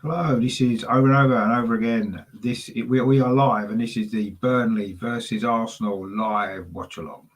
Hello, this is over and over and over again. We are live, and this is the Burnley versus Arsenal live watch along.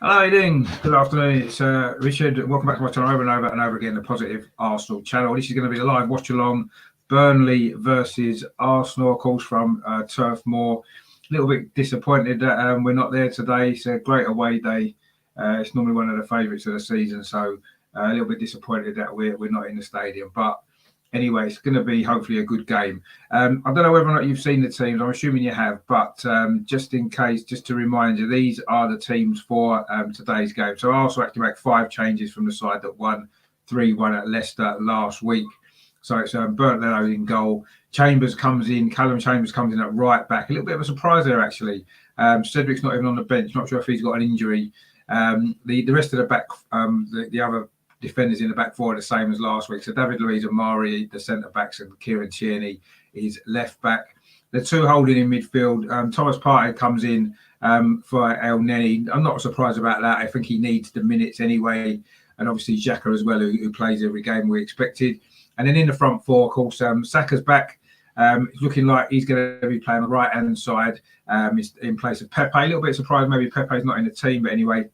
Hello, how you doing? Good afternoon. It's Richard. Welcome back to my channel over and over and over again, the Positive Arsenal channel. This is going to be the live watch along. Burnley versus Arsenal, of course, from Turf Moor. A little bit disappointed that we're not there today. It's a great away day. It's normally one of the favourites of the season, so a little bit disappointed that we're not in the stadium. But anyway, it's going to be hopefully a good game. I don't know whether or not you've seen the teams. I'm assuming you have, but just in case, just to remind you, these are the teams for today's game. So Arsenal actually make 5 changes from the side that won 3-1 at Leicester last week. So it's Burnley in goal. Chambers comes in. Callum Chambers comes in at right back. A little bit of a surprise there, actually. Cedric's not even on the bench. Not sure if he's got an injury. The rest of the back, the other defenders in the back four are the same as last week. So David Luiz and Mari, the centre backs, and Kieran Tierney is left back. The two holding in midfield. Thomas Partey comes in for El Neni. I'm not surprised about that. I think he needs the minutes anyway. And obviously Xhaka as well, who plays every game we expected. And then in the front four, of course, Saka's back. It's looking like he's going to be playing on the right-hand side in place of Pepe. A little bit surprised maybe Pepe's not in the team, but anyway.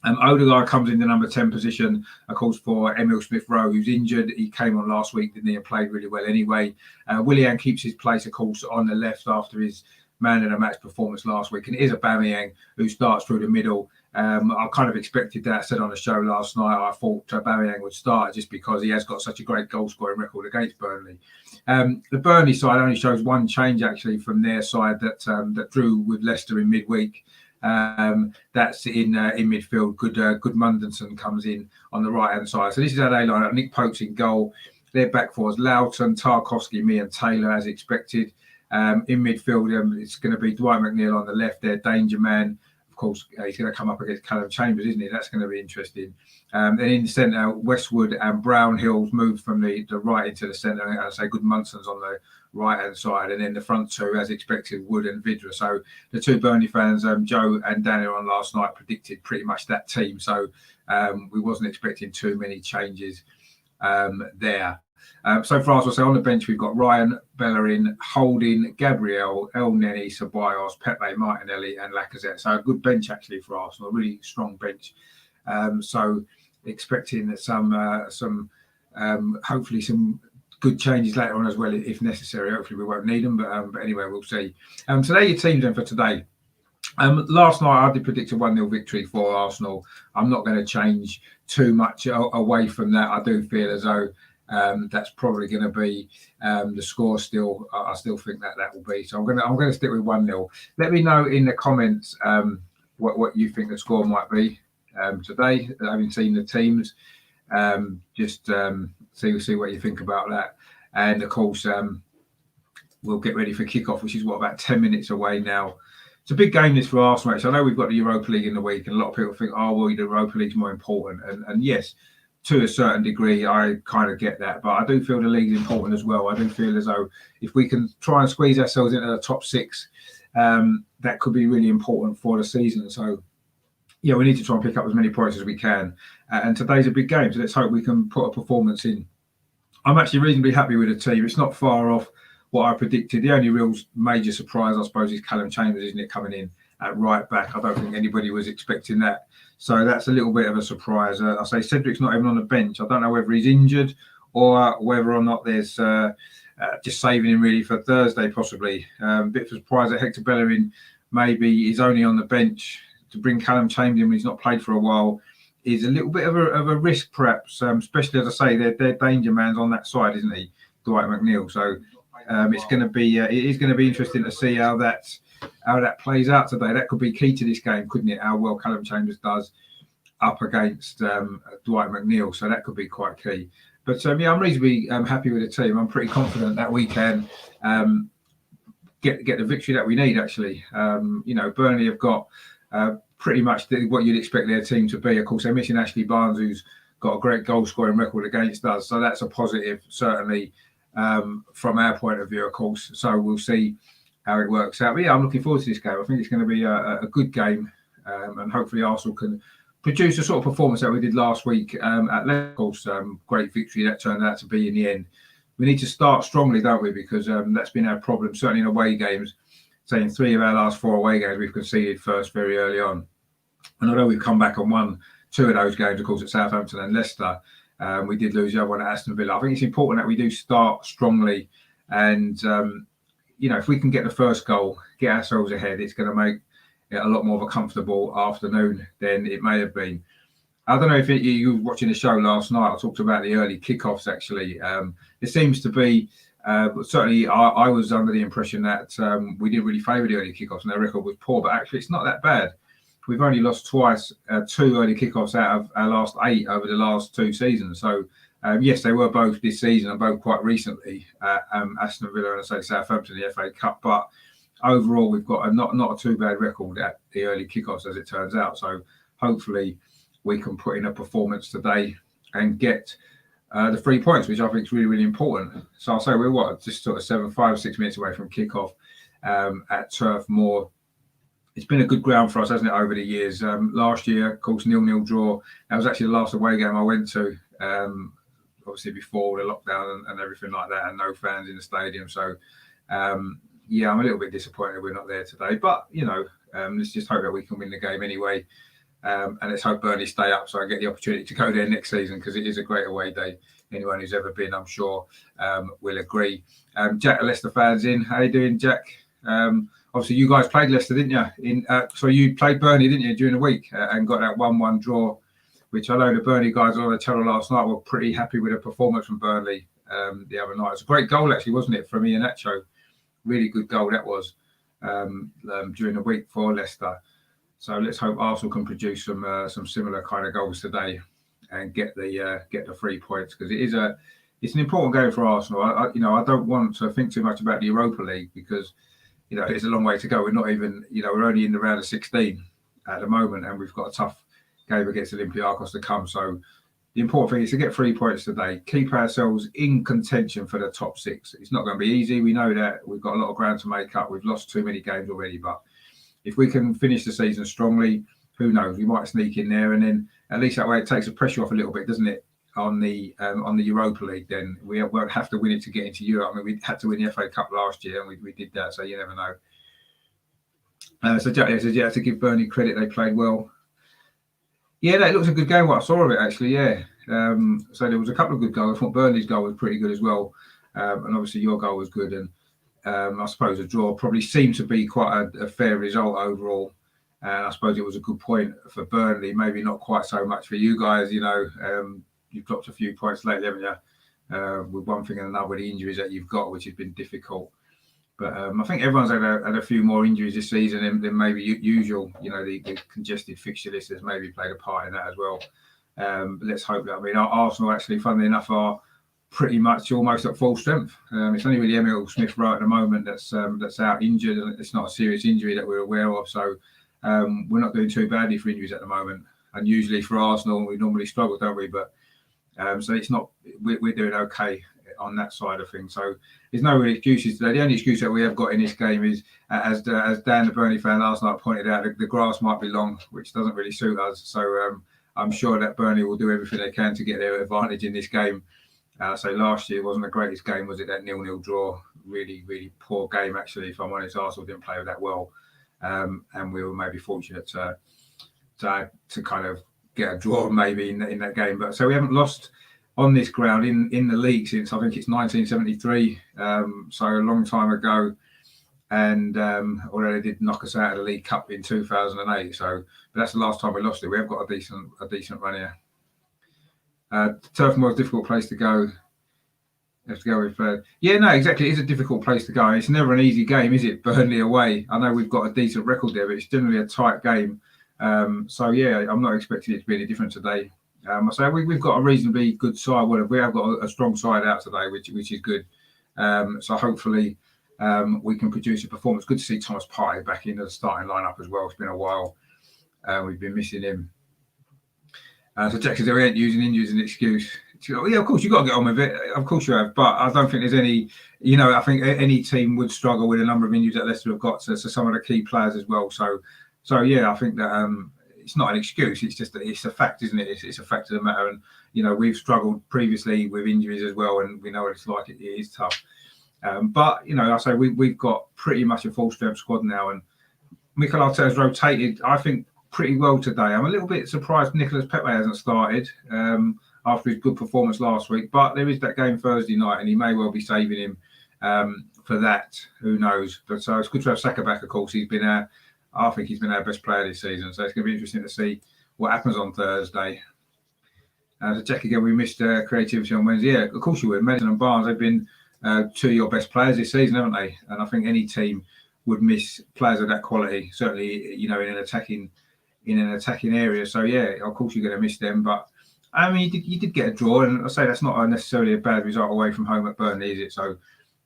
Odegaard comes in the number 10 position, of course, for Emil Smith-Rowe, who's injured. He came on last week, didn't he, and played really well anyway. Willian keeps his place, of course, on the left after his man of the match performance last week. And it is Aubameyang who starts through the middle. I kind of expected that. I said on the show last night, I thought Aubameyang would start just because he has got such a great goal-scoring record against Burnley. The Burnley side only shows one change, actually, from their side that drew with Leicester in midweek. That's in midfield. Good Mundenson comes in on the right hand side. So this is how they line up. Nick Pope's in goal. Their back four is Loughton, Tarkowski, me and Taylor as expected. In midfield, it's going to be Dwight McNeil on the left there, danger man. Of course, he's going to come up against Callum Chambers, isn't he? That's going to be interesting. Then in the centre, Westwood and Brownhill's moved from the right into the centre. I say good Munson's on the right-hand side. And then the front two, as expected, Wood and Vidra. So the two Burnley fans, Joe and Daniel on last night, predicted pretty much that team. So we wasn't expecting too many changes there. So for us, we'll say on the bench, we've got Ryan, Bellerin, Holding, Gabriel, El Neni, Ceballos, Pepe, Martinelli, and Lacazette. So a good bench, actually, for Arsenal, a really strong bench. So expecting some hopefully some good changes later on as well, if necessary. Hopefully we won't need them, but anyway, we'll see. So they're your teams then for today. Last night I did predict a 1-0 victory for Arsenal. I'm not going to change too much away from that. I do feel as though that's probably going to be the score still. I still think that will be. So I'm going to stick with 1-0. Let me know in the comments what you think the score might be today. Having seen the teams, just see what you think about that. And of course, we'll get ready for kickoff, which is about 10 minutes away now. It's a big game this for Arsenal. So I know we've got the Europa League in the week, and a lot of people think, oh, well, the Europa League's more important. And yes, to a certain degree, I kind of get that. But I do feel the league's important as well. I do feel as though if we can try and squeeze ourselves into the top 6, that could be really important for the season. So, yeah, we need to try and pick up as many points as we can. And today's a big game, so let's hope we can put a performance in. I'm actually reasonably happy with the team. It's not far off what I predicted. The only real major surprise, I suppose, is Callum Chambers, isn't it, coming in at right back. I don't think anybody was expecting that. So that's a little bit of a surprise. I say Cedric's not even on the bench. I don't know whether he's injured or whether or not there's just saving him really for Thursday, possibly. A bit surprised that Hector Bellerin maybe is only on the bench. To bring Callum Chambers in when he's not played for a while is a little bit of a risk, perhaps, especially, as I say, their danger man's on that side, isn't he, Dwight McNeil? So It's going to be it is going to be interesting to see how that plays out today. That could be key to this game, couldn't it? How well Callum Chambers does up against Dwight McNeil, so that could be quite key. But yeah, I'm reasonably happy with the team. I'm pretty confident that we can get the victory that we need. Actually, Burnley have got pretty much what you'd expect their team to be. Of course, they're missing Ashley Barnes, who's got a great goal scoring record against us, so that's a positive, certainly from our point of view, of course. So we'll see how it works out. But yeah, I'm looking forward to this game. I think it's going to be a good game, and hopefully Arsenal can produce the sort of performance that we did last week at Leicester. Of course, great victory that turned out to be in the end. We need to start strongly, don't we? Because that's been our problem, certainly in away games. So in 3 of our last 4 away games, we've conceded first very early on. And although we've come back and won 2 of those games, of course, at Southampton and Leicester, we did lose the other one at Aston Villa. I think it's important that we do start strongly. And, if we can get the first goal, get ourselves ahead, it's going to make it a lot more of a comfortable afternoon than it may have been. I don't know if you were watching the show last night. I talked about the early kickoffs, actually. It seems to be, certainly I was under the impression that we didn't really favour the early kickoffs and their record was poor, but actually it's not that bad. We've only lost twice, 2 early kickoffs out of our last 8 over the last 2 seasons. So, yes, they were both this season and both quite recently at Aston Villa and, I say, Southampton in the FA Cup. But overall, we've got not a too bad record at the early kickoffs, as it turns out. So hopefully we can put in a performance today and get the 3 points, which I think is really, really important. So I'll say we're just sort of 5 or 6 minutes away from kickoff at Turf Moor. It's been a good ground for us, hasn't it, over the years? Last year, of course, 0-0 draw. That was actually the last away game I went to, obviously before the lockdown and everything like that, and no fans in the stadium. So, yeah, I'm a little bit disappointed we're not there today. But, let's just hope that we can win the game anyway. And let's hope Burnley stay up so I get the opportunity to go there next season, because it is a great away day. Anyone who's ever been, I'm sure, will agree. Jack, Leicester fans in. How you doing, Jack? Obviously, you guys played Leicester, didn't you? So you played Burnley, didn't you, during the week and got that 1-1 draw, which I know the Burnley guys on the channel last night were pretty happy with the performance from Burnley the other night. It's a great goal, actually, wasn't it, from Iheanacho? Really good goal that was during the week for Leicester. So let's hope Arsenal can produce some similar kind of goals today and get the 3 points, because it's an important game for Arsenal. I don't want to think too much about the Europa League, because it's a long way to go. We're not even, we're only in the round of 16 at the moment, and we've got a tough game against Olympiacos to come. So the important thing is to get 3 points today, keep ourselves in contention for the top 6. It's not going to be easy. We know that we've got a lot of ground to make up. We've lost too many games already, but if we can finish the season strongly, who knows? We might sneak in there, and then at least that way it takes the pressure off a little bit, doesn't it? On the Europa League, then we won't have to win it to get into Europe. I mean, we had to win the FA Cup last year, and we did that, so you never know. So Jack says, yeah, to give Burnley credit, they played well. Yeah, that looks a good game. What I saw of it, actually, yeah. So there was a couple of good goals. I thought Burnley's goal was pretty good as well, and obviously your goal was good. And I suppose a draw probably seemed to be quite a fair result overall. And I suppose it was a good point for Burnley. Maybe not quite so much for you guys. You've dropped a few points lately, haven't you? With one thing and another, with the injuries that you've got, which has been difficult. But I think everyone's had a few more injuries this season than maybe usual. The congested fixture list has maybe played a part in that as well. But let's hope that. I mean, Arsenal actually, funnily enough, are pretty much almost at full strength. It's only really Emil Smith-Rowe at the moment that's out injured, and it's not a serious injury that we're aware of. So we're not doing too badly for injuries at the moment. And usually for Arsenal, we normally struggle, don't we? But so it's not. We're doing okay on that side of things. So there's no real excuses today. The only excuse that we have got in this game is, as Dan, the Burnley fan, last night pointed out, the grass might be long, which doesn't really suit us. So I'm sure that Burnley will do everything they can to get their advantage in this game. So last year wasn't the greatest game, was it? That 0-0 draw, really, really poor game actually. If I'm honest, Arsenal didn't play that well, and we were maybe fortunate to kind of get a draw maybe in that game. But so we haven't lost on this ground in the league since, I think it's 1973, so a long time ago. And although they did knock us out of the League Cup in 2008, but that's the last time we lost it. We have got a decent run here. Turf Moor is a difficult place to go. Let's go with yeah, no, exactly. It's a difficult place to go. It's never an easy game, is it? Burnley away. I know we've got a decent record there, but it's generally a tight game. So yeah, I'm not expecting it to be any different today. I say we've got a reasonably good side. Well, we have got a strong side out today, which is good. So hopefully we can produce a performance. Good to see Thomas Partey back into the starting lineup as well. It's been a while. We've been missing him. So Jack says they ain't using injuries as an excuse. Yeah, of course you've got to get on with it. Of course you have, but I don't think there's any. I think any team would struggle with a number of injuries that Leicester have got to some of the key players as well. So yeah, I think that it's not an excuse. It's just it's a fact, isn't it? It's a fact of the matter. And we've struggled previously with injuries as well, and we know what it's like. It is tough. But I say we've got pretty much a full strength squad now, and Mikel Arteta's rotated, I think, pretty well today. I'm a little bit surprised Nicolas Pepe hasn't started after his good performance last week, but there is that game Thursday night, and he may well be saving him for that. Who knows? But so it's good to have Saka back. Of course, I think he's been our best player this season. So it's going to be interesting to see what happens on Thursday. So check again. We missed creativity on Wednesday. Yeah, of course you would. Madison and Barnes, they've been two of your best players this season, haven't they? And I think any team would miss players of that quality. Certainly, in an attacking area. So yeah, of course you're going to miss them. But I mean, you did get a draw, and I say that's not necessarily a bad result away from home at Burnley, is it? So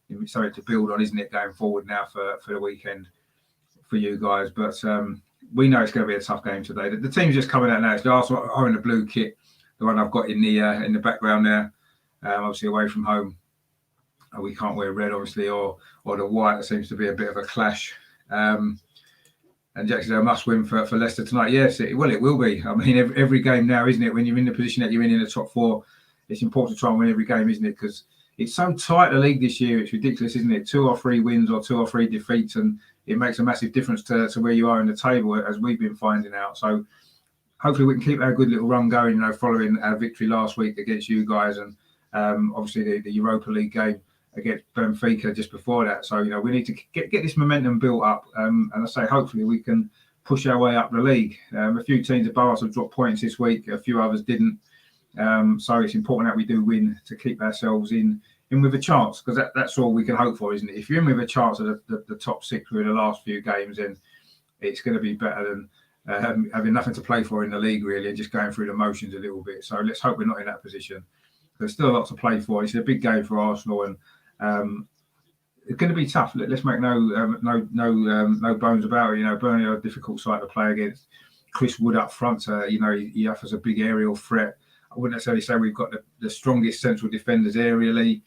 it's something to build on, isn't it, going forward now for the weekend for you guys? But we know it's going to be a tough game today. The team's just coming out now. It's the Arsenal are in the blue kit, the one I've got in the background there, obviously away from home. We can't wear red, obviously, or the white. There seems to be a bit of a clash. And Jackson, a must win for Leicester tonight. Yes, it will be. I mean, every game now, isn't it? When you're in the position that you're in the top four, it's important to try and win every game, isn't it? Because it's so tight, the league this year. It's ridiculous, isn't it? 2 or 3 wins or 2 or 3 defeats, and it makes a massive difference to where you are in the table, as we've been finding out. So hopefully we can keep our good little run going, following our victory last week against you guys, and obviously the Europa League game against Benfica just before that. So, we need to get this momentum built up. And I say, hopefully we can push our way up the league. A few teams above us have dropped points this week. A few others didn't. So it's important that we do win to keep ourselves in with a chance, because that's all we can hope for, isn't it? If you're in with a chance of the top 6 through the last few games, then it's going to be better than having nothing to play for in the league, really, and just going through the motions a little bit. So let's hope we're not in that position. There's still a lot to play for. It's a big game for Arsenal, and it's going to be tough. Let's make no bones about it. Burnley are a difficult side to play against. Chris Wood up front, he offers a big aerial threat. I wouldn't necessarily say we've got the strongest central defenders aerially.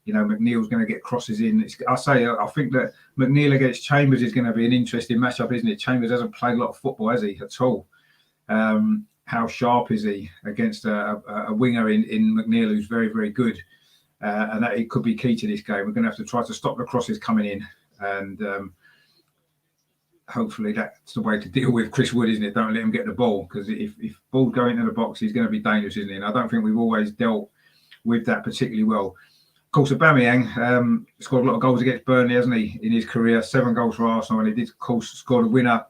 McNeil's going to get crosses in. I think that McNeil against Chambers is going to be an interesting matchup, isn't it? Chambers hasn't played a lot of football, has he, at all? How sharp is he against a winger in McNeil who's very, very good? And that it could be key to this game. We're going to have to try to stop the crosses coming in, and hopefully that's the way to deal with Chris Wood, isn't it? Don't let him get the ball, because if balls go into the box, he's going to be dangerous, isn't he? And I don't think we've always dealt with that particularly well. Of course, Aubameyang scored a lot of goals against Burnley, hasn't he, in his career? 7 goals for Arsenal, and he did, of course, score the winner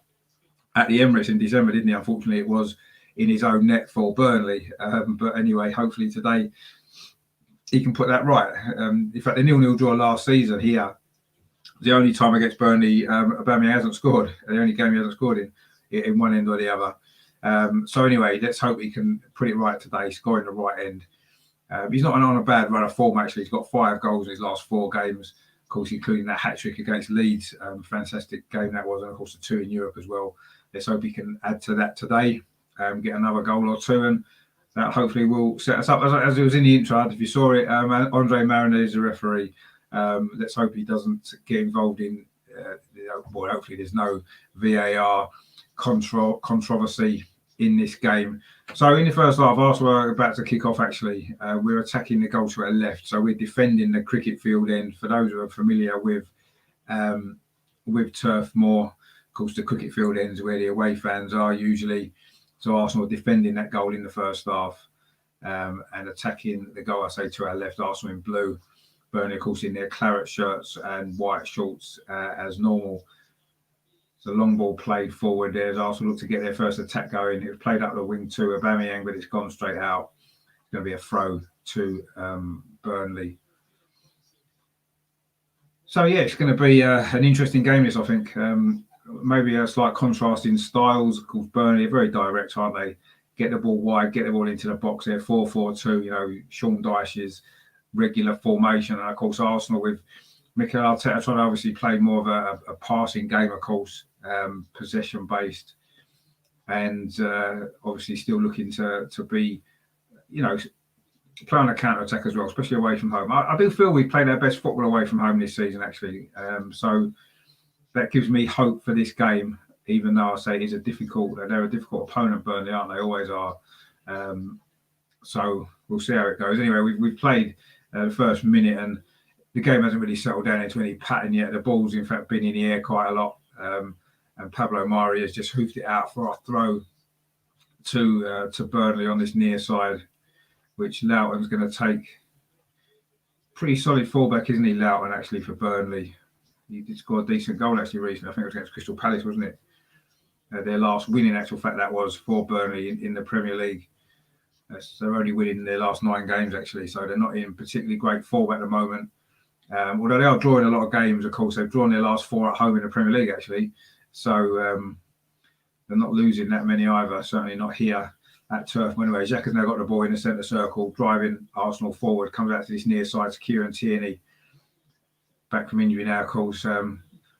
at the Emirates in December, didn't he? Unfortunately, it was in his own net for Burnley. But anyway, hopefully today he can put that right. In fact, the 0-0 draw last season here, the only time against Burnley, Aubameyang hasn't scored. The only game he hasn't scored in one end or the other. So anyway, let's hope he can put it right today, scoring the right end. He's not on a bad run of form, actually. He's got 5 goals in his last 4 games, of course, including that hat-trick against Leeds. Fantastic game that was, and of course the 2 in Europe as well. Let's hope he can add to that today, get another goal or 2, and that hopefully will set us up. As it was in the intro, if you saw it, Andre Mariner is the referee. Let's hope he doesn't get involved in, hopefully there's no VAR controversy in this game. So in the first half, Arsenal are about to kick off, actually. We're attacking the goal to our left. So we're defending the cricket field end. For those who are familiar with Turf Moor, of course, the cricket field ends where the away fans are usually. So Arsenal defending that goal in the first half and attacking the goal, I say, to our left. Arsenal in blue. Burnley, of course, in their claret shirts and white shorts as normal. So long ball played forward there as Arsenal look to get their first attack going. It was played up the wing to Aubameyang, but it's gone straight out. It's going to be a throw to Burnley. So yeah, it's going to be an interesting game. This, I think, maybe a slight contrast in styles. Of course, Burnley are very direct, aren't they? Get the ball wide, get the ball into the box. They're 4-4-2. You know, Sean Dyche's regular formation, and of course Arsenal with Mikel Arteta trying to obviously play more of a passing game, of course, possession based, and obviously still looking to be, you know, play on a counter attack as well, especially away from home. I do feel we played our best football away from home this season, actually. So that gives me hope for this game, even though I say they're a difficult opponent, Burnley, aren't they? Always are. So we'll see how it goes. Anyway, we've played the first minute, and the game hasn't really settled down into any pattern yet. The ball's, in fact, been in the air quite a lot. And Pablo Mari has just hoofed it out for our throw to Burnley on this near side, which Loughton's going to take. Pretty solid fullback, isn't he, Loughton, actually, for Burnley? He did score a decent goal, actually, recently. I think it was against Crystal Palace, wasn't it? Their last win, in actual fact, that was for Burnley in the Premier League. They're only winning their last 9 games, actually, so they're not in particularly great form at the moment. Although they are drawing a lot of games, of course. They've drawn their last 4 at home in the Premier League, actually. So they're not losing that many either, certainly not here at Turf Moor. Anyway, Xhaka's now got the ball in the centre circle, driving Arsenal forward, comes out to this near side to Kieran Tierney. Back from injury now, of course.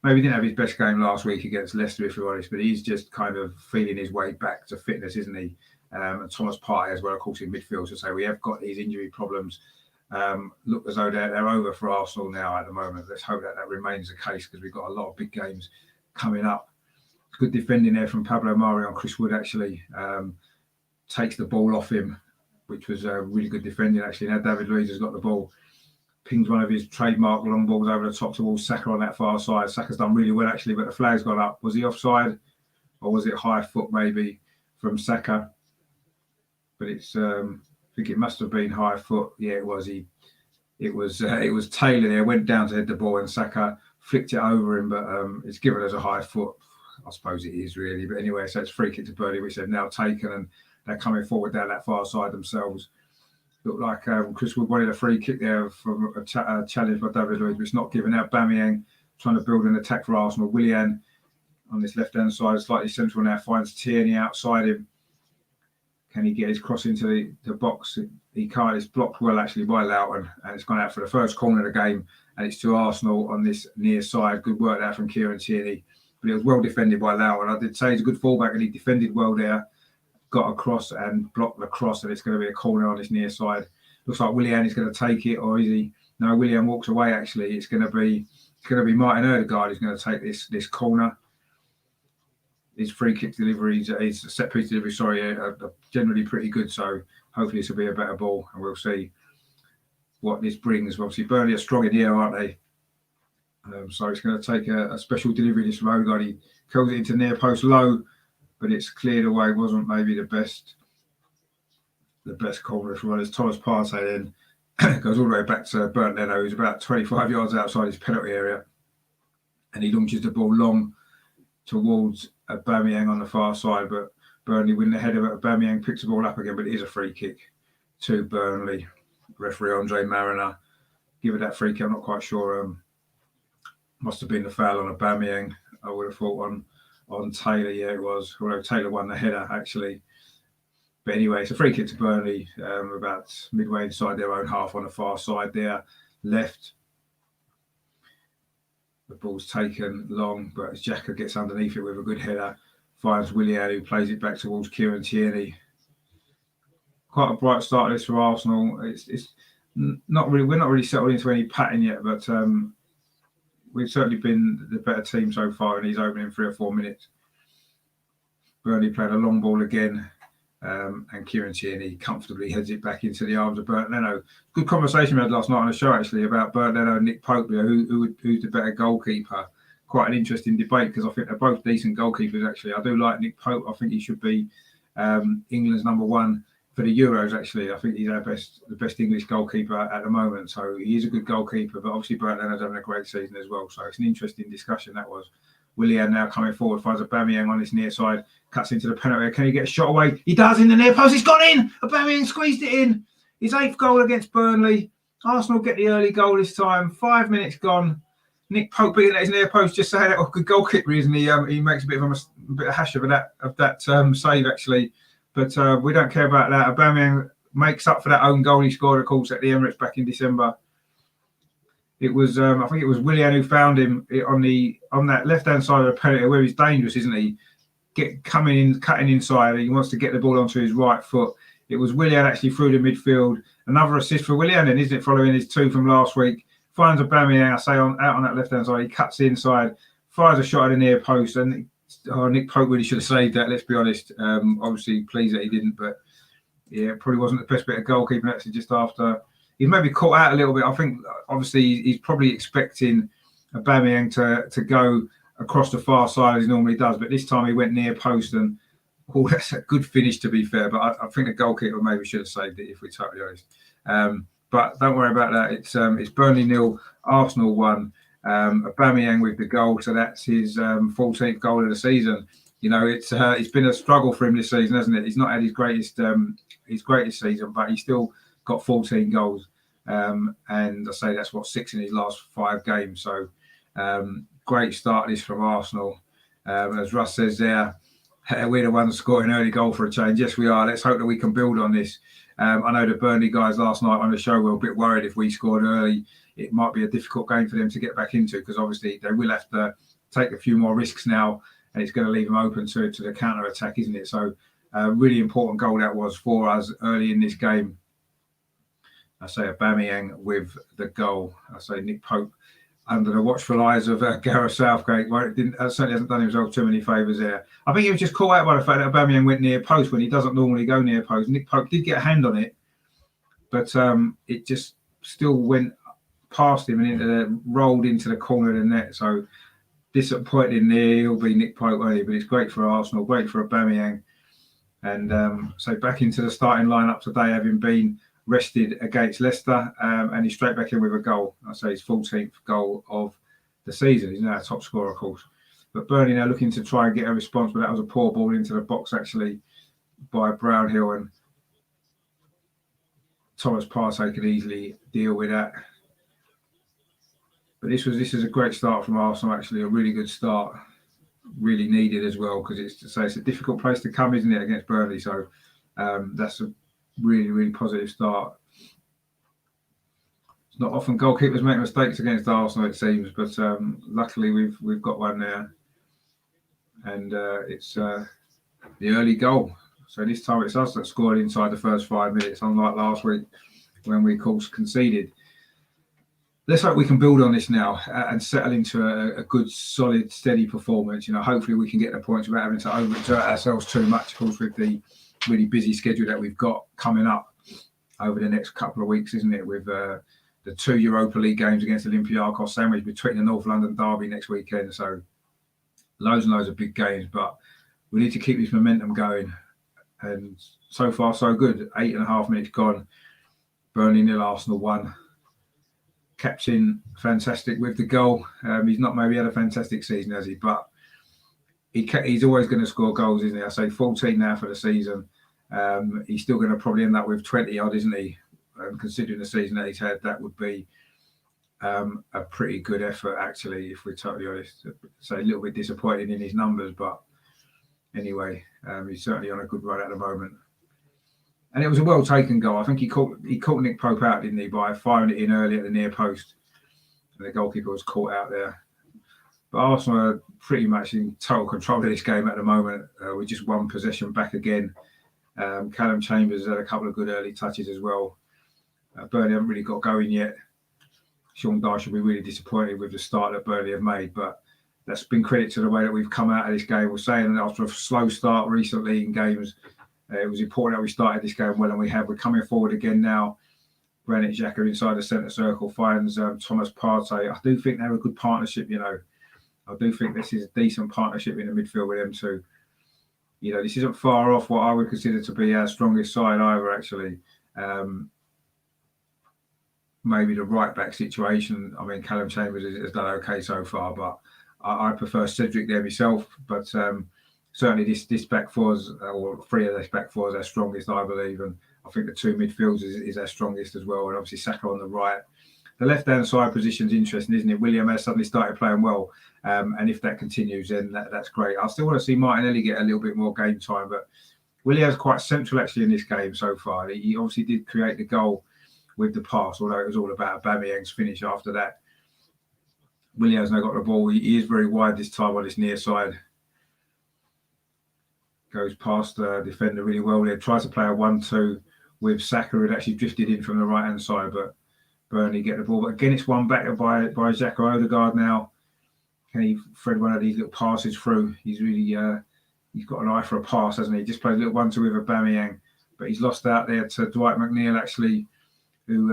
Maybe didn't have his best game last week against Leicester, if you're honest, but he's just kind of feeling his way back to fitness, isn't he? And Thomas Partey as well, of course, in midfield. So say we have got these injury problems. Look as though they're over for Arsenal now at the moment. Let's hope that remains the case, because we've got a lot of big games coming up. Good defending there from Pablo Mari on Chris Wood, actually. Takes the ball off him, which was really good defending, actually. Now David Luiz has got the ball. Pings one of his trademark long balls over the top towards Saka on that far side. Saka's done really well, actually, but the flag's gone up. Was he offside, or was it high foot maybe from Saka? But it's I think it must have been high foot. Yeah, it was. It was Taylor there, went down to head the ball, and Saka flicked it over him, but it's given as a high foot. I suppose it is, really. But anyway, so it's free kick to Burnley, which they've now taken, and they're coming forward down that far side themselves. Looked like Chris Wood wanted a free kick there from a challenge by David Luiz, but it's not given out. Aubameyang trying to build an attack for Arsenal. Willian on this left-hand side, slightly central now, finds Tierney outside him. Can he get his cross into the box? He can't. It's blocked well, actually, by Loughton, and it's gone out for the first corner of the game, and it's to Arsenal on this near side. Good work there from Kieran Tierney, but it was well defended by Loughton. I did say he's a good fullback, and he defended well there. Got across and blocked the cross, and it's going to be a corner on this near side. Looks like Willian is going to take it, or is he? No, Willian walks away. Actually, it's going to be Martin Ødegaard who's going to take this corner. His free kick deliveries, his set piece delivery, are generally pretty good. So hopefully this will be a better ball, and we'll see what this brings. Obviously, Burnley are strong in the air, aren't they? So it's going to take a special delivery. This from Ødegaard. He curls it into near post low, but it's cleared away. Wasn't maybe the best corner for runners. Thomas Partey then goes all the way back to Burnley, who's about 25 yards outside his penalty area, and he launches the ball long towards Aubameyang on the far side, but Burnley win the header. Aubameyang picks the ball up again, but it is a free kick to Burnley. Referee Andre Mariner give it that free kick. I'm not quite sure. Must have been the foul on Aubameyang. I would have thought on Taylor. Yeah, it was. Although Taylor won the header, actually. But anyway, it's a free kick to Burnley, about midway inside their own half on the far side there, left. The ball's taken long, but Xhaka gets underneath it with a good header, finds Willian, who plays it back towards Kieran Tierney. Quite a bright start of this for Arsenal. It's not really. We're not really settled into any pattern yet, but we've certainly been the better team so far in these opening 3 or 4 minutes. Burnley playing a long ball again, and Kieran Tierney comfortably heads it back into the arms of Bernd Leno. Good conversation we had last night on the show, actually, about Bernd Leno and Nick Pope, who's the better goalkeeper. Quite an interesting debate, because I think they're both decent goalkeepers, actually. I do like Nick Pope. I think he should be England's number 1 for the Euros, actually. I think he's the best English goalkeeper at the moment. So he is a good goalkeeper, but obviously Bernd Leno's having a great season as well. So it's an interesting discussion, that was. Willian now coming forward, finds Aubameyang on this near side, cuts into the penalty. Can he get a shot away? He does, in the near post. He's gone in. Aubameyang squeezed it in. His 8th goal against Burnley. Arsenal get the early goal this time. 5 minutes gone. Nick Pope being at his near post, just saying that good goalkeeper, isn't he? He makes a bit of hash of that save actually, but we don't care about that. Aubameyang makes up for that own goal he scored, of course, at the Emirates back in December. It was I think it was Willian who found him on that left hand side of the penalty where he's dangerous, isn't he? Cutting inside. He wants to get the ball onto his right foot. It was Willian actually through the midfield. Another assist for Willian, then, isn't it? Following his 2 from last week. Finds Aubameyang, I say, out on that left-hand side. He cuts inside, fires a shot at the near post. And Nick Pope really should have saved that, let's be honest. Obviously, pleased that he didn't. But, yeah, it probably wasn't the best bit of goalkeeping, actually, just after. He's maybe caught out a little bit. I think, obviously, he's probably expecting Aubameyang to go across the far side as he normally does. But this time he went near post and that's a good finish, to be fair. But I think the goalkeeper maybe should have saved it, if we're totally honest. But don't worry about that. It's Burnley 0, Arsenal 1. Aubameyang with the goal, so that's his 14th goal of the season. You know, it's been a struggle for him this season, hasn't it? He's not had his greatest season, but he's still got 14 goals. And I say that's 6 in his last 5 games. So great start this from Arsenal. As Russ says there, we're the ones scoring an early goal for a change. Yes, we are. Let's hope that we can build on this. I know the Burnley guys last night on the show were a bit worried if we scored early. It might be a difficult game for them to get back into because obviously they will have to take a few more risks now and it's going to leave them open to the counter-attack, isn't it? So really important goal that was for us early in this game. I say Aubameyang with the goal. I say Nick Pope under the watchful eyes of Gareth Southgate. Well, certainly hasn't done himself too many favours there. I think he was just caught out by the fact that Aubameyang went near post when he doesn't normally go near post. Nick Pope did get a hand on it, but it just still went past him and rolled into the corner of the net. So disappointing there. He'll be Nick Pope only, but it's great for Arsenal, great for Aubameyang. And so back into the starting lineup today, having been rested against Leicester, and he's straight back in with a goal. I say his 14th goal of the season. He's now a top scorer, of course. But Burnley now looking to try and get a response, but that was a poor ball into the box actually by Brownhill, and Thomas Partey could easily deal with that. But this is a great start from Arsenal, actually, a really good start, really needed as well, because it's a difficult place to come, isn't it, against Burnley? So that's a really, really positive start. It's not often goalkeepers make mistakes against Arsenal, it seems, but luckily we've got one there, and it's the early goal. So this time it's us that scored inside the first 5 minutes, unlike last week when we, of course, conceded. Let's hope we can build on this now and settle into a good, solid, steady performance. You know, hopefully we can get the points without having to overexert ourselves too much, of course, with the really busy schedule that we've got coming up over the next couple of weeks, isn't it? With the 2 Europa League games against Olympiacos, sandwiched between the North London derby next weekend. So loads and loads of big games, but we need to keep this momentum going. And so far, so good. 8.5 minutes gone. Burnley 0, Arsenal 1. Captain, fantastic with the goal. He's not maybe had a fantastic season, has he? But he's always going to score goals, isn't he? I say 14 now for the season. He's still going to probably end up with 20 odd, isn't he? Considering the season that he's had, that would be a pretty good effort, actually, if we're totally honest. So a little bit disappointing in his numbers, but anyway, he's certainly on a good run at the moment. And it was a well-taken goal. I think he caught Nick Pope out, didn't he, by firing it in early at the near post. And the goalkeeper was caught out there. But Arsenal are pretty much in total control of this game at the moment. We just won possession back again. Callum Chambers has had a couple of good early touches as well. Burnley haven't really got going yet. Sean Dyche will be really disappointed with the start that Burnley have made, but that's been credit to the way that we've come out of this game. We're saying that after a slow start recently in games, it was important that we started this game well, and we have. We're coming forward again now. Granit Xhaka inside the centre circle finds Thomas Partey. I do think they're a good partnership, you know. I do think this is a decent partnership in the midfield with them two. You know, this isn't far off what I would consider to be our strongest side either, actually. Maybe the right-back situation. I mean, Callum Chambers has done okay so far, but I prefer Cedric there myself. But certainly this back four, or 3 of this back four is our strongest, I believe. And I think the 2 midfields is our strongest as well. And obviously Saka on the right. the left-hand side position's interesting, isn't it? William has suddenly started playing well, and if that continues, then that's great. I still want to see Martinelli get a little bit more game time, but William's quite central actually in this game so far. He obviously did create the goal with the pass, although it was all about Aubameyang's finish after that. William's now got the ball. He is very wide this time on his near side. Goes past the defender really well there. Tries to play a 1-2 with Saka, who had actually drifted in from the right-hand side, but Burnley get the ball. But again, it's won back by Xhaka. Odegaard now. Can he thread one of these little passes through? He's really he's got an eye for a pass, hasn't he? He just played a little 1-2 with Aubameyang, but he's lost out there to Dwight McNeil actually, who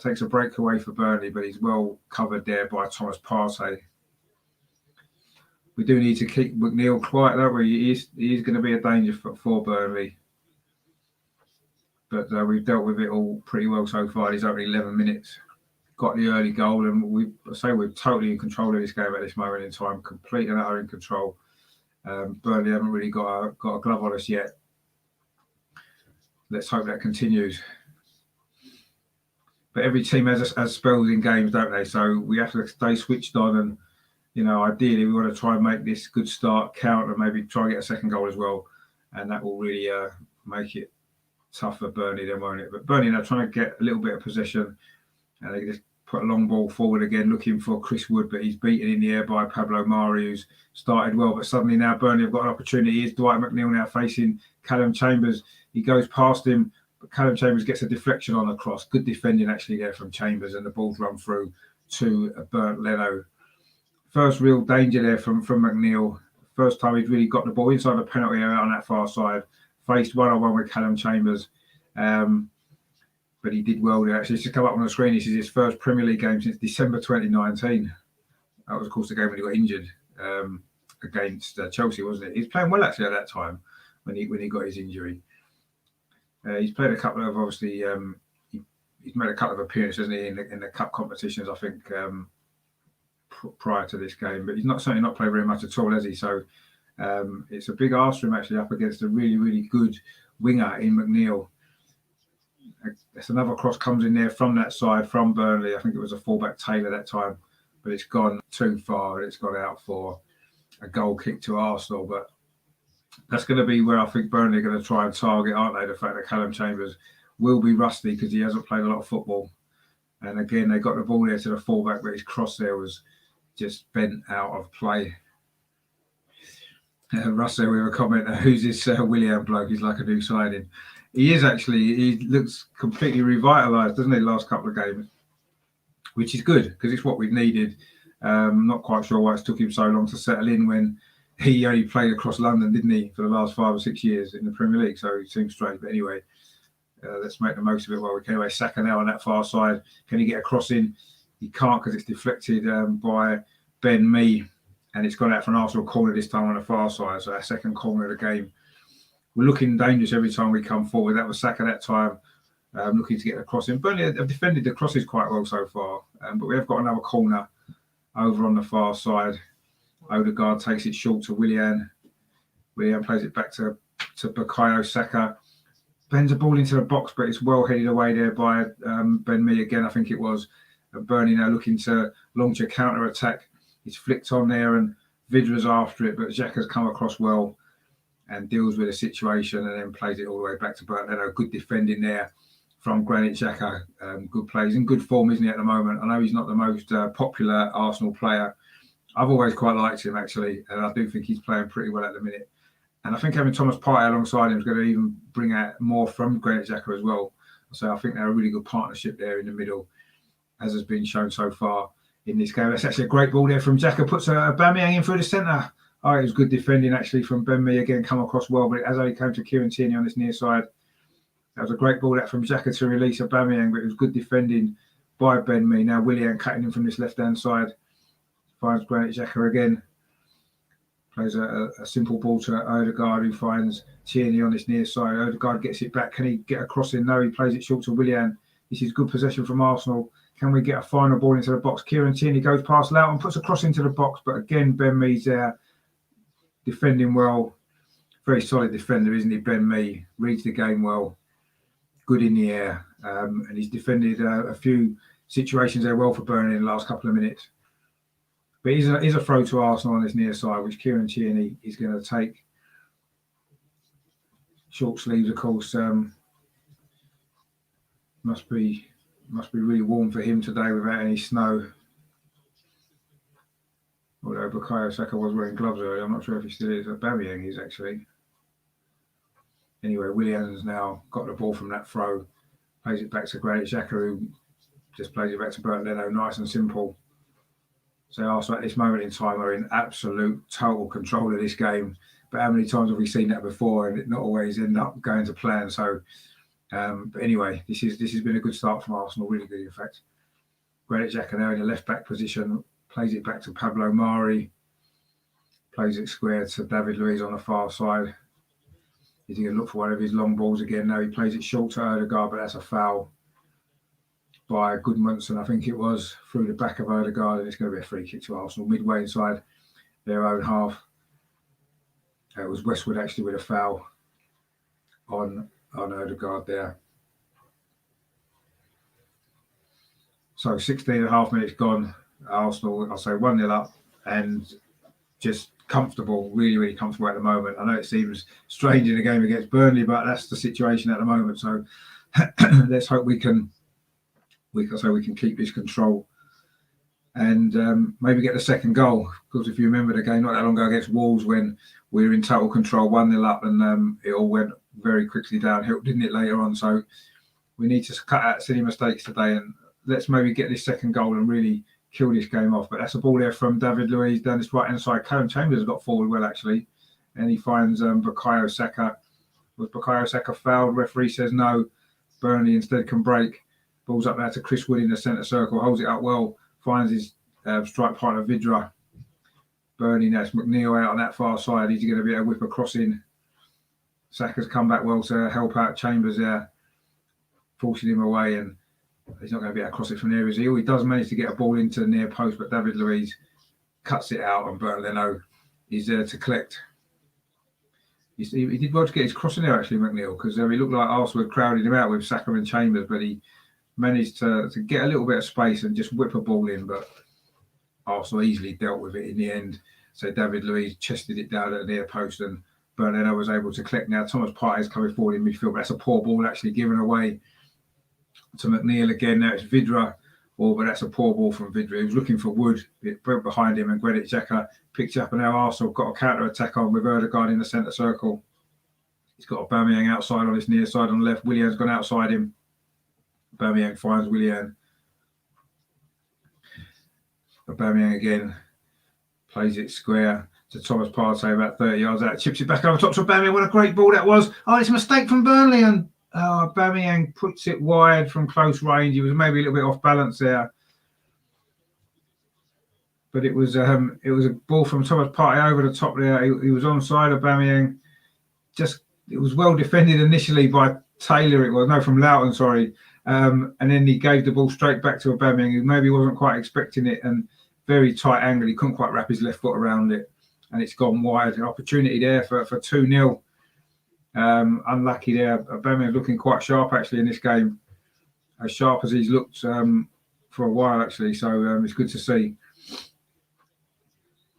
takes a breakaway for Burnley, but he's well covered there by Thomas Partey. We do need to keep McNeil quiet, don't we? He is going to be a danger for Burnley. But we've dealt with it all pretty well so far. These opening 11 minutes. Got the early goal, and we're totally in control of this game at this moment in time. Complete and utter in control. Burnley haven't really got a glove on us yet. Let's hope that continues. But every team has spells in games, don't they? So we have to stay switched on, and ideally we want to try and make this good start count, and maybe try and get a second goal as well, and that will really make it tough for Burnley then, won't it? But Burnley now trying to get a little bit of possession, and they just put a long ball forward again, looking for Chris Wood, but he's beaten in the air by Pablo Mari, who's started well, but suddenly now Burnley have got an opportunity. Here's Dwight McNeil now facing Callum Chambers. He goes past him, but Callum Chambers gets a deflection on a cross. Good defending actually there from Chambers, and the ball's run through to Bernd Leno. First real danger there from McNeil. First time he's really got the ball inside the penalty area on that far side. Faced one-on-one with Callum Chambers. But he did well there. Actually, it's just come up on the screen. This is his first Premier League game since December 2019. That was, of course, the game when he got injured against Chelsea, wasn't it? He's playing well, actually, at that time when he got his injury. He's played a couple of, obviously, he's made a couple of appearances, hasn't he, in the cup competitions, I think, prior to this game. But he's certainly not played very much at all, has he? So it's a big ask for him, actually, up against a really, really good winger in McNeil. That's another cross comes in there from that side, from Burnley. I think it was a fullback Taylor that time, but it's gone too far. It's gone out for a goal kick to Arsenal. But that's going to be where I think Burnley are going to try and target, aren't they? The fact that Callum Chambers will be rusty because he hasn't played a lot of football. And again, they got the ball there to the fullback, but his cross there was just bent out of play. Russell with a comment, who's this William bloke? He's like a new signing. He is actually. He looks completely revitalised, doesn't he, the last couple of games? Which is good, because it's what we've needed. Not quite sure why it's took him so long to settle in when he only played across London, didn't he, for the last 5 or 6 years in the Premier League. So it seems strange. But anyway, let's make the most of it while we can. Anyway, Saka now on that far side. Can he get a cross in? He can't, because it's deflected by Ben Mee. And it's gone out for an Arsenal corner this time on the far side. So our second corner of the game. We're looking dangerous every time we come forward. That was Saka that time, looking to get the cross in. Burnley have defended the crosses quite well so far. But we have got another corner over on the far side. Odegaard takes it short to Willian. Willian plays it back to Bukayo Saka. Bends the ball into the box, but it's well headed away there by Ben Mee again, I think it was. Burnley now looking to launch a counter-attack. It's flicked on there and Vidra's after it, but Xhaka's come across well and deals with the situation and then plays it all the way back to Bernd Leno. Good defending there from Granit Xhaka. Good plays, in good form, isn't he, at the moment? I know he's not the most popular Arsenal player. I've always quite liked him, actually, and I do think he's playing pretty well at the minute. And I think having Thomas Partey alongside him is going to even bring out more from Granit Xhaka as well. So I think they're a really good partnership there in the middle, as has been shown so far in this game. That's actually a great ball there from Xhaka. Puts Aubameyang in through the centre. Oh, it was good defending actually from Ben Mee again, come across well, but as only came to Kieran Tierney on this near side. That was a great ball that from Xhaka to release Aubameyang, but it was good defending by Ben Mee. Now Willian cutting in from this left-hand side. Finds Granit Xhaka again. Plays a simple ball to Odegaard, who finds Tierney on this near side. Odegaard gets it back. Can he get a cross in? No, he plays it short to Willian. This is good possession from Arsenal. Can we get a final ball into the box? Kieran Tierney goes past Loughton, puts a cross into the box, but again, Ben Mee's there, defending well. Very solid defender, isn't he, Ben Mee? Reads the game well. Good in the air. And he's defended a few situations there well for Burnley in the last couple of minutes. But he's a throw to Arsenal on this near side, which Kieran Tierney is going to take. Short sleeves, of course, must be really warm for him today without any snow. Although Bukayo Saka was wearing gloves earlier, I'm not sure if he still is. Aubameyang is actually. Anyway, Willian's now got the ball from that throw, plays it back to Granit Xhaka, who just plays it back to Burnley. Nice and simple. So Arsenal at this moment in time are in absolute total control of this game. But how many times have we seen that before and it not always end up going to plan? So, but anyway, this has been a good start from Arsenal, really good in fact. Granit Xhaka now in the left back position, plays it back to Pablo Mari, plays it square to David Luiz on the far side. He's going to look for one of his long balls again. Now he plays it short to Odegaard, but that's a foul by Goodmanson, I think it was, through the back of Odegaard, and it's going to be a free kick to Arsenal midway inside their own half. It was Westwood actually with a foul on Odegaard there. So 16 and a half minutes gone. Arsenal, I'll say 1-0 up and just comfortable, really, really comfortable at the moment. I know it seems strange in a game against Burnley, but that's the situation at the moment. So let's hope we can keep this control and maybe get the second goal. Because if you remember the game not that long ago against Wolves when we were in total control, 1-0 up, and it all went very quickly downhill, didn't it, later on? So we need to cut out silly mistakes today and let's maybe get this second goal and really kill this game off. But that's a ball there from David Luiz down this right-hand side. Callum Chambers has got forward well, actually. And he finds Bukayo Saka. Was Bukayo Saka fouled? Referee says no. Burnley instead can break. Ball's up there to Chris Wood in the centre circle. Holds it up well. Finds his strike partner, Vidra. Burnley now. It's McNeil out on that far side. He's going to be able to whip a cross in. Saka's come back well to help out Chambers there. Forcing him away, and he's not going to be able to cross it from there, is he? He does manage to get a ball into the near post, but David Luiz cuts it out, and Burnley he's there to collect. He did well to get his cross in there, actually, McNeil, because he looked like Arsenal had crowded him out with Saka and Chambers, but he managed to get a little bit of space and just whip a ball in, but Arsenal easily dealt with it in the end. So David Luiz chested it down at the near post, and Burnley was able to collect. Now Thomas Partey is coming forward in midfield, but that's a poor ball actually given away to McNeil again. Now it's Vidra, but that's a poor ball from Vidra. He was looking for Wood, it broke behind him, and Granit Xhaka picked it up, and now Arsenal got a counter-attack on with Odegaard in the centre circle. He's got Aubameyang outside on his near side on the left. Willian's gone outside him. Aubameyang finds Willian. Aubameyang again plays it square to Thomas Partey about 30 yards out. Chips it back over top to Aubameyang. What a great ball that was. Oh, it's a mistake from Burnley, and Aubameyang puts it wide from close range. He was maybe a little bit off balance there. But it was a ball from Thomas Partey over the top there. He was onside. Aubameyang it was well defended initially by Taylor. It was from Loughton, sorry. And then he gave the ball straight back to Aubameyang, who maybe wasn't quite expecting it, and very tight angle. He couldn't quite wrap his left foot around it, and it's gone wide. An opportunity there for 2-0. Unlucky there. Aubameyang looking quite sharp actually in this game, as sharp as he's looked for a while actually. So it's good to see.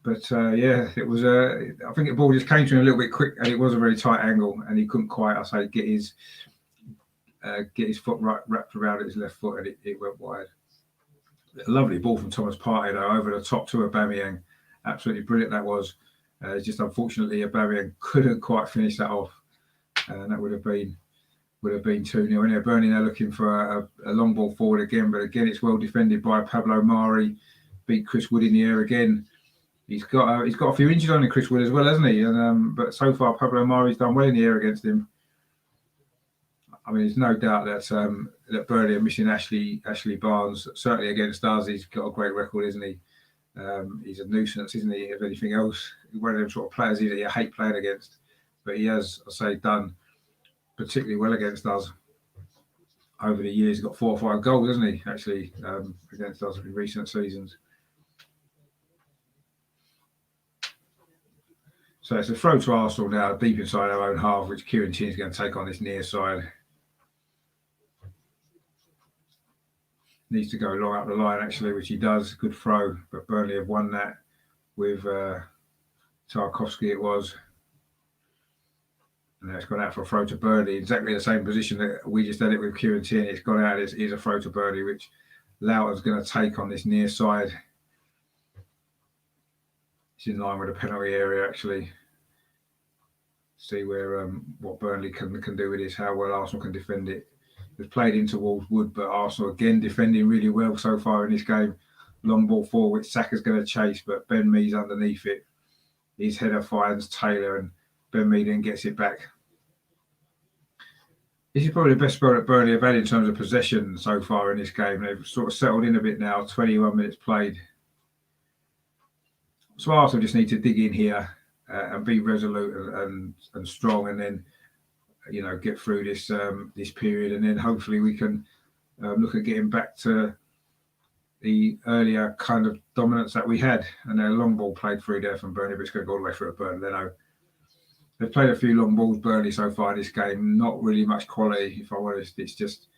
But it was. I think the ball just came to him a little bit quick, and it was a very tight angle, and he couldn't quite, get his foot wrapped around his left foot, and it went wide. A lovely ball from Thomas Partey though, over the top to Aubameyang. Absolutely brilliant that was. Just unfortunately, Aubameyang couldn't quite finish that off, and that would have been 2-0. And Burnley now looking for a long ball forward again, but again it's well defended by Pablo Mari. Beat Chris Wood in the air again. He's got a few injuries on Chris Wood as well, hasn't he? And but so far Pablo Mari's done well in the air against him. I mean, there's no doubt that Burnley are missing Ashley Barnes. Certainly against us, he's got a great record, isn't he? He's a nuisance, isn't he? If anything else, one of them sort of players that you hate playing against. But he has, done particularly well against us over the years. He's got 4 or 5 goals, hasn't he? Actually, against us in recent seasons. So it's a throw to Arsenal now, deep inside our own half, which Kieran Tierney's going to take on this near side. Needs to go long up the line, actually, which he does. Good throw, but Burnley have won that with Tarkowski, it was. And it's gone out for a throw to Burnley, exactly the same position that we just had it with QT, and it's gone out. It's a throw to Burnley, which Loughton's going to take on this near side. It's in line with the penalty area, actually. See where what Burnley can do with this, how well Arsenal can defend it. They've played in towards Wood, but Arsenal again defending really well so far in this game. Long ball forward, which Saka's going to chase, but Ben Mee's underneath it. His header finds Taylor, and Ben Mee then gets it back. This is probably the best spell that Burnley have had in terms of possession so far in this game. They've sort of settled in a bit now, 21 minutes played. So Arsenal just need to dig in here and be resolute and strong, and then get through this this period, and then hopefully we can look at getting back to the earlier kind of dominance that we had. And their long ball played through there from Burnley, but it's going to go all the way through to Burnley. They've played a few long balls, Burnley, so far in this game. Not really much quality, if I'm honest. It's just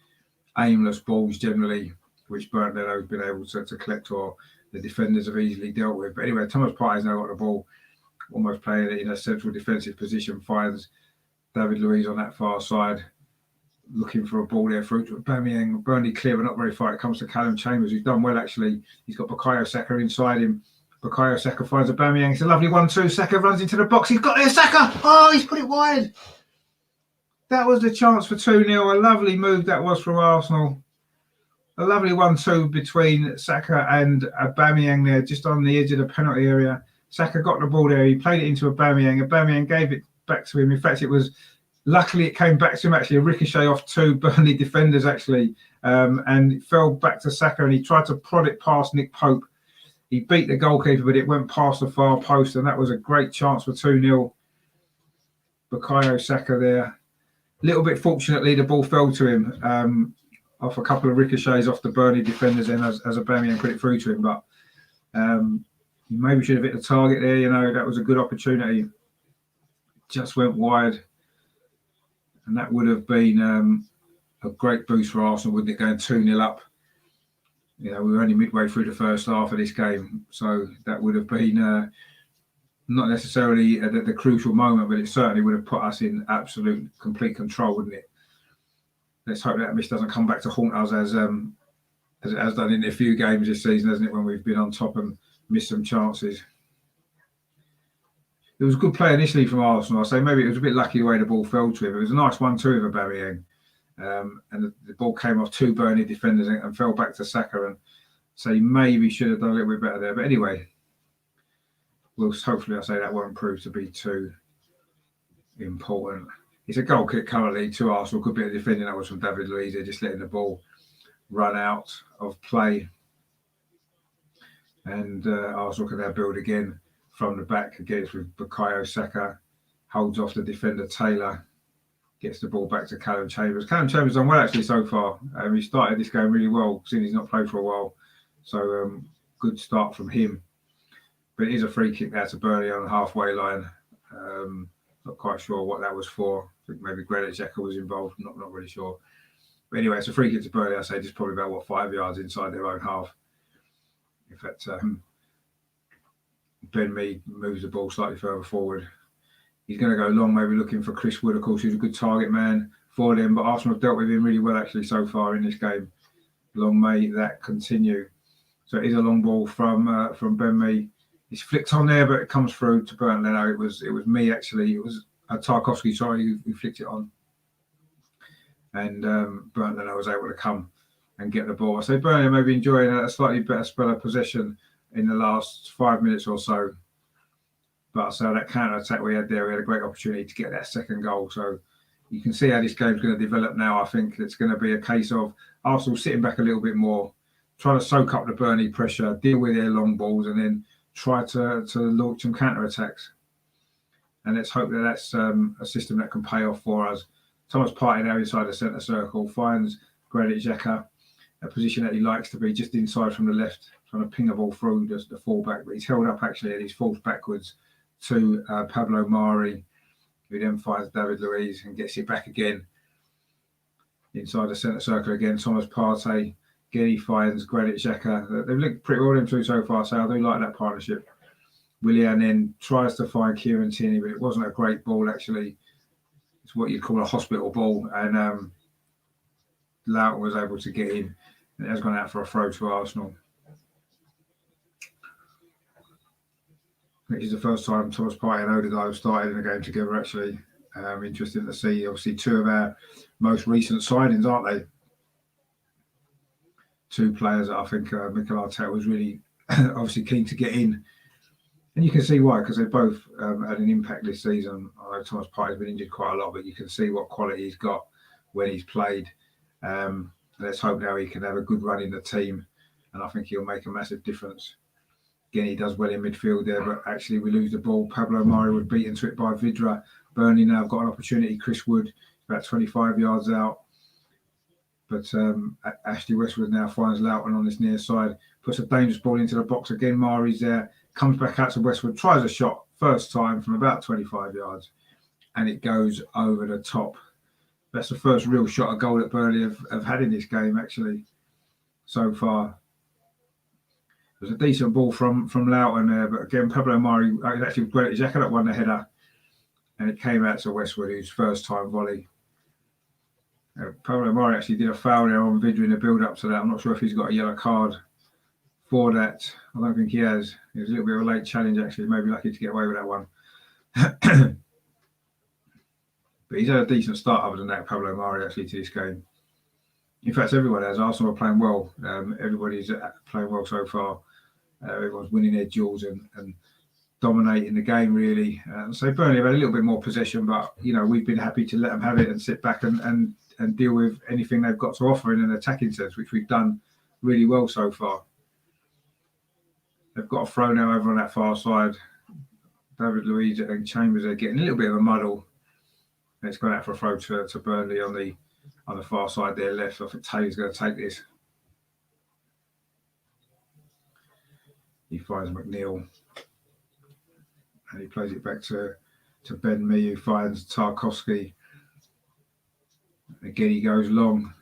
aimless balls generally, which Burnley have been able to collect, or the defenders have easily dealt with. But anyway, Thomas Partey's now got the ball, almost playing it in a central defensive position, finds David Luiz on that far side, looking for a ball there through to Aubameyang. Burnley clear, but not very far. It comes to Callum Chambers, who's done well, actually. He's got Bukayo Saka inside him. Bukayo Saka finds Aubameyang. It's a lovely 1-2. Saka runs into the box. He's got there, Saka! Oh, he's put it wide. That was the chance for 2-0. A lovely move that was from Arsenal. A lovely 1-2 between Saka and Aubameyang there, just on the edge of the penalty area. Saka got the ball there. He played it into Aubameyang. Aubameyang gave it back to him. In fact, luckily it came back to him, actually, a ricochet off two Burnley defenders, actually, and it fell back to Saka, and he tried to prod it past Nick Pope. He beat the goalkeeper, but it went past the far post, and that was a great chance for 2-0. Bukayo Saka there. A little bit fortunately, the ball fell to him off a couple of ricochets off the Burnley defenders, and as Aubameyang put it through to him. But he maybe should have hit the target there. That was a good opportunity. Just went wide. And that would have been a great boost for Arsenal, wouldn't it, going 2-0 up? We were only midway through the first half of this game, so that would have been not necessarily the crucial moment, but it certainly would have put us in absolute, complete control, wouldn't it? Let's hope that miss doesn't come back to haunt us as it has done in a few games this season, hasn't it, when we've been on top and missed some chances. It was a good play initially from Arsenal. I say maybe it was a bit lucky the way the ball fell to him. It was a nice 1-2 of Aubameyang. And the ball came off two Burnley defenders and fell back to Saka. And so he maybe should have done a little bit better there. But anyway, hopefully I say that won't prove to be too important. It's a goal kick currently to Arsenal. Good bit of defending. That was from David Luiz, just letting the ball run out of play. And Arsenal can now build again from the back. Again, it's with Bukayo Saka. Holds off the defender Taylor. Gets the ball back to Callum Chambers. Callum Chambers done well, actually, so far. He started this game really well, seeing he's not played for a while. So, good start from him. But it is a free kick there to Burnley on the halfway line. Not quite sure what that was for. I think maybe Granit Xhaka was involved. Not really sure. But anyway, it's a free kick to Burnley. I say just probably about, 5 yards inside their own half. In fact, Ben Mee moves the ball slightly further forward. He's going to go long, maybe looking for Chris Wood, of course, who's a good target man for them. But Arsenal have dealt with him really well, actually, so far in this game. Long may that continue. So it is a long ball from Ben Mee. He's flicked on there, but it comes through to Burnley. No, it was me, actually. It was Tarkowski, sorry, who flicked it on. And Burnley was able to come and get the ball. I say Burnley maybe enjoying a slightly better spell of possession in the last 5 minutes or so. But so that counter-attack we had there, we had a great opportunity to get that second goal. So you can see how this game's going to develop now. I think it's going to be a case of Arsenal sitting back a little bit more, trying to soak up the Burnley pressure, deal with their long balls, and then try to launch some counter-attacks. And let's hope that that's a system that can pay off for us. Thomas Partey now inside the centre circle, finds Granit Xhaka, a position that he likes to be just inside from the left, trying to ping the ball through the full-back. But he's held up, actually, and he's falls backwards to Pablo Mari, who then finds David Luiz and gets it back again inside the centre circle again. Thomas Partey Again, he finds Granit Xhaka. They've looked pretty well them two so far, so I do like that partnership. Willian then tries to find Kieran Tierney, but it wasn't a great ball actually. It's what you'd call a hospital ball, and Loughton was able to get in, and it has gone out for a throw to Arsenal. Which is the first time Thomas Partey and Odegaard have started in a game together, actually. Interesting to see. Obviously, two of our most recent signings, aren't they? Two players that I think Mikel Arteta was really obviously keen to get in. And you can see why, because they both had an impact this season. I know Thomas Partey's been injured quite a lot, but you can see what quality he's got when he's played. Let's hope now he can have a good run in the team, and I think he'll make a massive difference. Again, he does well in midfield there, but actually we lose the ball. Pablo Mari was beaten to it by Vidra. Burnley now have got an opportunity. Chris Wood, about 25 yards out. But Ashley Westwood now finds Loughton on this near side, puts a dangerous ball into the box. Again, Mari's there, comes back out to Westwood, tries a shot, first time from about 25 yards, and it goes over the top. That's the first real shot, a goal that Burnley have had in this game, actually, so far. It was a decent ball from Loughton there, but again, Pablo Mari, actually Granit Xhaka that won the header, and it came out to Westwood, whose first time volley. Pablo Mari actually did a foul there on Vidra in the build-up to that. I'm not sure if he's got a yellow card for that. I don't think he has. It was a little bit of a late challenge, actually. Maybe lucky to get away with that one. But he's had a decent start other than that, Pablo Mari, actually, to this game. In fact, everyone has. Arsenal are playing well. Everybody's playing well so far. Everyone's winning their duels and dominating the game, really. So Burnley have had a little bit more possession, but, we've been happy to let them have it and sit back and deal with anything they've got to offer in an attacking sense, which we've done really well so far. They've got a throw now over on that far side. David Luiz and Chambers are getting a little bit of a muddle. It's gone out for a throw to Burnley on the far side there left. I think Taylor's going to take this. He finds McNeil. And he plays it back to Ben Mee, who finds Tarkowski. Again, he goes long.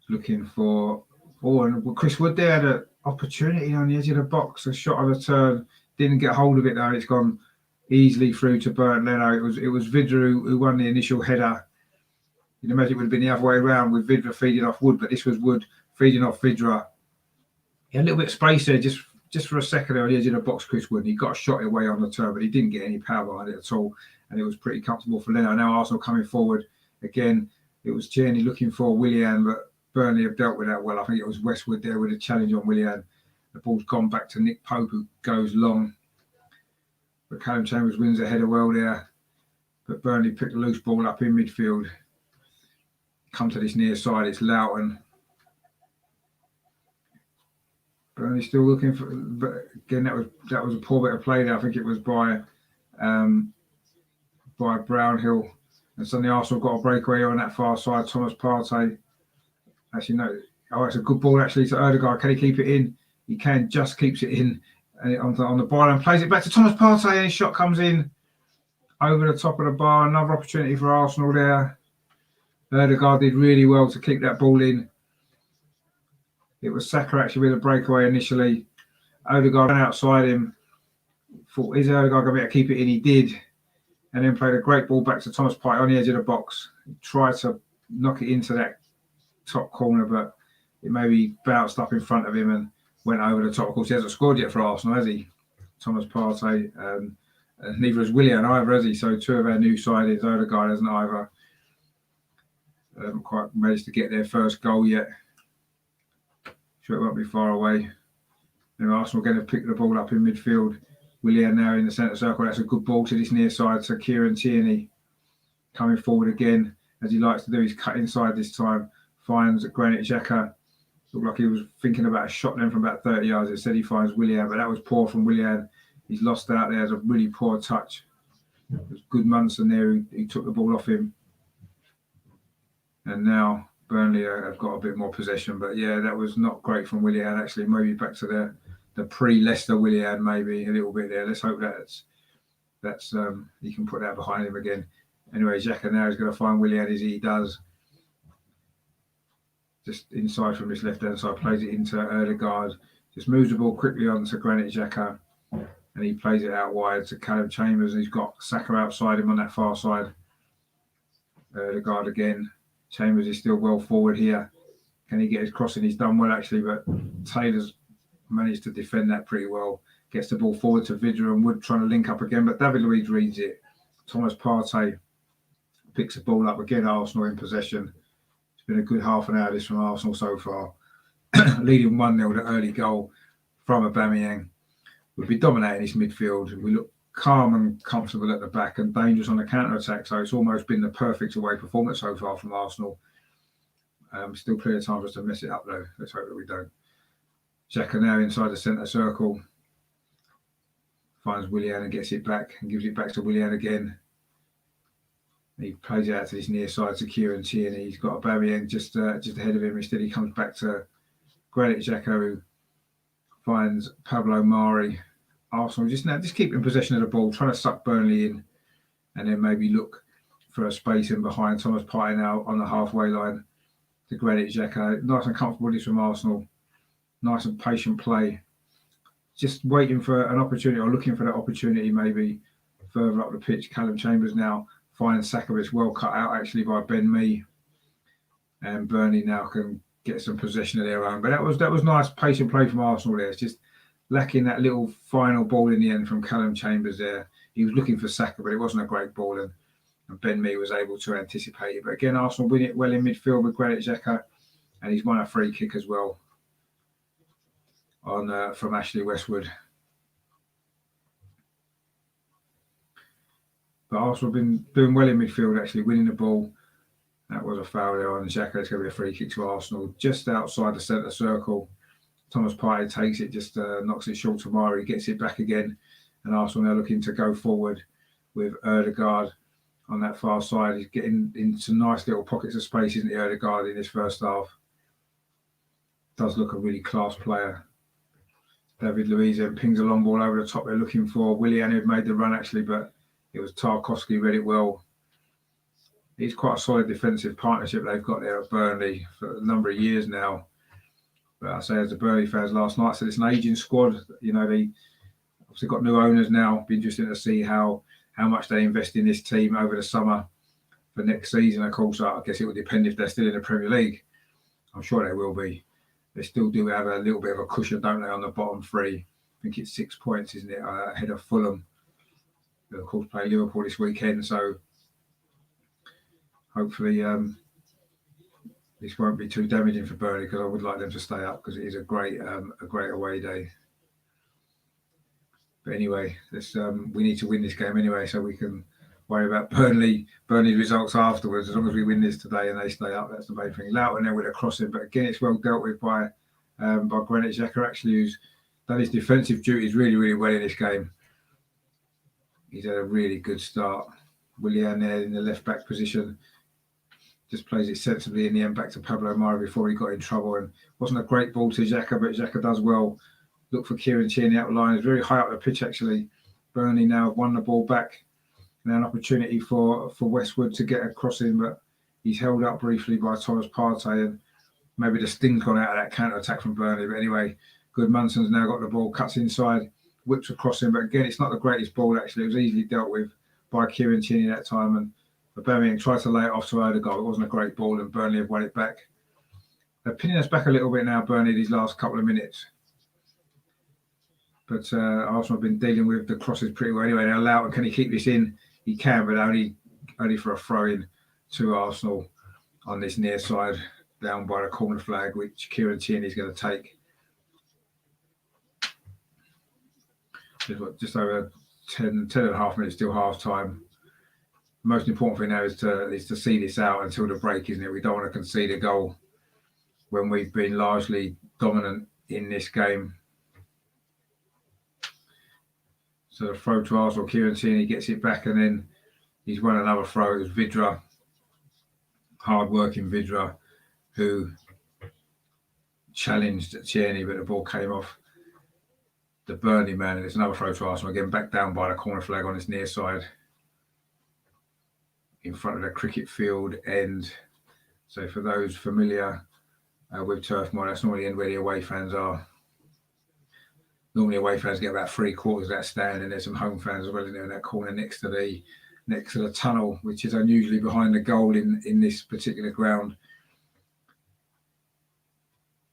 Looking for... and Chris Wood there had an opportunity on the edge of the box. A shot on a turn. Didn't get hold of it, though. It's gone easily through to Burnt Leno. It was Vidra who won the initial header. You'd imagine it would have been the other way around with Vidra feeding off Wood, but this was Wood feeding off Vidra. He had a little bit of space there, just for a second there on the edge of the box, Chris Wood. He got a shot away on the turn, but he didn't get any power behind it at all, and it was pretty comfortable for Leno. Now Arsenal coming forward again. It was Tierney looking for Willian, but Burnley have dealt with that well. I think it was Westwood there with a challenge on Willian. The ball's gone back to Nick Pope, who goes long. But Callum Chambers wins the header well there. But Burnley picked the loose ball up in midfield. Come to this near side, it's Loughton. Burnley still looking for, but again, that was a poor bit of play there. I think it was by Brownhill. And suddenly Arsenal got a breakaway on that far side. Thomas Partey. Actually, no. Oh, it's a good ball actually to Odegaard. Can he keep it in? He can, just keeps it in on the bar and plays it back to Thomas Partey, and his shot comes in over the top of the bar. Another opportunity for Arsenal there. Odegaard did really well to kick that ball in. It was Saka actually with a breakaway initially. Odegaard ran outside him. Thought, is Odegaard going to be able to keep it in? He did. And then played a great ball back to Thomas Partey on the edge of the box. He tried to knock it into that top corner, but it maybe bounced up in front of him and went over the top. Of course, he hasn't scored yet for Arsenal, has he? Thomas Partey. Neither has Willian either, has he? So two of our new signings, Odegaard hasn't either. They haven't quite managed to get their first goal yet. Sure, it won't be far away. Then Arsenal going to pick the ball up in midfield. Willian now in the centre circle. That's a good ball to this near side. So Kieran Tierney coming forward again, as he likes to do. He's cut inside this time. Finds Granit Xhaka. Looked like he was thinking about a shot then from about 30 yards. Instead, he finds Willian, but that was poor from Willian. He's lost out there. It's a really poor touch. It was good Munson there who took the ball off him. And now Burnley have got a bit more possession. But yeah, that was not great from Willian, actually. Maybe back to the pre-Leicester Willian, maybe a little bit there. Let's hope that's he can put that behind him again. Anyway, Xhaka now is going to find Willian as he does. just inside from this left hand side, plays it into Erdegaard, just moves the ball quickly on to Granit Xhaka, and he plays it out wide to Callum Chambers, and he's got Saka outside him on that far side. Erdegaard again. Chambers is still well forward here. Can he get his crossing? He's done well actually, but Taylor's managed to defend that pretty well. Gets the ball forward to Vidra and Wood trying to link up again, but David Luiz reads it. Thomas Partey picks the ball up again. Arsenal in possession. It's been a good half an hour this from Arsenal so far. Leading 1-0, the early goal from Aubameyang. We've been dominating this midfield. We look calm and comfortable at the back and dangerous on the counter-attack. So it's almost been the perfect away performance so far from Arsenal. Still plenty of time for us to mess it up though. Let's hope that we don't. Xhaka now inside the centre circle. Finds Willian and gets it back and gives it back to Willian again. He plays it out to this near side to Kieran Tierney. He's got Aubameyang just ahead of him. Instead he comes back to Granit Xhaka, who finds Pablo Mari. Arsenal just keeping possession of the ball, trying to suck Burnley in, and then maybe look for a space in behind. Thomas Partey now on the halfway line to Granit Xhaka. Nice and comfortable this from Arsenal. Nice and patient play. Just waiting for an opportunity or looking for that opportunity maybe further up the pitch. Callum Chambers now finds Saka. It's well cut out actually by Ben Mee. And Burnley now can get some possession of their own. But that was nice patient play from Arsenal there. It's just lacking that little final ball in the end from Callum Chambers there. He was looking for Saka, but it wasn't a great ball, and Ben Mee was able to anticipate it. But again, Arsenal win it well in midfield with Granit Xhaka, and he's won a free kick as well on from Ashley Westwood. But Arsenal have been doing well in midfield, actually winning the ball. That was a foul there on Xhaka. It's going to be a free kick to Arsenal just outside the centre circle. Thomas Partey takes it, just knocks it short to Mari, gets it back again. And Arsenal now looking to go forward with Erdegaard on that far side. He's getting into nice little pockets of space, isn't he, Erdegaard, in this first half. Does look a really class player. David Luiz then pings a long ball over the top they're looking for. Willian had made the run actually, but it was Tarkowski, read it well. It's quite a solid defensive partnership they've got there at Burnley for a number of years now. But I say, as the Burnley fans last night said, it's an aging squad. You know, they obviously got new owners now. Be interesting to see how much they invest in this team over the summer for next season. Of course, I guess it will depend if they're still in the Premier League. I'm sure they will be. They still do have a little bit of a cushion, don't they, on the bottom three? I think it's 6 points, isn't it, ahead of Fulham. They'll, of course, play Liverpool this weekend, so hopefully this won't be too damaging for Burnley, because I would like them to stay up, because it is a great away day. But anyway, we need to win this game anyway, so we can worry about Burnley results afterwards. As long as we win this today and they stay up, that's the main thing. Loughton there with a crossing, but again, it's well dealt with by Granit Xhaka, actually, who's done his defensive duties really, really well in this game. He's had a really good start. Willian there in the left back position just plays it sensibly in the end back to Pablo Mari before he got in trouble, and wasn't a great ball to Xhaka, but Xhaka does well. Look for Kieran Tierney out the line. It's very high up the pitch actually. Burnley now have won the ball back. Now an opportunity for Westwood to get a crossing, but he's held up briefly by Thomas Partey, and maybe the sting's gone out of that counter-attack from Burnley. But anyway, Goodmanson's now got the ball, cuts inside, whips a crossing, but again, it's not the greatest ball actually. It was easily dealt with by Kieran Tierney that time, and Aubameyang tried to lay it off to Odegaard. It wasn't a great ball, and Burnley have won it back. They're pinning us back a little bit now, Burnley, these last couple of minutes. But Arsenal have been dealing with the crosses pretty well anyway. Now Loughton, can he keep this in? He can, but only for a throw-in to Arsenal on this near side, down by the corner flag, which Kieran Tierney is going to take. Just over 10 and a half minutes till half-time. The most important thing now is to see this out until the break, isn't it? We don't want to concede a goal when we've been largely dominant in this game. So the throw to Arsenal, Kieran Tierney gets it back, and then he's won another throw. It was Vidra, hard-working Vidra, who challenged Tierney, but the ball came off the Burnley man, and it's another throw to Arsenal, again back down by the corner flag on his near side, in front of the cricket field end. So for those familiar with Turf Moor. That's normally the end where the away fans are. Normally away fans get about 3/4 of that stand, and there's some home fans as well in there in that corner next to the tunnel, which is unusually behind the goal in this particular ground.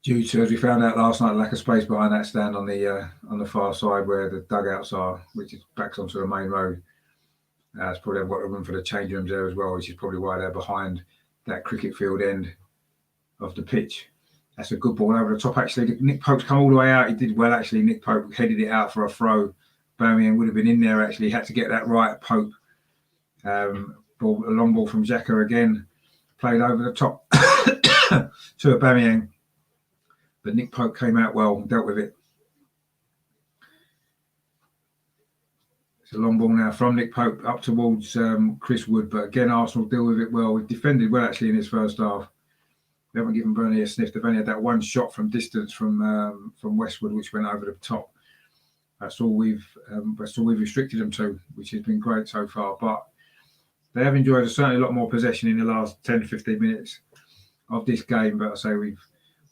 Due to, as we found out last night, lack of space behind that stand on the far side where the dugouts are, which is back onto the main road. It's probably got room for the change rooms there as well, which is probably why they're behind that cricket field end of the pitch. That's a good ball over the top, actually. Nick Pope's come all the way out. He did well, actually. Nick Pope headed it out for a throw. Birmingham would have been in there, actually. He had to get that right, Pope. A long ball from Xhaka again. Played over the top to Birmingham. But Nick Pope came out well and dealt with it. It's a long ball now from Nick Pope up towards Chris Wood. But again, Arsenal deal with it well. We've defended well, actually, in this first half. We haven't given Burnley a sniff. They've only had that one shot from distance from Westwood, which went over the top. That's all we've restricted them to, which has been great so far. But they have enjoyed certainly a lot more possession in the last 10 to 15 minutes of this game. But I say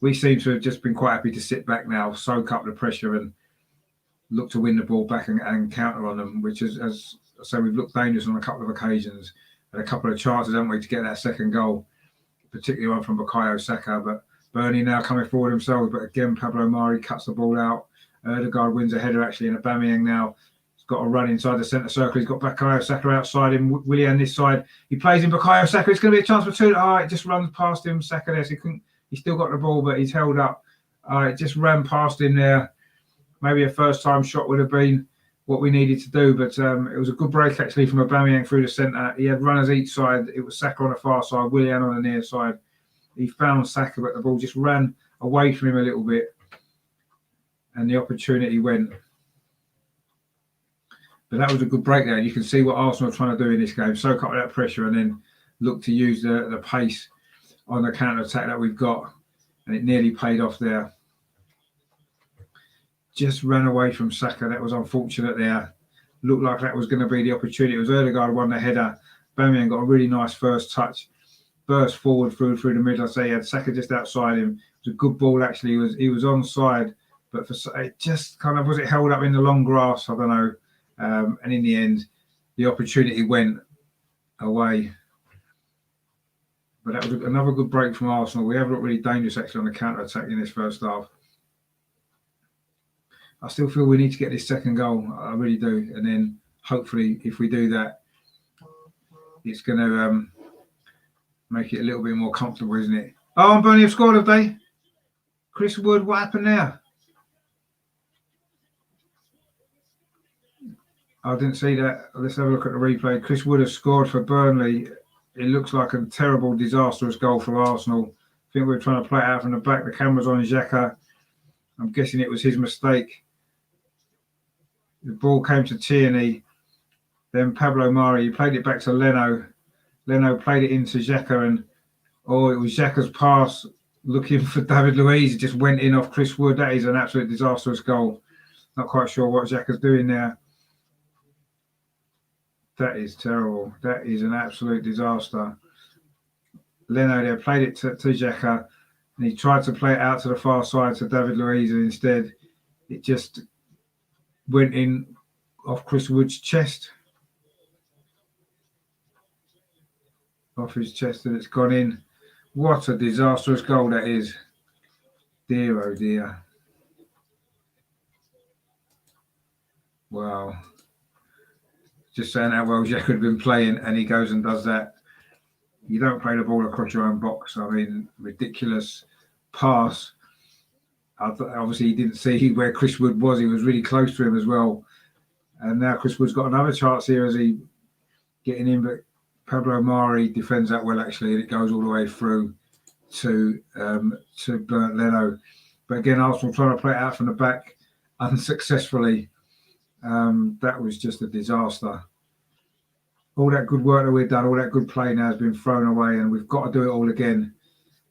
we seem to have just been quite happy to sit back now, soak up the pressure, and look to win the ball back and counter on them. Which is, as I say, we've looked dangerous on a couple of occasions, and a couple of chances, haven't we, to get that second goal. Particularly one from Bukayo Saka, but Burnley now coming forward themselves. But again, Pablo Mari cuts the ball out. Ødegaard wins a header, actually, and Aubameyang now has got a run inside the centre circle. He's got Bukayo Saka outside him. Willian this side. He plays in Bukayo Saka. It's going to be a chance for two. It just runs past him. Saka there. So he still got the ball, but he's held up. It just ran past him there. Maybe a first-time shot would have been what we needed to do, but it was a good break, actually, from Aubameyang through the centre. He had runners each side. It was Saka on the far side, Willian on the near side. He found Saka, but the ball just ran away from him a little bit, and the opportunity went. But that was a good break there. You can see what Arsenal are trying to do in this game. Soak up that pressure and then look to use the pace on the counter-attack that we've got. And it nearly paid off there. Just ran away from Saka. That was unfortunate there. Looked like that was going to be the opportunity. It was Ødegaard won the header. Birmingham got a really nice first touch. Burst forward through the middle. I say he had Saka just outside him. It was a good ball, actually. He was onside, but it just kind of, was it held up in the long grass? I don't know. And in the end, the opportunity went away. But that was another good break from Arsenal. We have looked really dangerous, actually, on the counter-attack in this first half. I still feel we need to get this second goal. I really do. And then hopefully, if we do that, it's going to make it a little bit more comfortable, isn't it? Oh, and Burnley have scored, have they? Chris Wood, what happened there? I didn't see that. Let's have a look at the replay. Chris Wood has scored for Burnley. It looks like a terrible, disastrous goal for Arsenal. I think we're trying to play it out from the back. The camera's on Xhaka. I'm guessing it was his mistake. The ball came to Tierney. Then Pablo Mari. He played it back to Leno. Leno played it into Xhaka, and it was Xhaka's pass looking for David Luiz. It just went in off Chris Wood. That is an absolute disastrous goal. Not quite sure what Xhaka's doing there. That is terrible. That is an absolute disaster. Leno there played it to Xhaka, and he tried to play it out to the far side to David Luiz, and instead it just went in off Chris Wood's chest. Off his chest, and it's gone in. What a disastrous goal that is. Dear, oh dear. Wow. Just saying how well Xhaka had been playing, and he goes and does that. You don't play the ball across your own box. I mean, ridiculous pass. Obviously, he didn't see where Chris Wood was. He was really close to him as well. And now Chris Wood's got another chance here as he getting in, but Pablo Mari defends that well, actually, and it goes all the way through to Bernd Leno. But again, Arsenal trying to play it out from the back unsuccessfully. That was just a disaster. All that good work that we've done, all that good play now has been thrown away, and we've got to do it all again.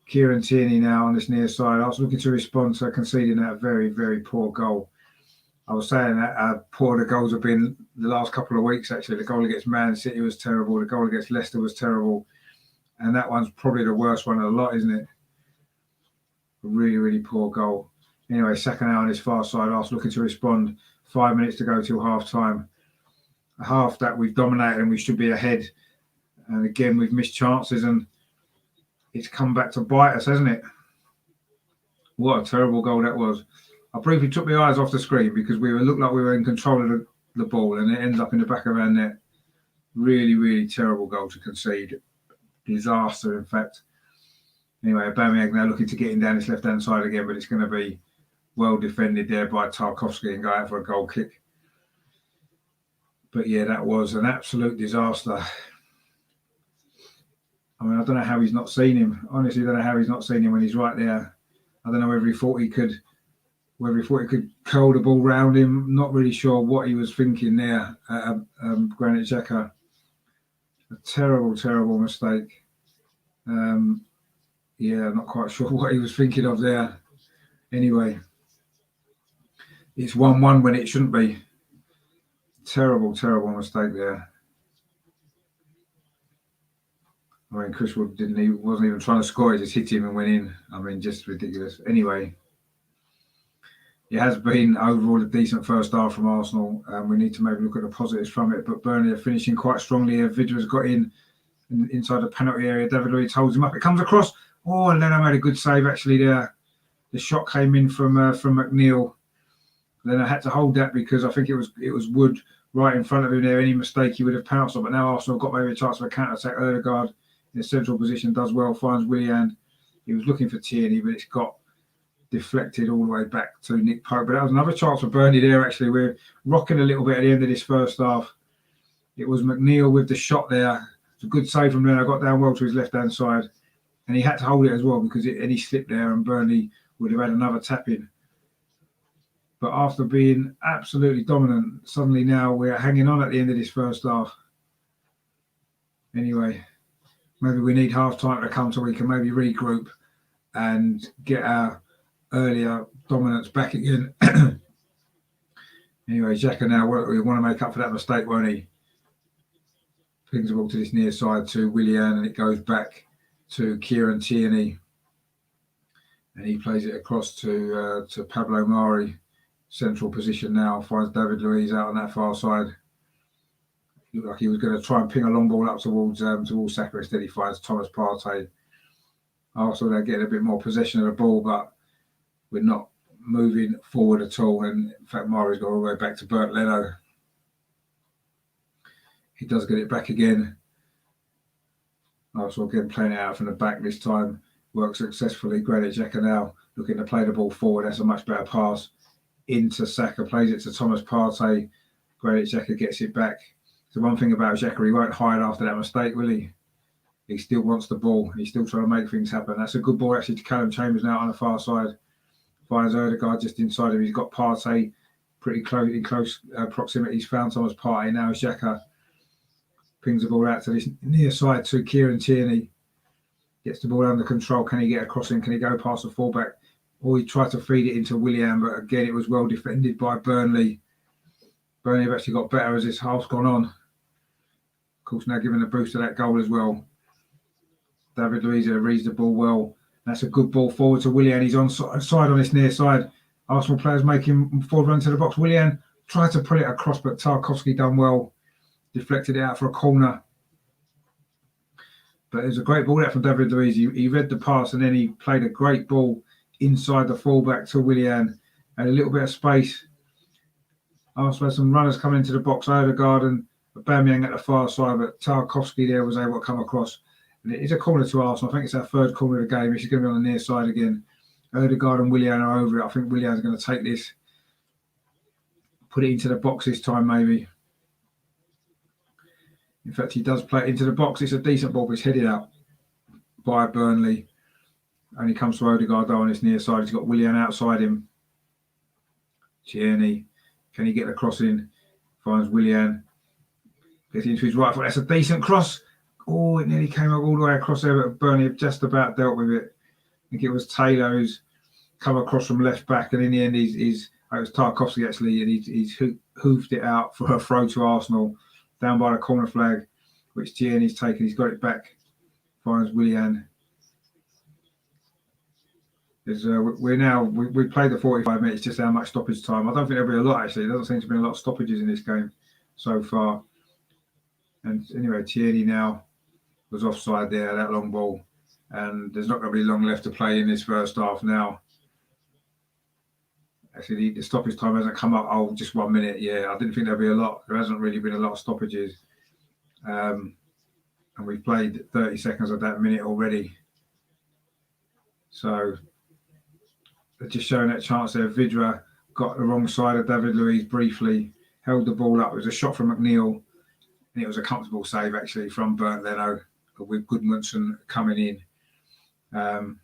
Kieran Tierney now on this near side. I was looking to respond to conceding that very, very poor goal. I was saying that how poor the goals have been the last couple of weeks, actually. The goal against Man City was terrible. The goal against Leicester was terrible. And that one's probably the worst one of the lot, isn't it? A really, really poor goal. Anyway, Saka now on his far side. Arsenal looking to respond. 5 minutes to go till half time. A half that we've dominated and we should be ahead. And again, we've missed chances and it's come back to bite us, hasn't it? What a terrible goal that was. I briefly took my eyes off the screen because we looked like we were in control of the ball and it ends up in the back of our net. Really, really terrible goal to concede. Disaster, in fact. Anyway, Aubameyang now looking to get in down his left-hand side again, but it's going to be well defended there by Tarkowski and go out for a goal kick. But yeah, that was an absolute disaster. I mean, I don't know how he's not seen him. Honestly, I don't know how he's not seen him when he's right there. I don't know whether he thought he could curl the ball round him. Not really sure what he was thinking there. Granit Xhaka. A terrible, terrible mistake. Yeah, I'm not quite sure what he was thinking of there. Anyway, it's 1-1 when it shouldn't be. Terrible, terrible mistake there. I mean, Chris Wood wasn't even trying to score. He just hit him and went in. I mean, just ridiculous. Anyway, it has been overall a decent first half from Arsenal. We need to maybe look at the positives from it. But Burnley are finishing quite strongly here. Vidya's got inside the penalty area. David Luiz holds him up. It comes across. Oh, and Leno made a good save actually there. The shot came in from McNeil. Then I had to hold that because I think it was Wood right in front of him there. Any mistake he would have pounced on. But now Arsenal got maybe a chance of a counter-attack. Odegaard in the central position does well, finds Willian. He was looking for Tierney, but it's got deflected all the way back to Nick Pope. But that was another chance for Burnley there, actually. We're rocking a little bit at the end of this first half. It was McNeil with the shot there. It's a good save from Leno. Got down well to his left-hand side. And he had to hold it as well because any slip there and Burnley would have had another tap-in. But after being absolutely dominant, suddenly now we're hanging on at the end of this first half. Anyway, maybe we need half-time to come so we can maybe regroup and get our earlier dominance back again. Anyway, Xhaka now we want to make up for that mistake, won't he? Pings the ball to this near side to Willian and it goes back to Kieran Tierney. And he plays it across to Pablo Mari. Central position now, finds David Luiz out on that far side. Looked like he was going to try and ping a long ball up towards Saka. Instead he finds Thomas Partey. Also they're getting a bit more possession of the ball, but we're not moving forward at all. And in fact, Mari's got all the way back to Bert Leno. He does get it back again. Also again playing it out from the back this time. Works successfully. Granit Xhaka now looking to play the ball forward. That's a much better pass into Saka. Plays it to Thomas Partey. Granit Xhaka gets it back. So one thing about Xhaka, he won't hide after that mistake, will he? He still wants the ball. He's still trying to make things happen. That's a good ball actually to Callum Chambers now on the far side. Finds Odegaard just inside him. He's got Partey pretty close in close proximity. He's found Thomas Partey. Now Xhaka pings the ball out to this near side to Kieran Tierney. Gets the ball under control. Can he get a crossing? Can he go past the fullback? Or he tried to feed it into Willian, but again, it was well defended by Burnley. Burnley have actually got better as this half's gone on. Of course, now giving a boost to that goal as well. David Luiz reads the ball well. That's a good ball forward to Willian. He's on side on this near side. Arsenal players making forward run to the box. Willian tried to pull it across, but Tarkowski done well. Deflected it out for a corner. But it was a great ball there from David Luiz. He read the pass and then he played a great ball inside the fullback to Willian. Had a little bit of space. Arsenal had some runners coming into the box. Odegaard and Aubameyang at the far side, but Tarkowski there was able to come across. And it is a corner to Arsenal. I think it's our third corner of the game. It's going to be on the near side again. Odegaard and Willian are over it. I think Willian's going to take this, put it into the box this time maybe. In fact, he does play it into the box. It's a decent ball, but it's headed out by Burnley. Only comes to Odegaard though on his near side. He's got Willian outside him. Tierney. Can he get the cross in? Finds Willian. Gets into his right foot. That's a decent cross. Oh, it nearly came all the way across there, but Burnley have just about dealt with it. I think it was Taylor who's come across from left back, and in the end, it was Tarkowski actually, and he's hoofed it out for a throw to Arsenal down by the corner flag, which Tierney's taken. He's got it back. Finds Willian. Is we played the 45 minutes. Just how much stoppage time? I don't think there'll be a lot actually. There doesn't seem to be a lot of stoppages in this game so far. And anyway, Tierney now was offside there, that long ball, and there's not going to be long left to play in this first half now. Actually, the stoppage time hasn't come up. Oh, just 1 minute. Yeah, I didn't think there'd be a lot. There hasn't really been a lot of stoppages. And we've played 30 seconds of that minute already. So they're just showing that chance there. Vidra got the wrong side of David Luiz briefly, held the ball up. It was a shot from McNeil, and it was a comfortable save actually from Bernd Leno with Gudmundsson coming in.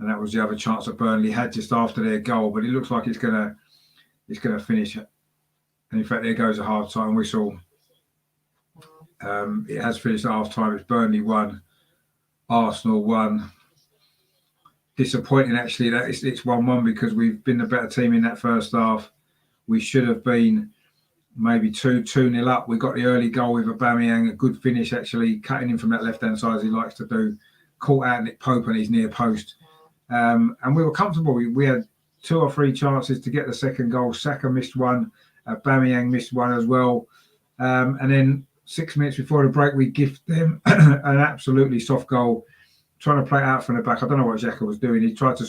And that was the other chance that Burnley had just after their goal, but it looks like it's gonna finish. And in fact, there goes a half-time whistle. It has finished at half-time. It's Burnley 1, Arsenal 1. Disappointing actually that it's 1-1 because we've been the better team in that first half. We should have been maybe 2-0 up. We got the early goal with Aubameyang, a good finish actually, cutting in from that left-hand side as he likes to do. Caught out Nick Pope on his near post. And we were comfortable. We had 2 or 3 chances to get the second goal. Saka missed one. Aubameyang missed one as well. And then 6 minutes before the break, we gift them an absolutely soft goal, trying to play it out from the back. I don't know what Xhaka was doing. He tried to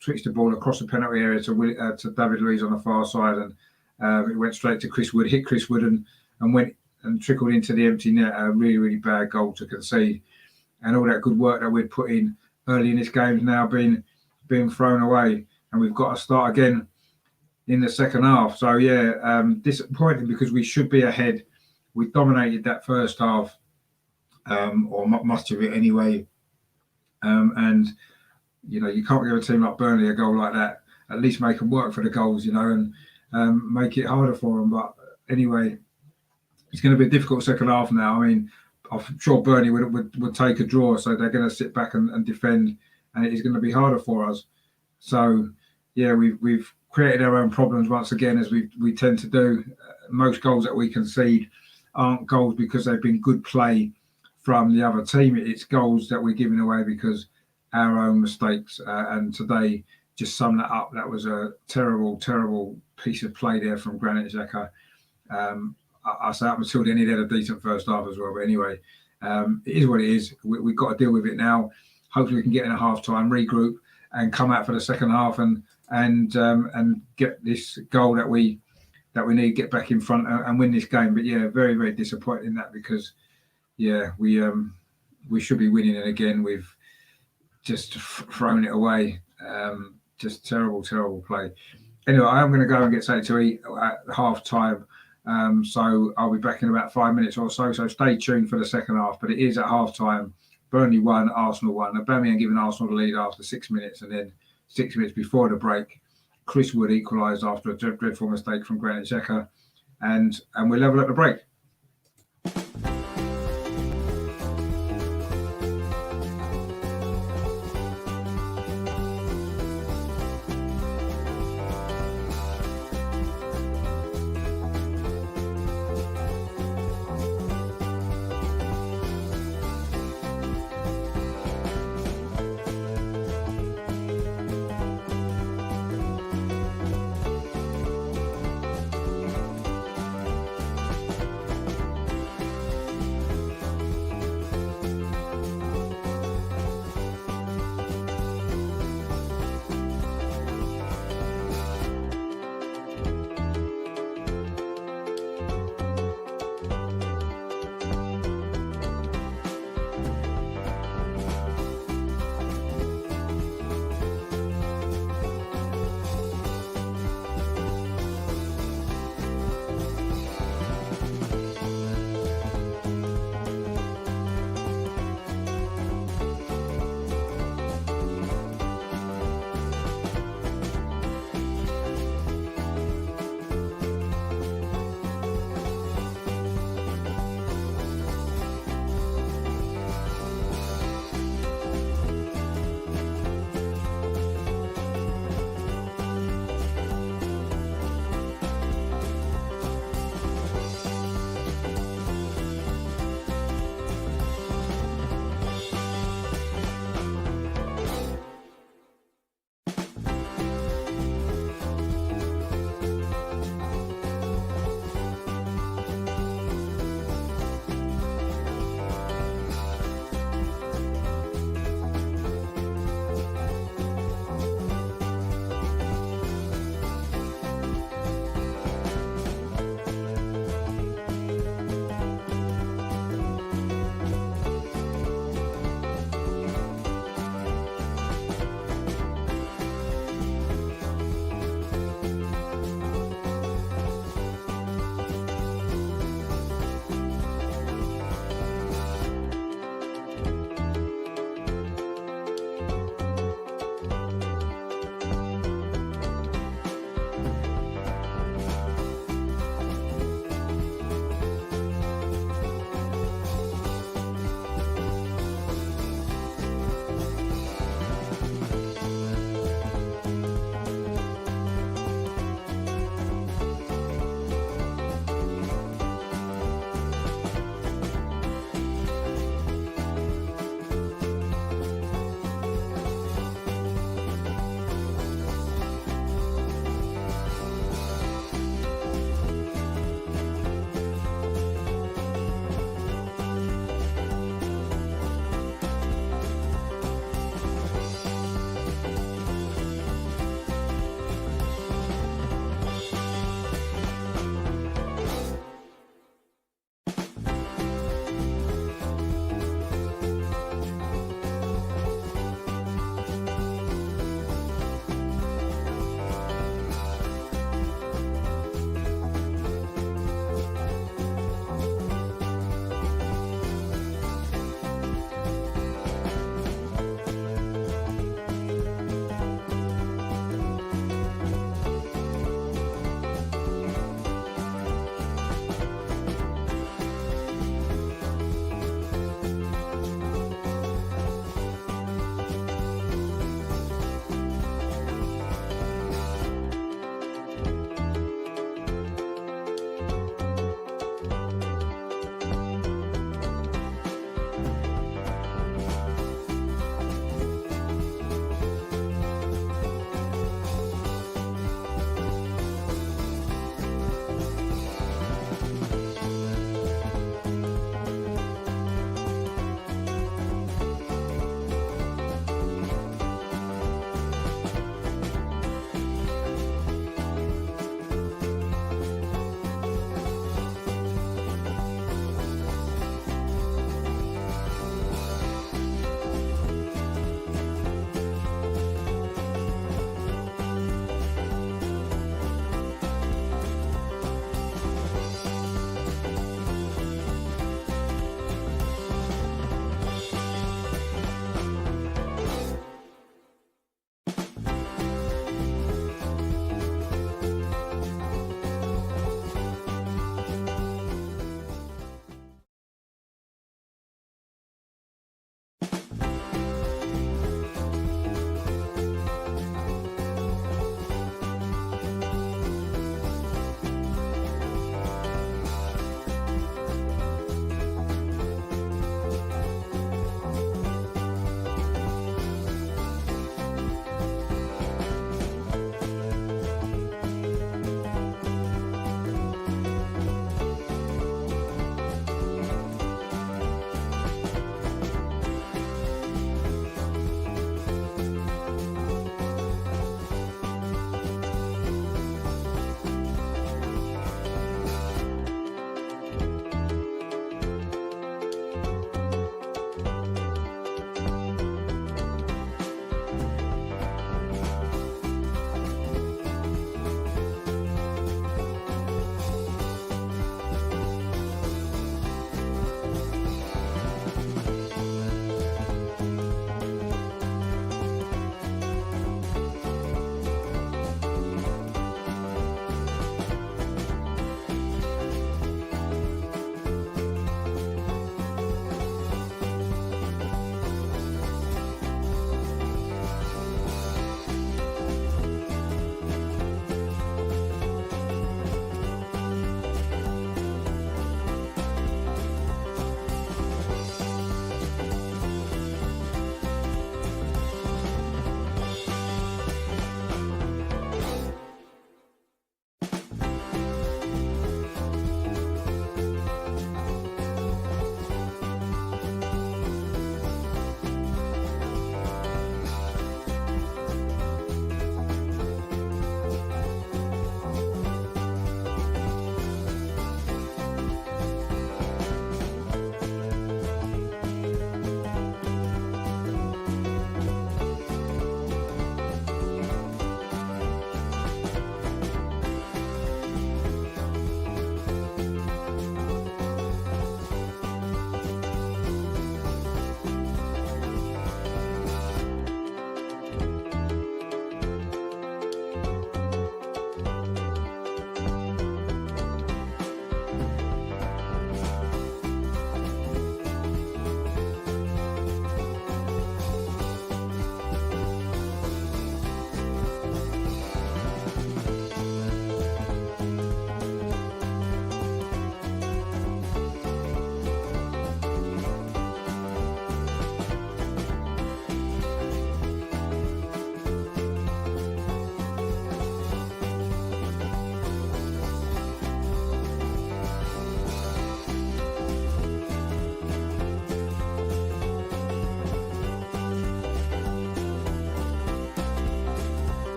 switch the ball across the penalty area to David Luiz on the far side, and it went straight to Chris Wood, hit Chris Wood, and went and trickled into the empty net. A really, really bad goal to concede. And all that good work that we'd put in early in this game is now being thrown away, and we've got to start again in the second half. So yeah, disappointing because we should be ahead. We dominated that first half, or much of it anyway. And you know, you can't give a team like Burnley a goal like that. At least make them work for the goals, you know, and make it harder for them. But anyway, it's going to be a difficult second half now. I mean, I'm sure Burnley would take a draw, so they're going to sit back and defend, and it is going to be harder for us. So, yeah, we've created our own problems once again, as we tend to do. Most goals that we concede aren't goals because they've been good play from the other team. It's goals that we're giving away because our own mistakes. And today, just sum that up. That was a terrible, terrible piece of play there from Granit Xhaka. I say up until then, he had a decent first half as well. But anyway, it is what it is. We've got to deal with it now. Hopefully, we can get in a half-time, regroup, and come out for the second half and get this goal that we need, get back in front and win this game. But yeah, very, very disappointed in that because yeah, we should be winning, and again we've just thrown it away. Just terrible, terrible play. Anyway, I am going to go and get something to eat at half-time. So I'll be back in about 5 minutes or so. So stay tuned for the second half. But it is at half time. Burnley 1, Arsenal 1. Aubameyang giving Arsenal the lead after 6 minutes, and then 6 minutes before the break, Chris Wood equalised after a dreadful mistake from Granit Xhaka, and we're level at the break.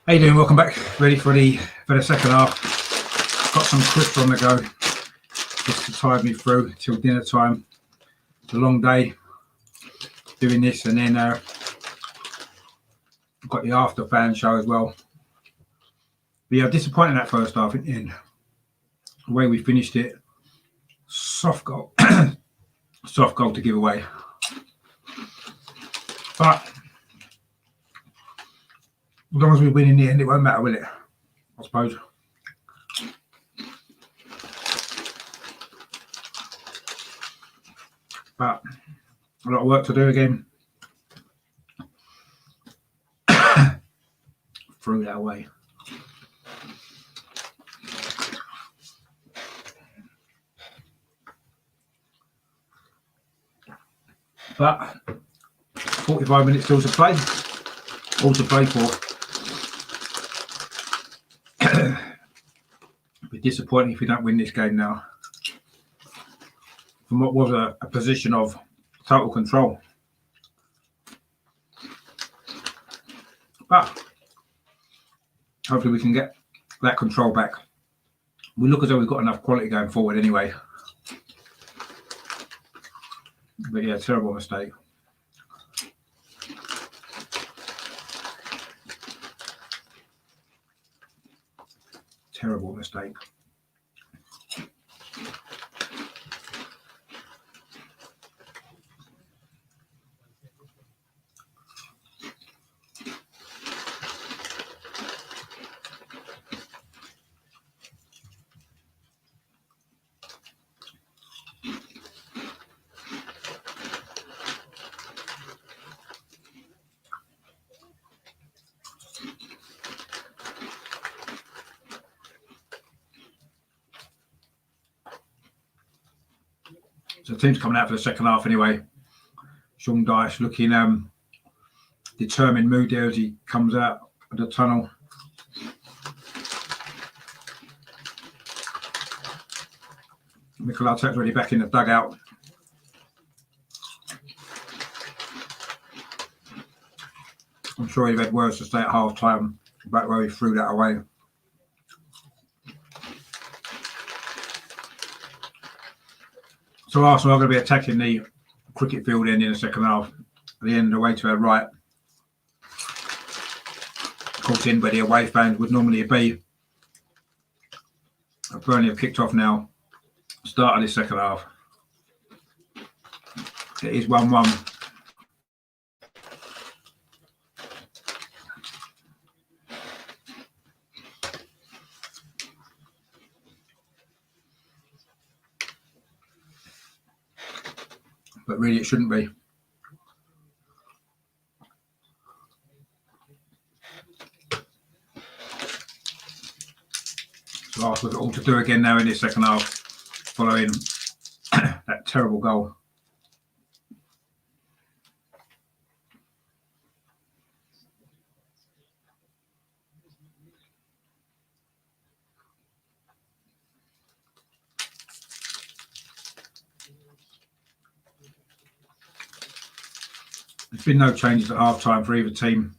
How you doing? Welcome back. Ready for the second half. Got some crisps on the go just to tide me through till dinner time. It's a long day doing this, and then I've got the after fan show as well. But yeah, disappointing that first half in the end. The way we finished it, soft goal, soft goal to give away. But as long as we win in the end, it won't matter, will it? I suppose. But a lot of work to do again. Threw that away. But 45 minutes still to play. All to play for. It'd be disappointing if we don't win this game now. From what was a position of total control. But hopefully we can get that control back. We look as though we've got enough quality going forward anyway. But yeah, terrible mistake. Terrible mistake. So the team's coming out for the second half anyway. Sean Dyche looking determined mood there as he comes out of the tunnel. Mikel Arteta's already back in the dugout. I'm sure he'd had words to say at half time about where he threw that away. So Arsenal are going to be attacking the cricket field end in the second half. At the end, away to our right. Of course, in where the away fans would normally be. Burnley have kicked off now. Start of the second half. It is 1-1. But really, it shouldn't be. So Arsenal got all to do again now in this second half, following that terrible goal. There's been no changes at half time for either team.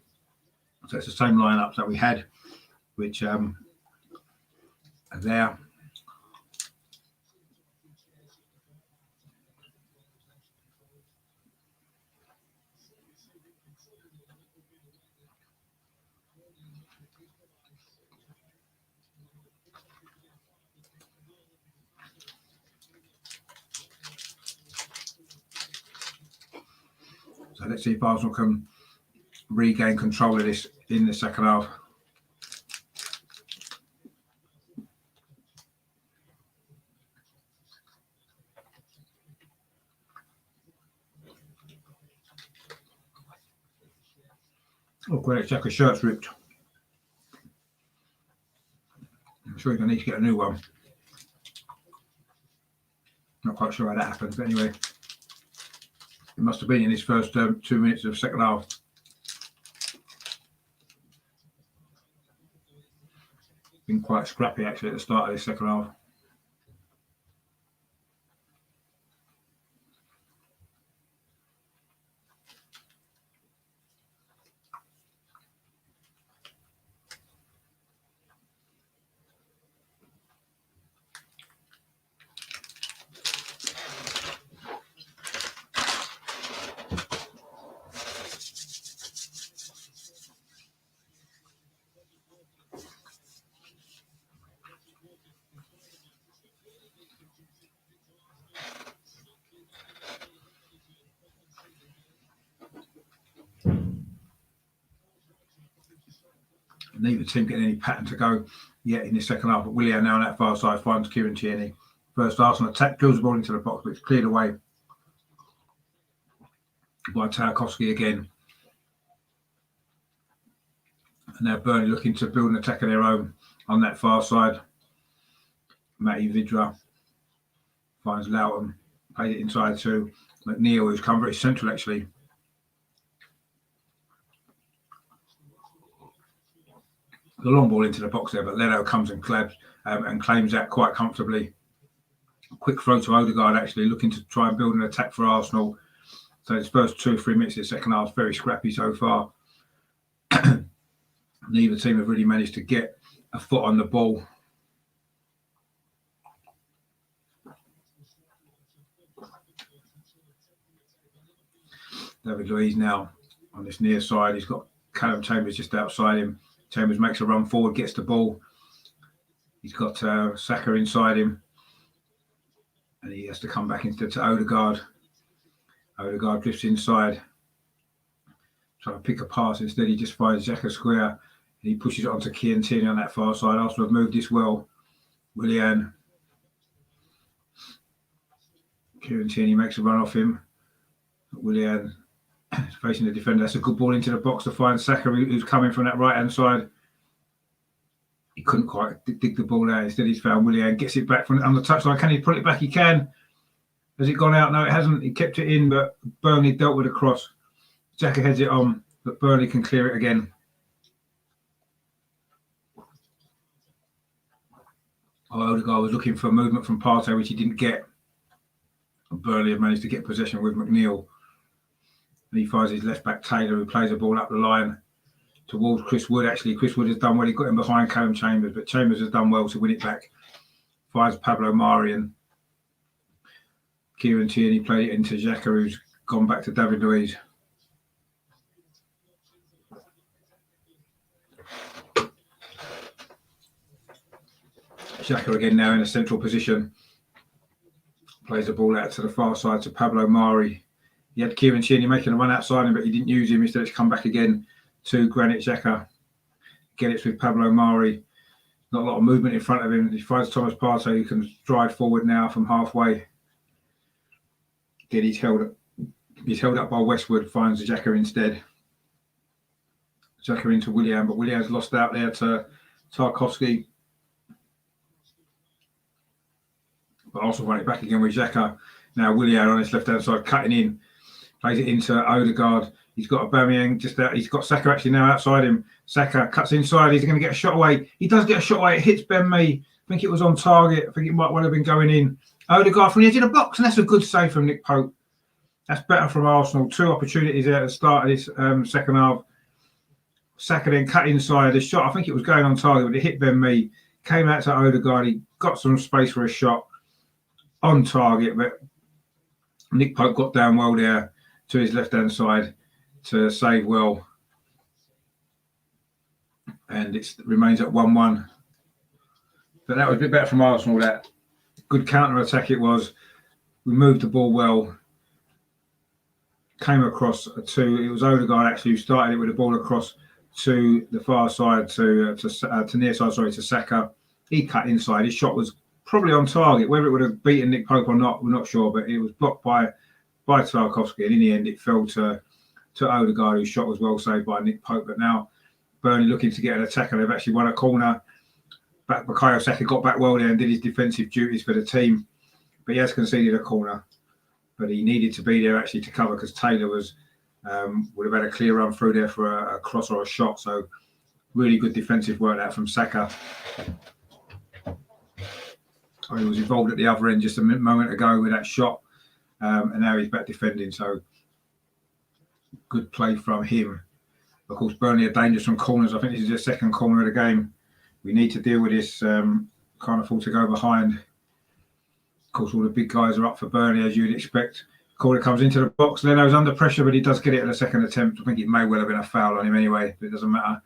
So it's the same lineups that we had, which are there. So let's see if Arsenal can regain control of this in the second half. Oh, great, Xhaka's shirt's ripped. I'm sure he's going to need to get a new one. Not quite sure how that happened, but anyway. It must have been in his first 2 minutes of second half. Been quite scrappy actually at the start of the second half. Neither team getting any pattern to go yet in the second half. But Willian now on that far side finds Kieran Tierney. First Arsenal attack, drills the ball into the box, but it's cleared away by Tarkowski again. And now Burnley looking to build an attack of their own on that far side. Matty Vidra finds Loughton, plays it inside to McNeil, who's come very central actually. The long ball into the box there, but Leno comes and claims that quite comfortably. Quick throw to Odegaard actually, looking to try and build an attack for Arsenal. So his first 2 or 3 minutes of the second half, very scrappy so far. Neither team have really managed to get a foot on the ball. David Luiz now on this near side. He's got Callum Chambers just outside him. Chambers makes a run forward, gets the ball. He's got Saka inside him. And he has to come back instead to Odegaard. Odegaard drifts inside. Trying to pick a pass. Instead, he just finds Xhaka square. And he pushes it onto Kieran Tierney on that far side. Arsenal have moved this well. Willian. Kieran Tierney makes a run off him. Willian is facing the defender. That's a good ball into the box to find Saka, who's coming from that right-hand side. He couldn't quite dig the ball out. Instead, he's found Willian, gets it back from on the touchline. Can he pull it back? He can. Has it gone out? No, it hasn't. He kept it in, but Burnley dealt with a cross. Xhaka heads it on, but Burnley can clear it again. Odegaard was looking for movement from Partey, which he didn't get. And Burnley have managed to get possession with McNeil. And he finds his left back Taylor, who plays the ball up the line towards Chris Wood. Actually, Chris Wood has done well. He got him behind Callum Chambers, but Chambers has done well to win it back. Finds Pablo Mari and Kieran Tierney played it into Xhaka, who's gone back to David Luiz. Xhaka again now in a central position. Plays the ball out to the far side to Pablo Mari. He had Kieran Tierney making a run outside him, but he didn't use him. Instead, it's come back again to Granit Xhaka. Get it with Pablo Mari. Not a lot of movement in front of him. He finds Thomas Partey, who can stride forward now from halfway. Again, he's held up by Westwood, finds Xhaka instead. Xhaka into Willian, but Willian's lost out there to Tarkowski. But also run it back again with Xhaka. Now Willian on his left-hand side, cutting in. Plays it into Odegaard. He's got Aubameyang just out. He's got Saka actually now outside him. Saka cuts inside. He's going to get a shot away. He does get a shot away. It hits Ben Mee. I think it was on target. I think it might well have been going in. Odegaard from the edge of the box, and that's a good save from Nick Pope. That's better from Arsenal. 2 opportunities there at the start of this second half. Saka then cut inside. The shot, I think it was going on target, but it hit Ben Mee. Came out to Odegaard. He got some space for a shot on target, but Nick Pope got down well there to his left-hand side to save well. And it remains at 1-1. But that was a bit better from Arsenal, that. Good counter-attack it was. We moved the ball well. Came across to, it was Odegaard actually who started it with the ball across to the far side, to near side, to Saka. He cut inside. His shot was probably on target. Whether it would have beaten Nick Pope or not, we're not sure, but it was blocked by Tarkowski, and in the end it fell to Odegaard, whose shot was well saved by Nick Pope. But now Burnley looking to get an attack, and they've actually won a corner. Bukayo Saka got back well there and did his defensive duties for the team, but he has conceded a corner. But he needed to be there actually to cover, because Taylor was would have had a clear run through there for a cross or a shot. So really good defensive work out from Saka. He was involved at the other end just a moment ago with that shot, and now he's back defending. So good play from him. Of course, Burnley are dangerous from corners. I think this is their second corner of the game. We need to deal with this. Can't afford to go behind. Of course, all the big guys are up for Burnley, as you'd expect. Corner comes into the box. Leno's under pressure, but he does get it at the second attempt. I think it may well have been a foul on him anyway, but it doesn't matter.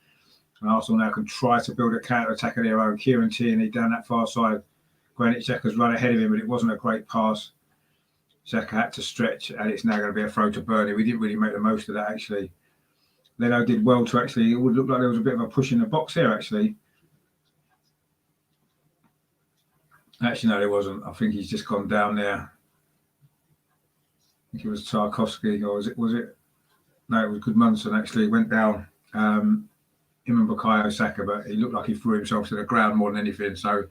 And Arsenal now can try to build a counter-attack of their own. Kieran Tierney down that far side. Granit Xhaka's run ahead of him, but it wasn't a great pass. Xhaka had to stretch, and it's now going to be a throw to Burnley. We didn't really make the most of that, actually. Leno did well to actually, it would look like there was a bit of a push in the box here, actually. Actually, no, there wasn't. I think he's just gone down there. I think it was Tarkowski, or was it? No, it was Goodmanson, actually. Went down. Him and Bukayo Saka, but he looked like he threw himself to the ground more than anything. So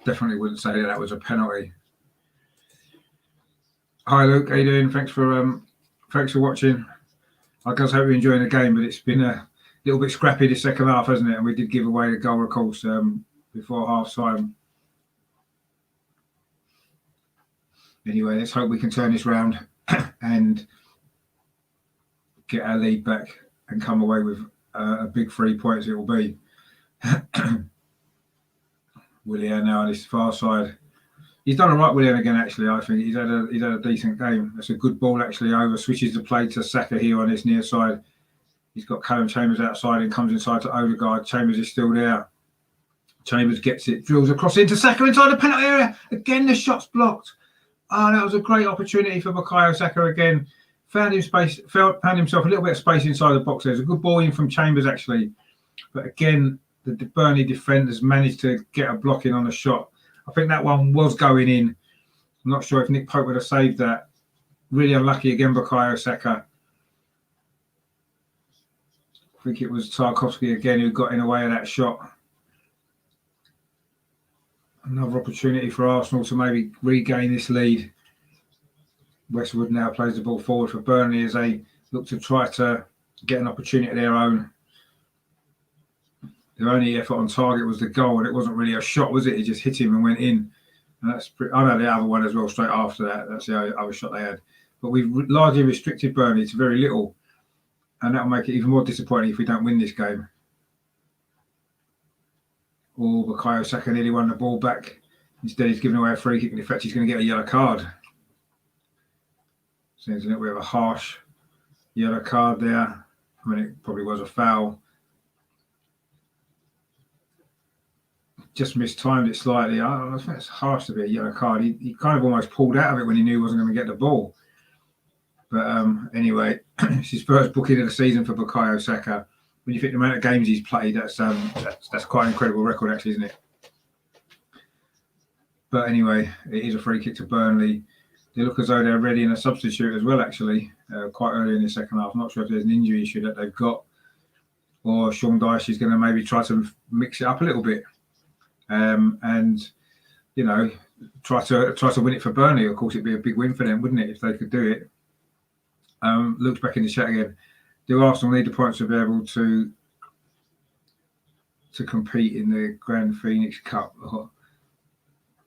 definitely wouldn't say that was a penalty. Hi, Luke. How you doing? Thanks for watching. I guess I hope you're enjoying the game, but it's been a little bit scrappy the second half, hasn't it? And we did give away the goal, of course, before half time. Anyway, let's hope we can turn this round and get our lead back and come away with a big 3 points. It will be. Willian now on his far side. He's done all right, Willian, again, actually. I think he's had a decent game. That's a good ball, actually, over. Switches the play to Saka here on this near side. He's got Callum Chambers outside and comes inside to Odegaard. Chambers is still there. Chambers gets it, drills across into Saka inside the penalty area. Again, the shot's blocked. That was a great opportunity for Bukayo Saka again. Found himself a little bit of space inside the box. There's a good ball in from Chambers, actually. But again, the Burnley defenders managed to get a block in on the shot. I think that one was going in. I'm not sure if Nick Pope would have saved that. Really unlucky again, Bukayo Saka. I think it was Tarkowski again who got in the way of that shot. Another opportunity for Arsenal to maybe regain this lead. Westwood now plays the ball forward for Burnley as they look to try to get an opportunity of their own. Their only effort on target was the goal, and it wasn't really a shot, was it? It just hit him and went in. And that's I know the other one as well straight after that. That's the other shot they had. But we've largely restricted Burnley to very little, and that'll make it even more disappointing if we don't win this game. Oh, Bukayo Saka nearly won the ball back. Instead, he's giving away a free kick, and in fact, he's going to get a yellow card. Seems a little bit of a harsh yellow card there. I mean, it probably was a foul. Just mistimed it slightly. I think it's harsh to be a yellow card. He kind of almost pulled out of it when he knew he wasn't going to get the ball. But anyway, it's his first booking of the season for Bukayo Saka. When you think the amount of games he's played, that's quite an incredible record, actually, isn't it? But anyway, it is a free kick to Burnley. They look as though they're ready in a substitute as well, actually, quite early in the second half. I'm not sure if there's an injury issue that they've got, or Sean Dyche is going to maybe try to mix it up a little bit, and you know, try to win it for Burnley. Of course, it'd be a big win for them, wouldn't it, if they could do it? Luke's back in the chat again. Do Arsenal need the points to be able to compete in the Grand Phoenix Cup, or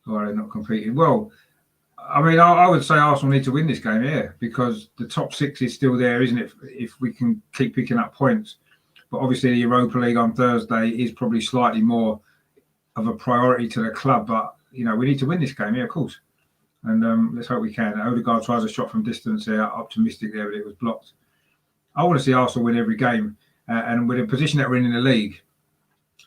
are they not competing? Well, I mean, I would say Arsenal need to win this game, yeah, because the top six is still there, isn't it? If we can keep picking up points. But obviously the Europa League on Thursday is probably slightly more of a priority to the club. But, you know, we need to win this game, yeah, of course. And let's hope we can. Odegaard tries a shot from distance here, optimistic there, but it was blocked. I want to see Arsenal win every game. And with the position that we're in the league,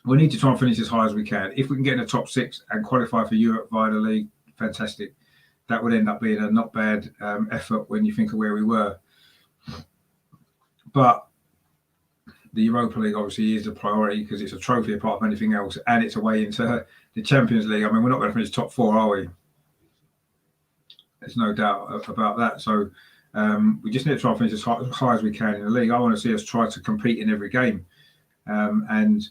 we need to try and finish as high as we can. If we can get in the top six and qualify for Europe via the league, fantastic. That would end up being a not bad effort when you think of where we were. But the Europa League obviously is a priority because it's a trophy apart from anything else, and it's a way into the Champions League. I mean, we're not going to finish top four, are we? There's no doubt about that. So we just need to try and finish as high as we can in the league. I want to see us try to compete in every game. And,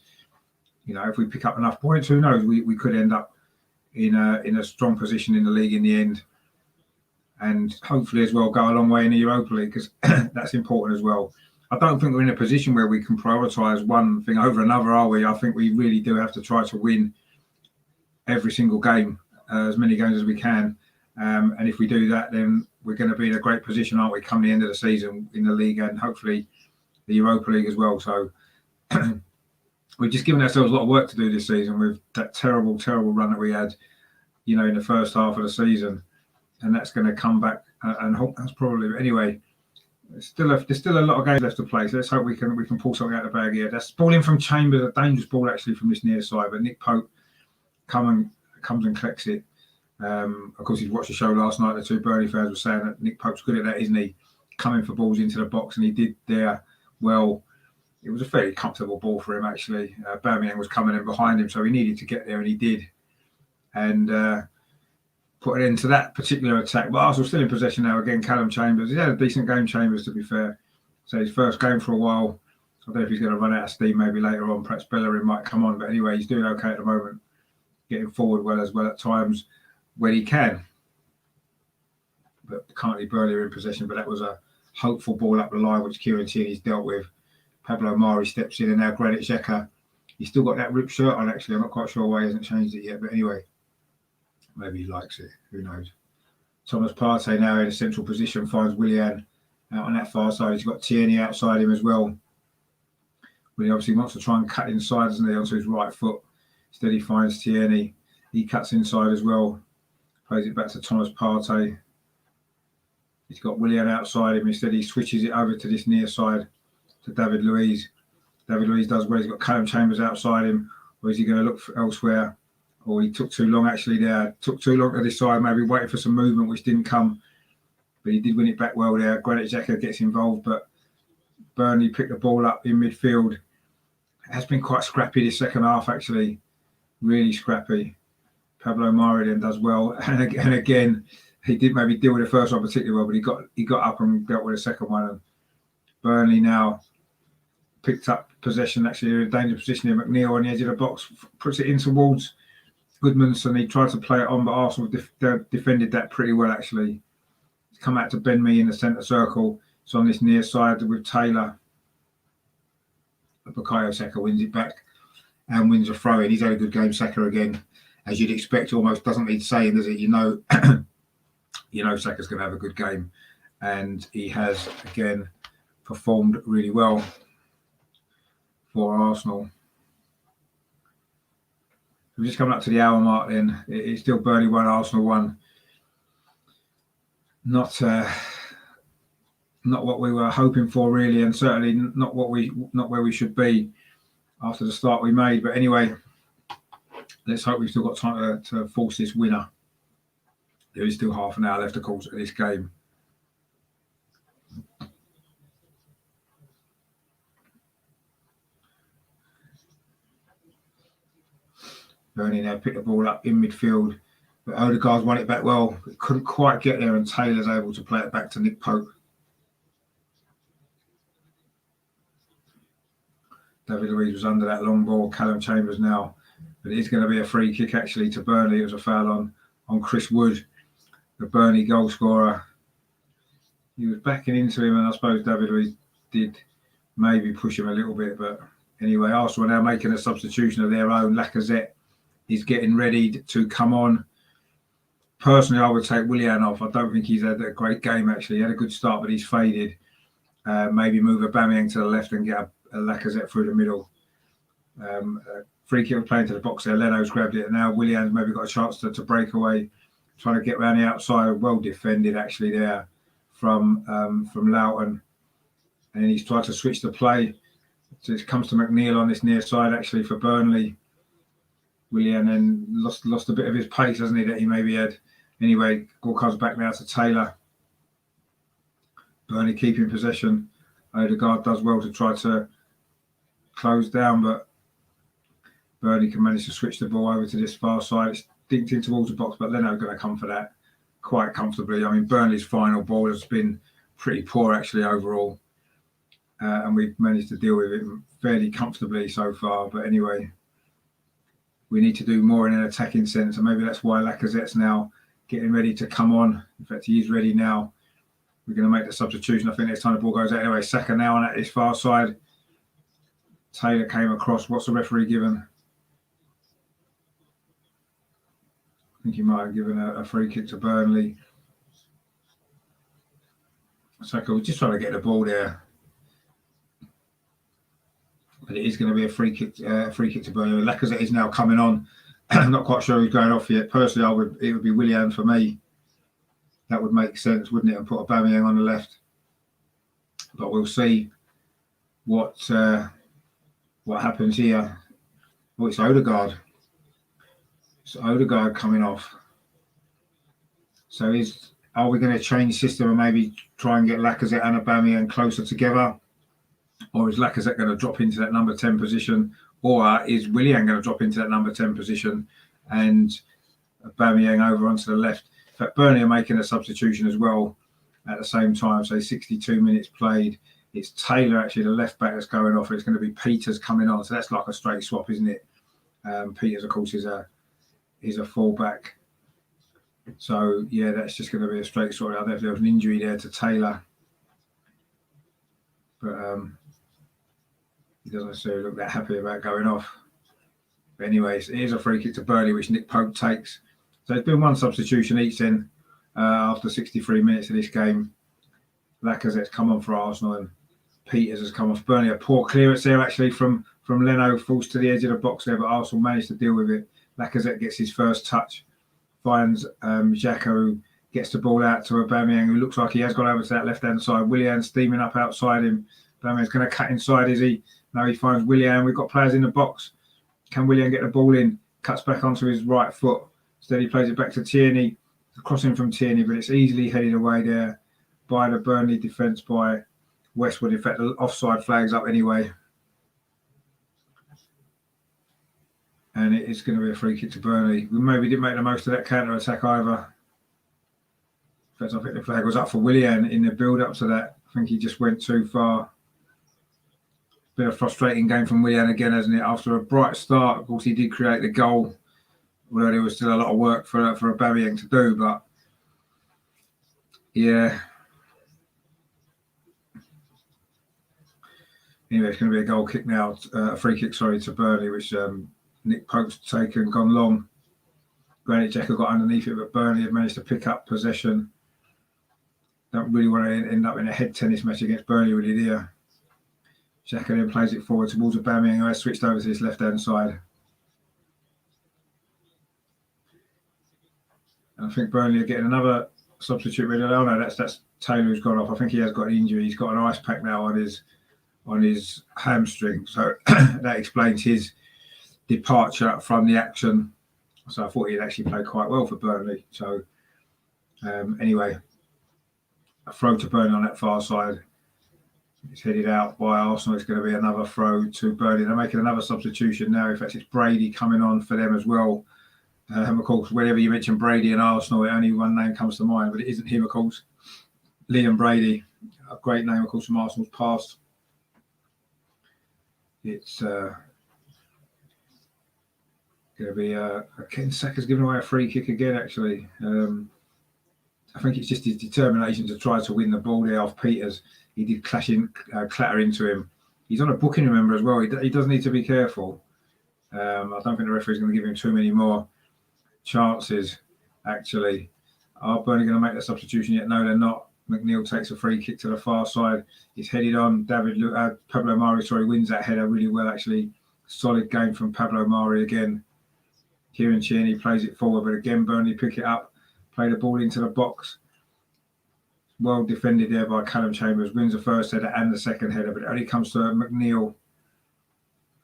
you know, if we pick up enough points, who knows? We could end up in a strong position in the league in the end, and hopefully as well go a long way in the Europa League, because that's important as well. I don't think we're in a position where we can prioritise one thing over another, are we? I think we really do have to try to win every single game, as many games as we can, and if we do that, then we're going to be in a great position, aren't we, come the end of the season in the league and hopefully the Europa League as well. So we've just given ourselves a lot of work to do this season with that terrible run that we had, you know, in the first half of the season, and that's going to come back and haunt us probably. But anyway, there's still a lot of games left to play, so let's hope we can pull something out of the bag here. That's ball in from Chambers, a dangerous ball actually from this near side, but Nick Pope comes and collects it. Of course, he's watched the show last night. The two Burnley fans were saying that Nick Pope's good at that, isn't he? Coming for balls into the box, and he did there well. it was a fairly comfortable ball for him, actually. Birmingham was coming in behind him, so he needed to get there, and he did. And put it into that particular attack. But Arsenal still in possession now. Again, Callum Chambers. He had a decent game, Chambers, to be fair. So his first game for a while. I don't know if he's going to run out of steam maybe later on. Perhaps Bellerin might come on. But anyway, he's doing okay at the moment. Getting forward well as well at times when he can. But currently Burnley are in possession. But that was a hopeful ball up the line, which Kieran Tierney's dealt with. Pablo Mari steps in, and now Granit Xhaka. He's still got that ripped shirt on, actually. I'm not quite sure why he hasn't changed it yet. But anyway, maybe he likes it. Who knows? Thomas Partey now in a central position finds Willian out on that far side. He's got Tierney outside him as well. Willian obviously wants to try and cut inside, doesn't he, onto his right foot. Instead, he finds Tierney. He cuts inside as well. Plays it back to Thomas Partey. He's got Willian outside him. Instead, he switches it over to this near side to David Luiz. David Luiz does well. He's got Callum Chambers outside him. Or is he going to look for elsewhere? Or he took too long, actually, there. Took too long to decide. Maybe waiting for some movement, which didn't come. But he did win it back well there. Granit Xhaka gets involved, but Burnley picked the ball up in midfield. It has been quite scrappy this second half, actually. Really scrappy. Pablo Mari then does well. And again, he did maybe deal with the first one particularly well, but he got up and dealt with the second one. And Burnley now picked up possession, actually in a dangerous position here. McNeil on the edge of the box, puts it in towards Goodmanson. He tried to play it on, but Arsenal defended that pretty well, actually. It's come out to Ben Mee in the centre circle. It's on this near side with Taylor. Bukayo Saka wins it back and wins a throw-in. He's had a good game, Saka, again. As you'd expect, almost doesn't need saying, does it? You know Saka's going to have a good game. And he has, again, performed really well for Arsenal. We're just coming up to the hour mark then. It's still Burnley 1, Arsenal 1. Not what we were hoping for, really, and certainly not where we should be after the start we made. But anyway, let's hope we've still got time to force this winner. There is still half an hour left, of course, of this game. Burnley now pick the ball up in midfield, but Odegaard's won it back well. But couldn't quite get there, and Taylor's able to play it back to Nick Pope. David Luiz was under that long ball. Callum Chambers now, but it is going to be a free kick, actually, to Burnley. It was a foul on Chris Wood, the Burnley goal scorer. He was backing into him, and I suppose David Luiz did maybe push him a little bit. But anyway, Arsenal are now making a substitution of their own. Lacazette is getting ready to come on. Personally, I would take Willian off. I don't think he's had a great game, actually. He had a good start, but he's faded. Maybe move Aubameyang to the left and get a Lacazette through the middle. Free kick playing to the box there. Leno's grabbed it. And now Willian's maybe got a chance to break away, trying to get around the outside. Well defended, actually, there from Loughton. And he's tried to switch the play. So it comes to McNeil on this near side, actually, for Burnley. Willian then lost a bit of his pace, hasn't he, that he maybe had. Anyway, ball comes back now to Taylor. Burnley keeping possession. Odegaard does well to try to close down, but Burnley can manage to switch the ball over to this far side. It's dinked in towards the box, but Leno's going to come for that quite comfortably. I mean, Burnley's final ball has been pretty poor, actually, overall. And we've managed to deal with it fairly comfortably so far. But anyway, we need to do more in an attacking sense. And maybe that's why Lacazette's now getting ready to come on. In fact, he is ready now. We're going to make the substitution. I think next time the ball goes out. Anyway, Saka now on at his far side. Taylor came across. What's the referee given? I think he might have given a free kick to Burnley. Saka was just trying to get the ball there. But it is going to be a free kick to Burnley. Lacazette is now coming on. I'm not quite sure who's going off yet. Personally, it would be Willian for me. That would make sense, wouldn't it? And put Aubameyang on the left. But we'll see what happens here. Oh, it's Odegaard. It's Odegaard coming off. So are we going to change system and maybe try and get Lacazette and Aubameyang closer together? or is Lacazette going to drop into that number 10 position, or is Willian going to drop into that number 10 position and Aubameyang over onto the left? In fact, Burnley are making a substitution as well at the same time, so 62 minutes played. It's Taylor, actually, the left back that's going off. It's going to be Peters coming on, so that's like a straight swap, isn't it? Peters, of course, is a fullback. So, yeah, that's just going to be a straight swap. I don't know if there was an injury there to Taylor. But he doesn't necessarily look that happy about going off. But anyways, it is a free kick to Burnley, which Nick Pope takes. So it's been one substitution each then after 63 minutes of this game. Lacazette's come on for Arsenal and Peters has come off. Burnley, a poor clearance there actually from Leno, falls to the edge of the box there, but Arsenal managed to deal with it. Lacazette gets his first touch, finds Xhaka, who gets the ball out to Aubameyang, who looks like he has gone over to that left-hand side. Willian steaming up outside him. Aubameyang's going to cut inside, is he? Now he finds Willian. We've got players in the box. Can Willian get the ball in? Cuts back onto his right foot. Instead, he plays it back to Tierney. Crossing from Tierney, but it's easily headed away there by the Burnley defence by Westwood. In fact, the offside flag's up anyway. And it is going to be a free kick to Burnley. We maybe didn't make the most of that counter-attack either. In fact, I think the flag was up for Willian in the build-up to that. I think he just went too far. Bit of frustrating game from Willian again, hasn't it? After a bright start, of course, he did create the goal. Although there was still a lot of work for Aubameyang to do, but yeah. Anyway, it's going to be a goal kick now, a free kick, sorry, to Burnley, which Nick Pope's taken, gone long. Granit Xhaka got underneath it, but Burnley have managed to pick up possession. Don't really want to end up in a head tennis match against Burnley, really, do you? Xhaka then plays it forward towards Aubameyang, who has switched over to his left-hand side. And I think Burnley are getting another substitute ready. Oh no, that's Taylor who's gone off. I think he has got an injury. He's got an ice pack now on his hamstring. So that explains his departure from the action. So I thought he'd actually played quite well for Burnley. So anyway, a throw to Burnley on that far side. It's headed out by Arsenal. It's going to be another throw to Burnley. They're making another substitution now. In fact, it's Brady coming on for them as well. Of course, whenever you mention Brady and Arsenal, only one name comes to mind, but it isn't him, of course. Liam Brady, a great name, of course, from Arsenal's past. It's going to be Ken Saka's giving away a free kick again, actually. I think it's just his determination to try to win the ball there off Peters. He did clatter into him. He's on a booking, remember, as well. He does need to be careful. I don't think the referee's going to give him too many more chances, actually. Are Burnley going to make the substitution yet? No, they're not. McNeil takes a free kick to the far side. He's headed on. Pablo Mari, wins that header really well, actually. Solid game from Pablo Mari again. Kieran Tierney plays it forward, but again, Burnley pick it up, play the ball into the box. Well defended there by Callum Chambers. Wins the first header and the second header, but it only comes to McNeil.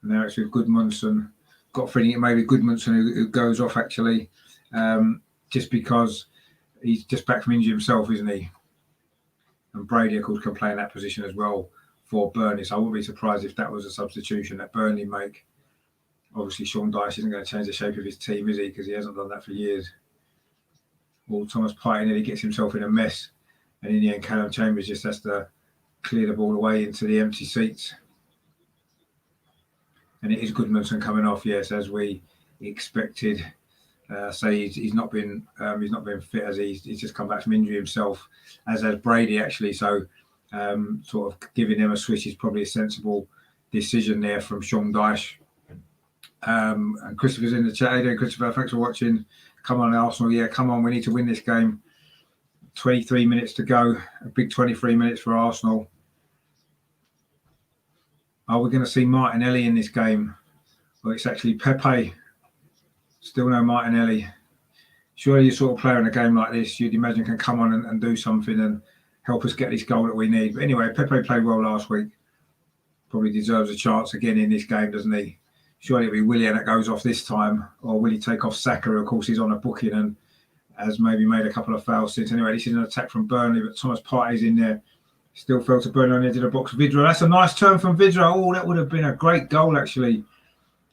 And now it's with Gudmundsson. Got a feeling it may be Gudmundsson who goes off, actually, just because he's just back from injury himself, isn't he? And Brady, of course, can play in that position as well for Burnley. So I wouldn't be surprised if that was a substitution that Burnley make. Obviously, Sean Dyche isn't going to change the shape of his team, is he? Because he hasn't done that for years. Well, Thomas Partey nearly gets himself in a mess. And in the end, Callum Chambers just has to clear the ball away into the empty seats. And it is Gudmundsson coming off, yes, as we expected. He's not been fit, as he's just come back from injury himself, as has Brady, actually. So sort of giving them a switch is probably a sensible decision there from Sean Dyche. And Christopher's in the chat. How you doing, Christopher? Thanks for watching. Come on, Arsenal. Yeah, come on. We need to win this game. 23 minutes to go. A big 23 minutes for Arsenal. Are we going to see Martinelli in this game? Well, it's actually Pepe. Still no Martinelli. Surely, your sort of player in a game like this, you'd imagine, can come on and do something and help us get this goal that we need. But anyway, Pepe played well last week. Probably deserves a chance again in this game, doesn't he? Surely it'll be Willian that goes off this time. Or will he take off Saka? Of course, he's on a booking and has maybe made a couple of fouls since. Anyway, this is an attack from Burnley, but Thomas Partey's in there. Still fell to Burnley on the edge of the box. Vidra, that's a nice turn from Vidra. Oh, that would have been a great goal, actually.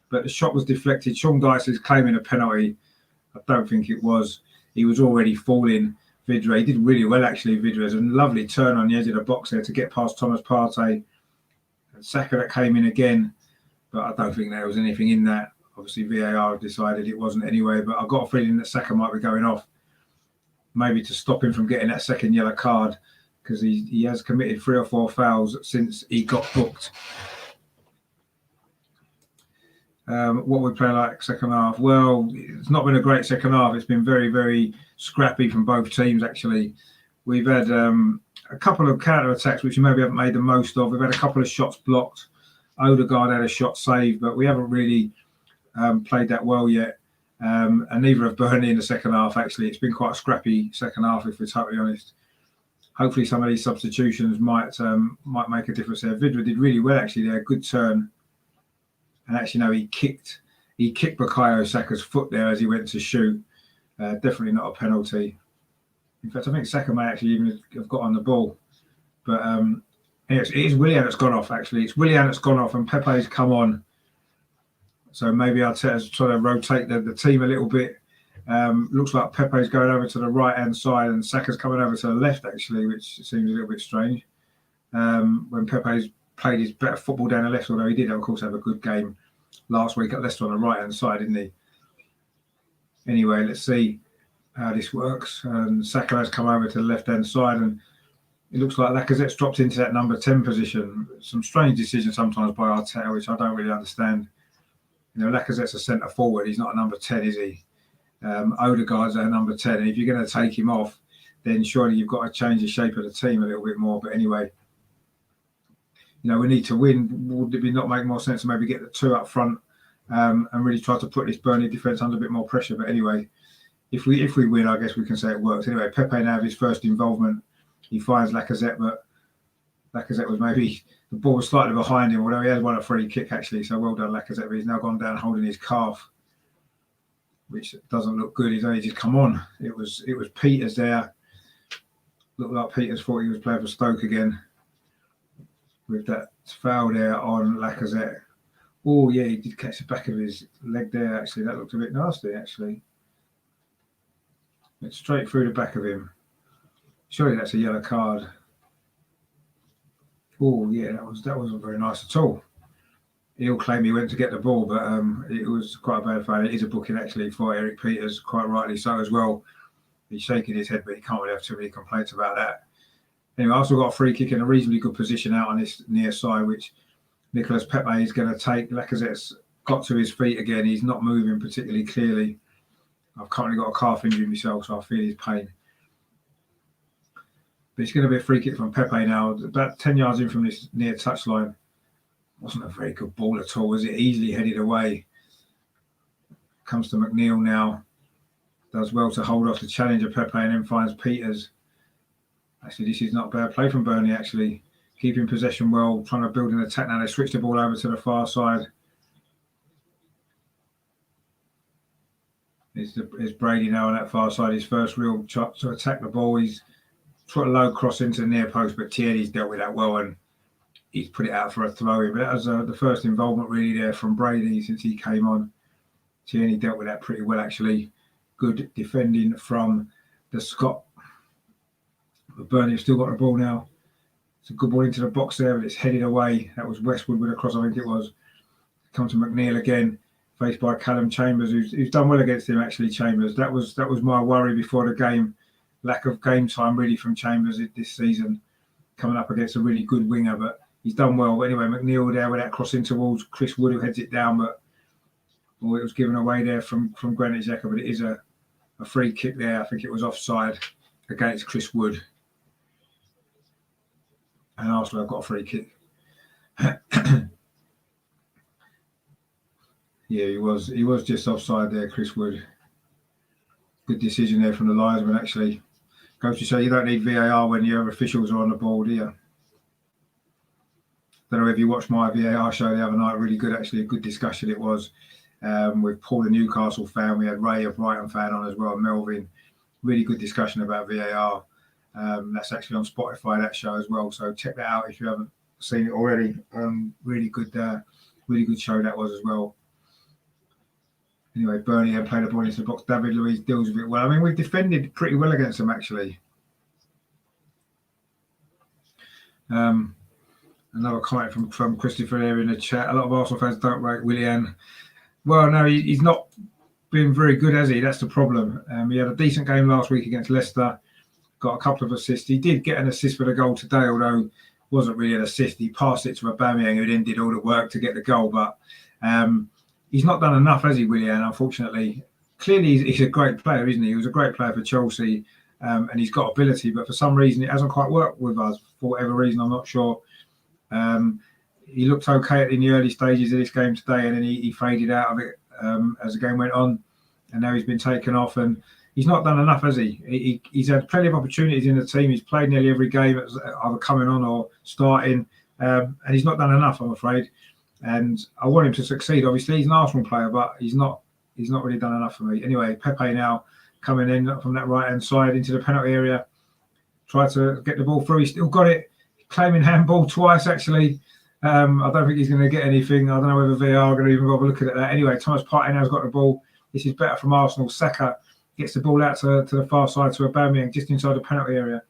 But the shot was deflected. Sean Dyche is claiming a penalty. I don't think it was. He was already falling. Vidra, he did really well, actually. Vidra has a lovely turn on the edge of the box there to get past Thomas Partey. And Saka that came in again. But I don't think there was anything in that. Obviously, VAR decided it wasn't anyway. But I've got a feeling that Saka might be going off. Maybe to stop him from getting that second yellow card. Because he has committed 3 or 4 fouls since he got booked. What we play like second half? Well, it's not been a great second half. It's been very, very scrappy from both teams, actually. We've had a couple of counter-attacks, which we maybe haven't made the most of. We've had a couple of shots blocked. Odegaard had a shot saved, but we haven't really played that well yet. And neither have Burnley in the second half, actually. It's been quite a scrappy second half, if we're totally honest. Hopefully some of these substitutions might make a difference there. Vidra did really well, actually, there. Good turn. And actually, no, he kicked Bukayo Saka's foot there as he went to shoot. Definitely not a penalty. In fact, I think Saka may actually even have got on the ball. But it is Willian that's gone off, actually. It's Willian that's gone off and Pepe's come on. So maybe Arteta's trying to rotate the team a little bit. Looks like Pepe's going over to the right-hand side and Saka's coming over to the left, actually, which seems a little bit strange. When Pepe's played his better football down the left, although he did, of course, have a good game last week at Leicester on the right-hand side, didn't he? Anyway, let's see how this works. Saka has come over to the left-hand side, and it looks like Lacazette's dropped into that number 10 position. Some strange decisions sometimes by Arteta, which I don't really understand. You know, Lacazette's a centre-forward. He's not a number 10, is he? Odegaard's a number 10, and if you're going to take him off, then surely you've got to change the shape of the team a little bit more. But anyway, you know, we need to win. Would it not make more sense to maybe get the 2 up front and really try to put this Burnley defence under a bit more pressure? But anyway, if we win, I guess we can say it works. Anyway, Pepe now have his first involvement. He finds Lacazette, but Lacazette was maybe, the ball was slightly behind him, although he had won a free kick, actually. So well done, Lacazette. But he's now gone down holding his calf, which doesn't look good. He's only just come on. It was Peters there. Looked like Peters thought he was playing for Stoke again with that foul there on Lacazette. Oh, yeah, he did catch the back of his leg there, actually. That looked a bit nasty, actually. It's straight through the back of him. Surely that's a yellow card. Oh, yeah, that wasn't very nice at all. He'll claim he went to get the ball, but it was quite a bad foul. It is a booking, actually, for Eric Peters, quite rightly so as well. He's shaking his head, but he can't really have too many complaints about that. Anyway, I also got a free kick in a reasonably good position out on this near side, which Nicolas Pepe is going to take. Lacazette's got to his feet again. He's not moving particularly clearly. I've currently got a calf injury myself, so I feel his pain. But it's going to be a free kick from Pepe now. About 10 yards in from this near touchline. Wasn't a very good ball at all, was it? Easily headed away. Comes to McNeil now. Does well to hold off the challenger Pepe and then finds Peters. Actually, this is not a bad play from Burnley, actually. Keeping possession well, trying to build an attack now. They switch the ball over to the far side. It's Brady now on that far side. His first real shot to attack the ball. He's put a low cross into the near post, but Tierney's dealt with that well and he's put it out for a throw-in. But that was the first involvement really there from Brady since he came on. Tierney dealt with that pretty well, actually. Good defending from the Scot. But Burnley have still got the ball now. It's a good ball into the box there, but it's headed away. That was Westwood with a cross, I think it was. Come to McNeil again, faced by Callum Chambers, who's done well against him, actually, Chambers. That was my worry before the game. Lack of game time, really, from Chambers this season. Coming up against a really good winger, but he's done well. But anyway, McNeil there with that cross in towards Chris Wood, who heads it down, but it was given away there from Granit Xhaka, but it is a free kick there. I think it was offside against Chris Wood. And Arsenal have got a free kick. Yeah, he was just offside there, Chris Wood. Good decision there from the linesman, actually. Goes to say you don't need VAR when your officials are on the ball, do you? Don't know if you watched my VAR show the other night. Really good, actually. A good discussion it was with Paul, the Newcastle fan. We had Ray, a Brighton fan, on as well, Melvin. Really good discussion about VAR. That's actually on Spotify, that show as well. So check that out if you haven't seen it already. Really good show that was as well. Anyway, Burnley had played a ball into the box. David Luiz deals with it well. I mean, we've defended pretty well against them, actually. Another comment from Christopher here in the chat. A lot of Arsenal fans don't rate Willian. Well, no, he's not been very good, has he? That's the problem. He had a decent game last week against Leicester. Got a couple of assists. He did get an assist for the goal today, although it wasn't really an assist. He passed it to Aubameyang, who then did all the work to get the goal. But he's not done enough, has he, Willian, unfortunately? Clearly, he's a great player, isn't he? He was a great player for Chelsea, and he's got ability. But for some reason, it hasn't quite worked with us. For whatever reason, I'm not sure. He looked okay in the early stages of this game today, and then he faded out of it as the game went on. And now he's been taken off, and he's not done enough, has he? He's had plenty of opportunities in the team. He's played nearly every game, either coming on or starting, and he's not done enough, I'm afraid. And I want him to succeed. Obviously, he's an Arsenal player, but he's not really done enough for me. Anyway, Pepe now coming in from that right-hand side into the penalty area. Tried to get the ball through. He still got it. Claiming handball twice, actually. I don't think he's going to get anything. I don't know whether VAR are going to even bother looking at that. Anyway, Thomas Partey now's got the ball. This is better from Arsenal. Saka gets the ball out to the far side to Aubameyang, just inside the penalty area.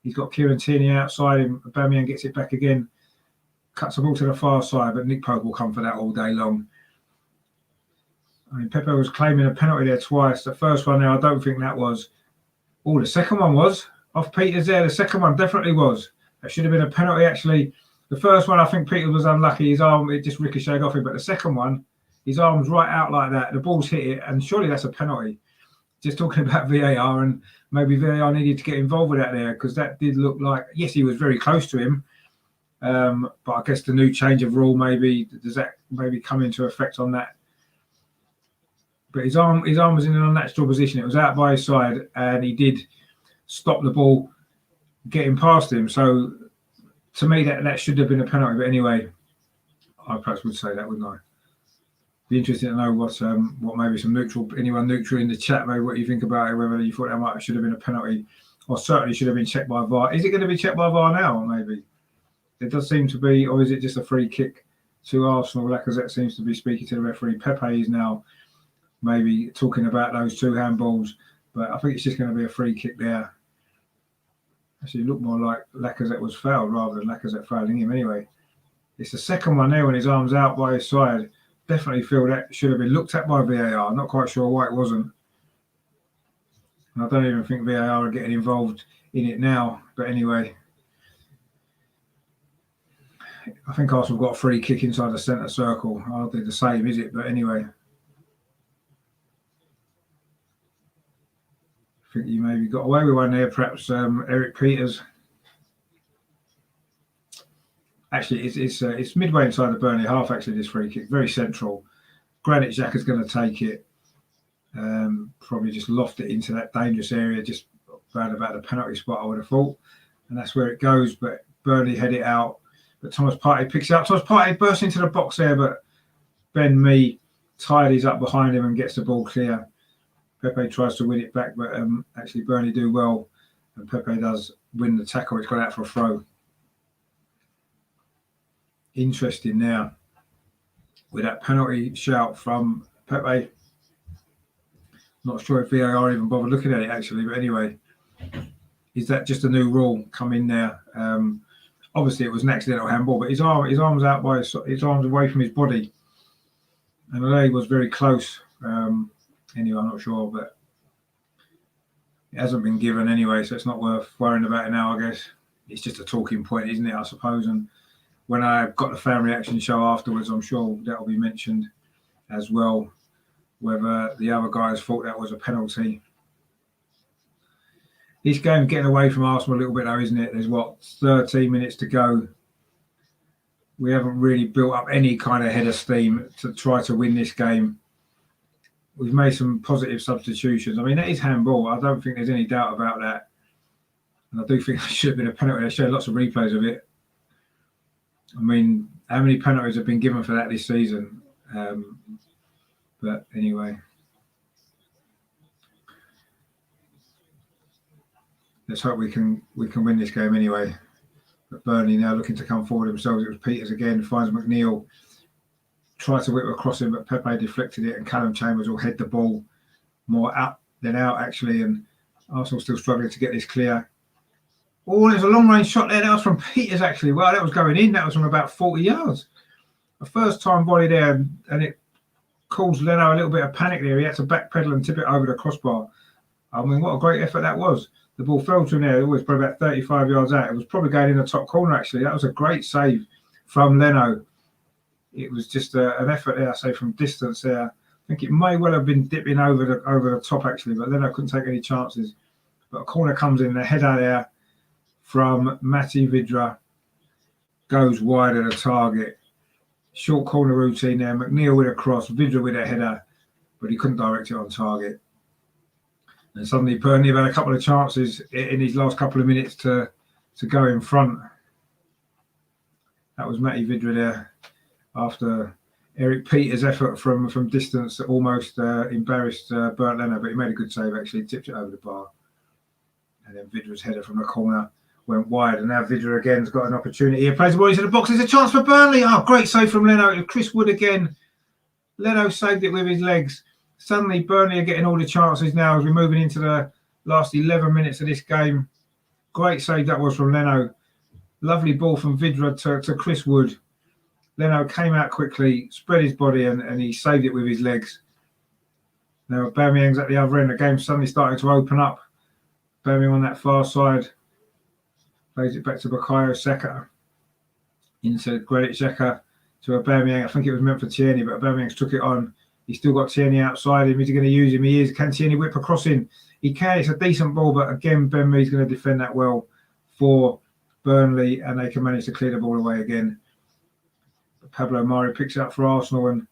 He's got Kieran Tierney outside him. Aubameyang gets it back again. Cuts the ball to the far side, but Nick Pope will come for that all day long. I mean, Pepe was claiming a penalty there twice. The first one there, I don't think that was. Oh, the second one was. Off Peters there. The second one definitely was. That should have been a penalty, actually. The first one, I think Peters was unlucky. His arm, it just ricocheted off him. But the second one, his arm's right out like that. The ball's hit it, and surely that's a penalty. Just talking about VAR, and maybe VAR needed to get involved with that there, because that did look like, yes, he was very close to him. But I guess the new change of rule, maybe, does that maybe come into effect on that? But his arm was in an unnatural position. It was out by his side, and he did stop the ball getting past him. So to me, that should have been a penalty. But anyway, I perhaps would say that, wouldn't I? Be interesting to know what maybe anyone neutral in the chat, maybe what you think about it, whether you thought that should have been a penalty, or certainly should have been checked by VAR. Is it going to be checked by VAR now, or maybe? It does seem to be, or is it just a free kick to Arsenal? Lacazette seems to be speaking to the referee. Pepe is now maybe talking about those two handballs, but I think it's just going to be a free kick there. Actually, it looked more like Lacazette was fouled rather than Lacazette fouling him. Anyway, it's the second one there when his arm's out by his side. Definitely feel that should have been looked at by VAR. I'm not quite sure why it wasn't. And I don't even think VAR are getting involved in it now. But anyway, I think Arsenal got a free kick inside the centre circle. Hardly the same, is it? But anyway, I think you maybe got away with one there, perhaps Eric Peters. Actually, it's midway inside the Burnley half, actually, this free kick. Very central. Granit Xhaka's going to take it. Probably just loft it into that dangerous area, just around about the penalty spot, I would have thought. And that's where it goes. But Burnley head it out. But Thomas Partey picks it up. Thomas Partey bursts into the box there, but Ben Mee tidies up behind him and gets the ball clear. Pepe tries to win it back, but actually Burnley do well. And Pepe does win the tackle. It's gone out for a throw. Interesting now with that penalty shout from Pepe. Not sure if VAR even bothered looking at it, actually, but anyway, is that just a new rule come in there? Obviously, it was an accidental handball, but his arm's out by his arm's away from his body, and I know he was very close. Anyway, I'm not sure, but it hasn't been given anyway, so it's not worth worrying about it now. I guess it's just a talking point, isn't it? I suppose, and when I've got the fan reaction show afterwards, I'm sure that will be mentioned as well, whether the other guys thought that was a penalty. This game's getting away from Arsenal a little bit though, isn't it? There's 13 minutes to go. We haven't really built up any kind of head of steam to try to win this game. We've made some positive substitutions. I mean, that is handball. I don't think there's any doubt about that. And I do think it should have been a penalty. They showed lots of replays of it. I mean, how many penalties have been given for that this season? But anyway. let's hope we can win this game anyway. But Burnley now looking to come forward themselves. It was Peters again, finds McNeil, tried to whip across him, but Pepe deflected it, and Callum Chambers will head the ball more up than out actually, and Arsenal still struggling to get this clear. Oh, there's a long range shot there. That was from Peters actually. Well, that was going in. That was from about 40 yards. A first time volley there, and it caused Leno a little bit of panic there. He had to backpedal and tip it over the crossbar. I mean, what a great effort that was. The ball fell to him there. It was probably about 35 yards out. It was probably going in the top corner actually. That was a great save from Leno. It was just an effort there, I say, from distance there. I think it may well have been dipping over the top actually, but Leno couldn't take any chances. But a corner comes in, the header there from Matty Vydra goes wide of the target. Short corner routine there. McNeil with a cross, Vydra with a header, but he couldn't direct it on target. And suddenly Burnley have had a couple of chances in these last couple of minutes to go in front. That was Matty Vydra there after Eric Peters' effort from distance that almost embarrassed Bernd Leno, but he made a good save actually, tipped it over the bar. And then Vidra's header from the corner went wide, and now Vydra again's got an opportunity. He plays the ball into the box. There's a chance for Burnley. Oh, great save from Leno. Chris Wood again. Leno saved it with his legs. Suddenly, Burnley are getting all the chances now as we're moving into the last 11 minutes of this game. Great save that was from Leno. Lovely ball from Vydra to Chris Wood. Leno came out quickly, spread his body, and he saved it with his legs. Now, Aubameyang's at the other end. The game's suddenly starting to open up. Aubameyang on that far side. Plays it back to Bukayo Saka. Into Granit Xhaka to Aubameyang. I think it was meant for Tierney, but Aubameyang's took it on. He's still got Tierney outside him. Is he going to use him? He is. Can Tierney whip across him? He can. It's a decent ball, but again, Ben Mee's going to defend that well for Burnley, and they can manage to clear the ball away again. But Pablo Mari picks it up for Arsenal, and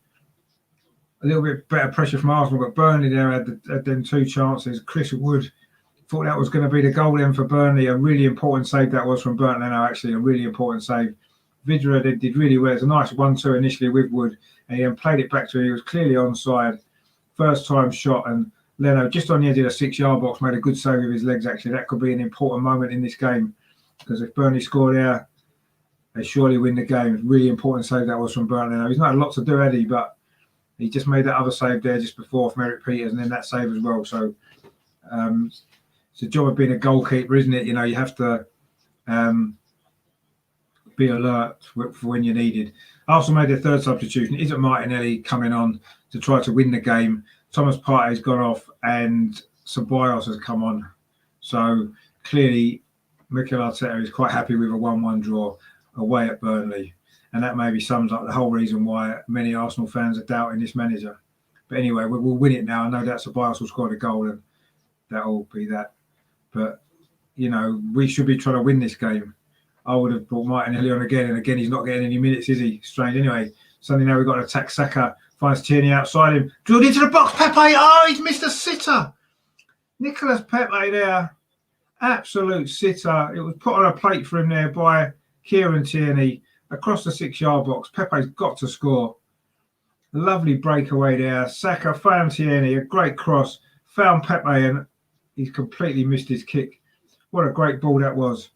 a little bit better pressure from Arsenal, but Burnley there had them two chances. Chris Wood thought that was going to be the goal then for Burnley. A really important save that was from Burton Leno, actually, a really important save. Vydra did really well. It's a nice 1-2 initially with Wood, and he then played it back to him. He was clearly onside. First time shot, and Leno, just on the edge of the 6-yard box, made a good save with his legs, actually. That could be an important moment in this game, because if Burnley score there, they surely win the game. Really important save that was from Burton Leno. He's not a lot to do, Eddie, but he just made that other save there just before from Eric Peters, and then that save as well. So it's a job of being a goalkeeper, isn't it? You know, you have to be alert for when you're needed. Arsenal made their third substitution. Isn't Martinelli coming on to try to win the game? Thomas Partey's gone off and Ceballos has come on. So clearly, Mikel Arteta is quite happy with a 1-1 draw away at Burnley. And that maybe sums up the whole reason why many Arsenal fans are doubting this manager. But anyway, we'll win it now. I know that Ceballos will score the goal, and that'll be that. But, you know, we should be trying to win this game. I would have brought Martinelli on again, and again, he's not getting any minutes, is he? Strange. Anyway, suddenly now we've got to attack Saka. Finds Tierney outside him. Drilled into the box. Pepe. Oh, he's missed a sitter. Nicolas Pepe there. Absolute sitter. It was put on a plate for him there by Kieran Tierney across the 6-yard box. Pepe's got to score. Lovely breakaway there. Saka found Tierney. A great cross. Found Pepe, and he's completely missed his kick. What a great ball that was.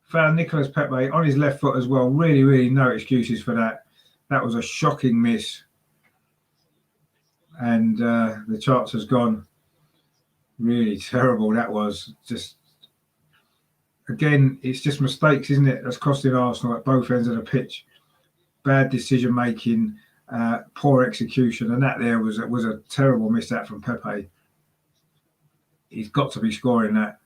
Found Nicolas Pepe on his left foot as well. Really, really no excuses for that. That was a shocking miss. And the chance has gone. Really terrible that was. Just, again, it's just mistakes, isn't it? That's costing Arsenal at both ends of the pitch. Bad decision making, poor execution. And that there was a terrible miss out from Pepe. He's got to be scoring that.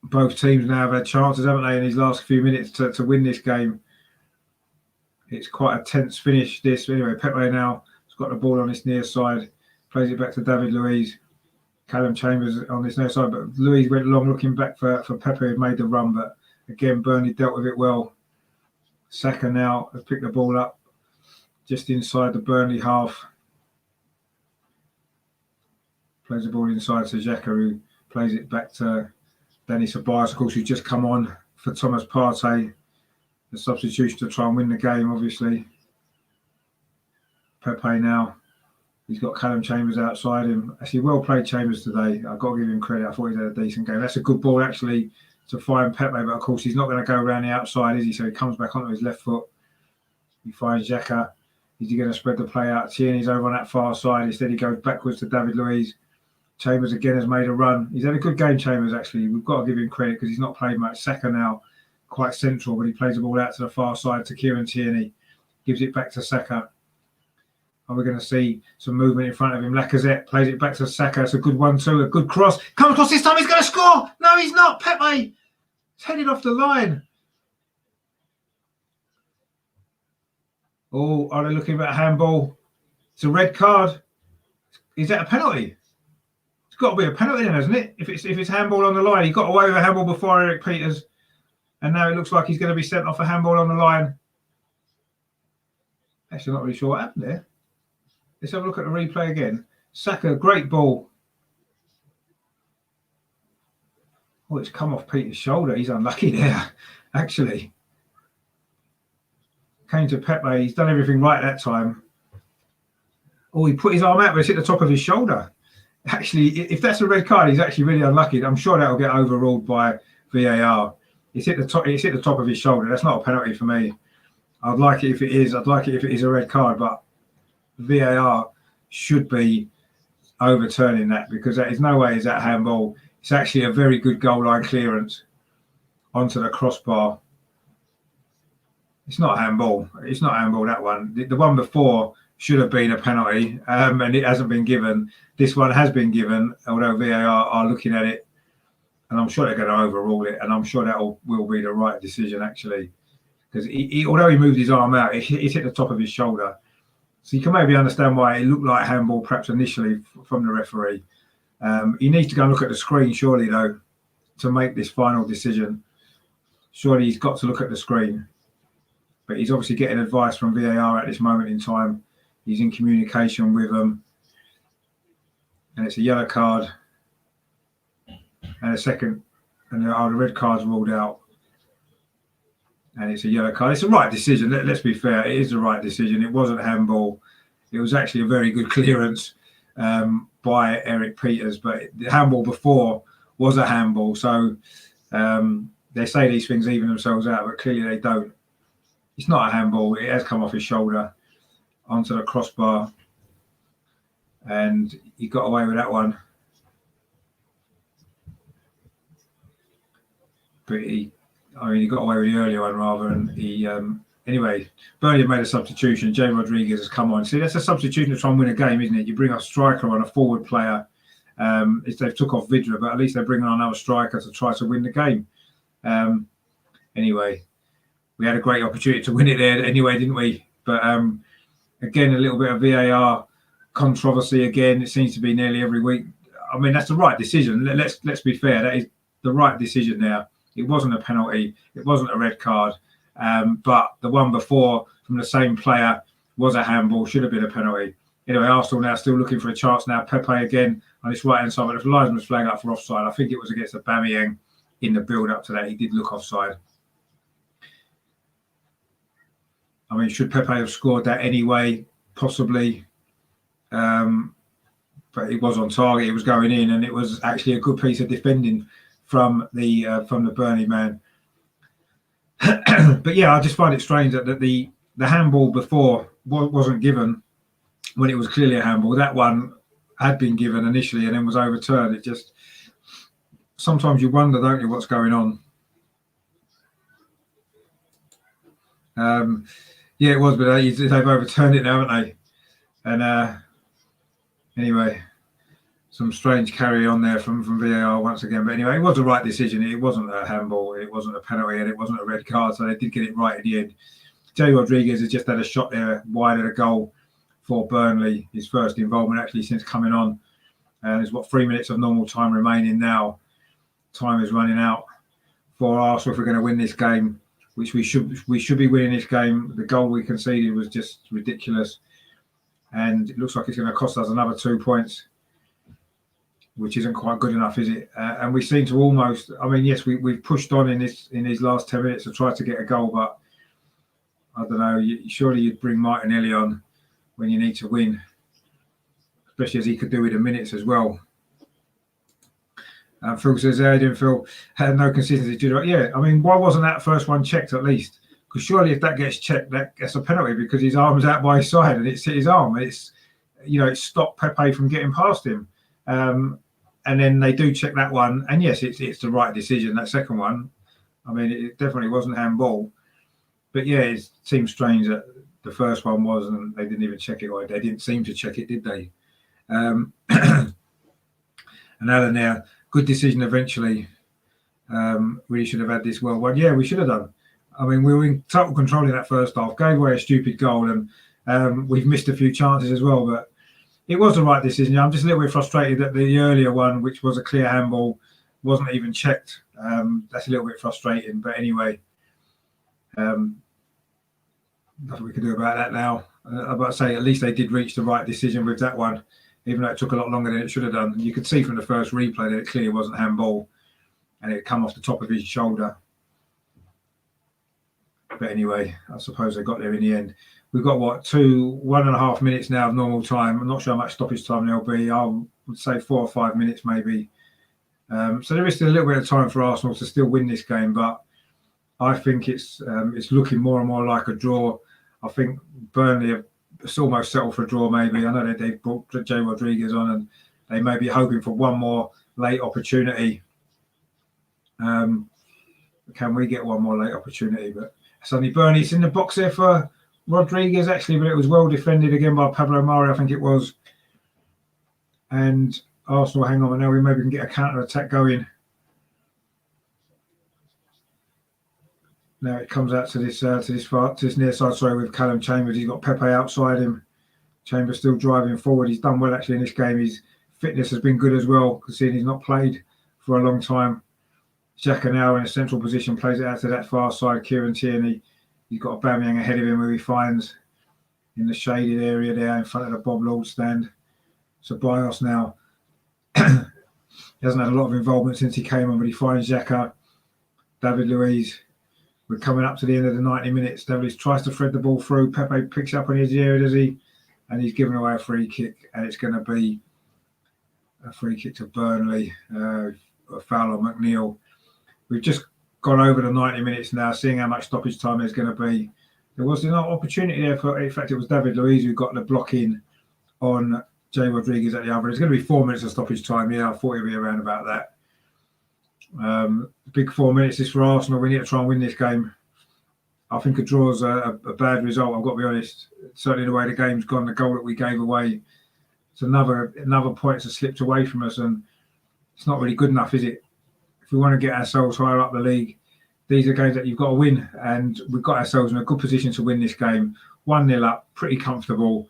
Both teams now have had chances, haven't they, in these last few minutes to win this game. It's quite a tense finish, this. Anyway, Pepe now has got the ball on his near side. Plays it back to David Luiz. Callum Chambers on this near side. But Luiz went long looking back for Pepe, who made the run. But again, Burnley dealt with it well. Saka now has picked the ball up just inside the Burnley half. Plays the ball inside to Xhaka, who plays it back to Danny Ceballos, of course, who's just come on for Thomas Partey. The substitution to try and win the game, obviously. Pepe now He's got Callum Chambers outside him. Actually, well played Chambers today. I've got to give him credit. I thought he had a decent game. That's a good ball, actually, to find Pepe. But, of course, he's not going to go around the outside, is he? So he comes back onto his left foot. He finds Xhaka. Is he going to spread the play out? Tierney's over on that far side. Instead, he goes backwards to David Luiz. Chambers, again, has made a run. He's had a good game, Chambers, actually. We've got to give him credit because he's not played much. Saka now, quite central, but he plays the ball out to the far side to Kieran Tierney. Gives it back to Saka. Are we going to see some movement in front of him? Lacazette plays it back to Saka. It's a good 1-2, a good cross. Come across this time, he's going to score. No, he's not. Pepe. It's headed off the line. Oh, are they looking at a handball? It's a red card. Is that a penalty? It's got to be a penalty then, hasn't it? If it's handball on the line, he got away with a handball before Eric Peters. And now it looks like he's going to be sent off a handball on the line. Actually, not really sure what happened there. Let's have a look at the replay again. Saka, great ball. Oh, it's come off Peter's shoulder. He's unlucky there, actually. Came to Pepe. He's done everything right that time. Oh, he put his arm out, but it's hit the top of his shoulder. Actually, if that's a red card, he's actually really unlucky. I'm sure that will get overruled by VAR. It's hit the top of his shoulder. That's not a penalty for me. I'd like it if it is. I'd like it if it is a red card, but VAR should be overturning that because that is no way is that handball. It's actually a very good goal line clearance onto the crossbar. It's not handball. It's not handball, that one. The one before should have been a penalty, and it hasn't been given. This one has been given, although VAR are looking at it, and I'm sure they're going to overrule it, and I'm sure that will be the right decision, actually. Because although he moved his arm out, it hit the top of his shoulder. So you can maybe understand why it looked like handball perhaps initially from the referee. He needs to go and look at the screen, surely, though, to make this final decision. Surely he's got to look at the screen. But he's obviously getting advice from VAR at this moment in time. He's in communication with them. And it's a yellow card. And a second. And the red card's ruled out. And it's a yellow card. It's the right decision. Let's be fair. It is the right decision. It wasn't handball. It was actually a very good clearance by Eric Peters. But the handball before was a handball. So they say these things even themselves out, but clearly they don't. It's not a handball. It has come off his shoulder onto the crossbar. And he got away with that one. But he got away with the earlier one rather. And anyway, Burnley made a substitution. Jay Rodriguez has come on. See, that's a substitution to try and win a game, isn't it? You bring a striker on, a forward player. They've took off Vidra, but at least they're bringing on another striker to try to win the game. Anyway. We had a great opportunity to win it there anyway, didn't we? But again, a little bit of VAR controversy again. It seems to be nearly every week. I mean, that's the right decision. Let's be fair. That is the right decision there. It wasn't a penalty. It wasn't a red card. But the one before from the same player was a handball. Should have been a penalty. Anyway, Arsenal now still looking for a chance now. Pepe again on his right-hand side. But the linesman's flag up for offside. I think it was against Aubameyang in the build-up to that. He did look offside. I mean, should Pepe have scored that anyway? Possibly. But it was on target. It was going in, and it was actually a good piece of defending from the Burnley man. But yeah, I just find it strange that the handball before wasn't given when it was clearly a handball. That one had been given initially and then was overturned. It just sometimes you wonder, don't you, what's going on? Yeah, it was, but they've overturned it now, haven't they? And anyway, some strange carry on there from VAR once again. But anyway, it was the right decision. It wasn't a handball, it wasn't a penalty, and it wasn't a red card. So they did get it right at the end. Jay Rodriguez has just had a shot there wide of the goal for Burnley. His first involvement actually since coming on. And there's 3 minutes of normal time remaining now. Time is running out for Arsenal if we're going to win this game, which we should be winning this game. The goal we conceded was just ridiculous. And it looks like it's going to cost us another 2 points, which isn't quite good enough, is it? And we seem to almost, I mean, yes, we've pushed on in these last 10 minutes to try to get a goal, but I don't know, surely you'd bring Martinelli on when you need to win. especially as he could do with the minutes as well. Phil says, how you doing, Phil? Had no consistency. Yeah, I mean, why wasn't that first one checked at least? Because surely if that gets checked, that gets a penalty because his arm's out by his side and it's hit his arm. It's, it stopped Pepe from getting past him. And then they do check that one. And yes, it's the right decision, that second one. I mean, it definitely wasn't handball. But yeah, it seems strange that the first one was and they didn't even check it, or they didn't seem to check it, did they? And Alan there, good decision eventually. Really should have had this well one. Yeah, we should have done. I mean, we were in total control in that first half, gave away a stupid goal, and we've missed a few chances as well. But it was the right decision. I'm just a little bit frustrated that the earlier one, which was a clear handball, wasn't even checked. That's a little bit frustrating. But anyway, nothing we can do about that now. I'm about to say, at least they did reach the right decision with that one, even though it took a lot longer than it should have done. You could see from the first replay that it clearly wasn't handball, and it come off the top of his shoulder. But anyway, I suppose they got there in the end. We've got 1.5 minutes now of normal time. I'm not sure how much stoppage time there'll be. I would say 4 or 5 minutes maybe. So there is still a little bit of time for Arsenal to still win this game, but I think it's looking more and more like a draw. I think Burnley have almost settled for a draw maybe. I know that they've brought Jay Rodriguez on and they may be hoping for one more late opportunity. Can we get one more late opportunity? But suddenly Burnley's in the box there for Rodriguez actually, but it was well defended again by Pablo Mari, I think it was. And Arsenal hang on, and now we maybe can get a counter attack going. Now it comes out to this near side, with Callum Chambers. He's got Pepe outside him. Chambers still driving forward. He's done well actually in this game. His fitness has been good as well, considering he's not played for a long time. Xhaka now in a central position, plays it out to that far side. Kieran Tierney, he's got Aubameyang ahead of him, who he finds in the shaded area there in front of the Bob Lord stand. So Bios now he hasn't had a lot of involvement since he came on, but he finds Xhaka. David Luiz. We're coming up to the end of the 90 minutes. David Luiz tries to thread the ball through. Pepe picks up on his area, does he? And he's given away a free kick, and it's going to be a free kick to Burnley. A foul on McNeil. We've just gone over the 90 minutes now, seeing how much stoppage time there's going to be. There was an opportunity there for, in fact, it was David Luiz who got the block in on Jay Rodriguez at the other. It's going to be 4 minutes of stoppage time. Yeah, I thought it'd be around about that. Big 4 minutes is for Arsenal. We need to try and win this game. I think a draw is a bad result, I've got to be honest. Certainly the way the game's gone, the goal that we gave away, it's another point that slipped away from us, and it's not really good enough, is it? If we want to get ourselves higher up the league, these are games that you've got to win, and we've got ourselves in a good position to win this game. 1-0 up, pretty comfortable,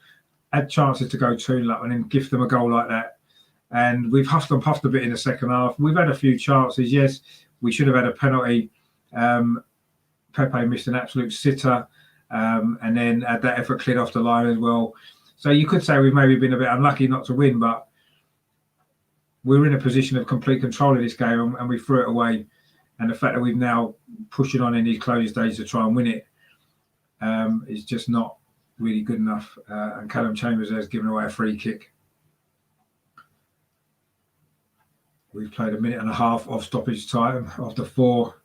had chances to go 2-0 up and then gift them a goal like that. And we've huffed and puffed a bit in the second half. We've had a few chances. Yes, we should have had a penalty. Pepe missed an absolute sitter, and then had that effort cleared off the line as well. So you could say we've maybe been a bit unlucky not to win, but we're in a position of complete control of this game, and we threw it away. And the fact that we've now pushing on in these closing stages to try and win it is just not really good enough. And Callum Chambers has given away a free kick. We've played a minute and a half of stoppage time after 4.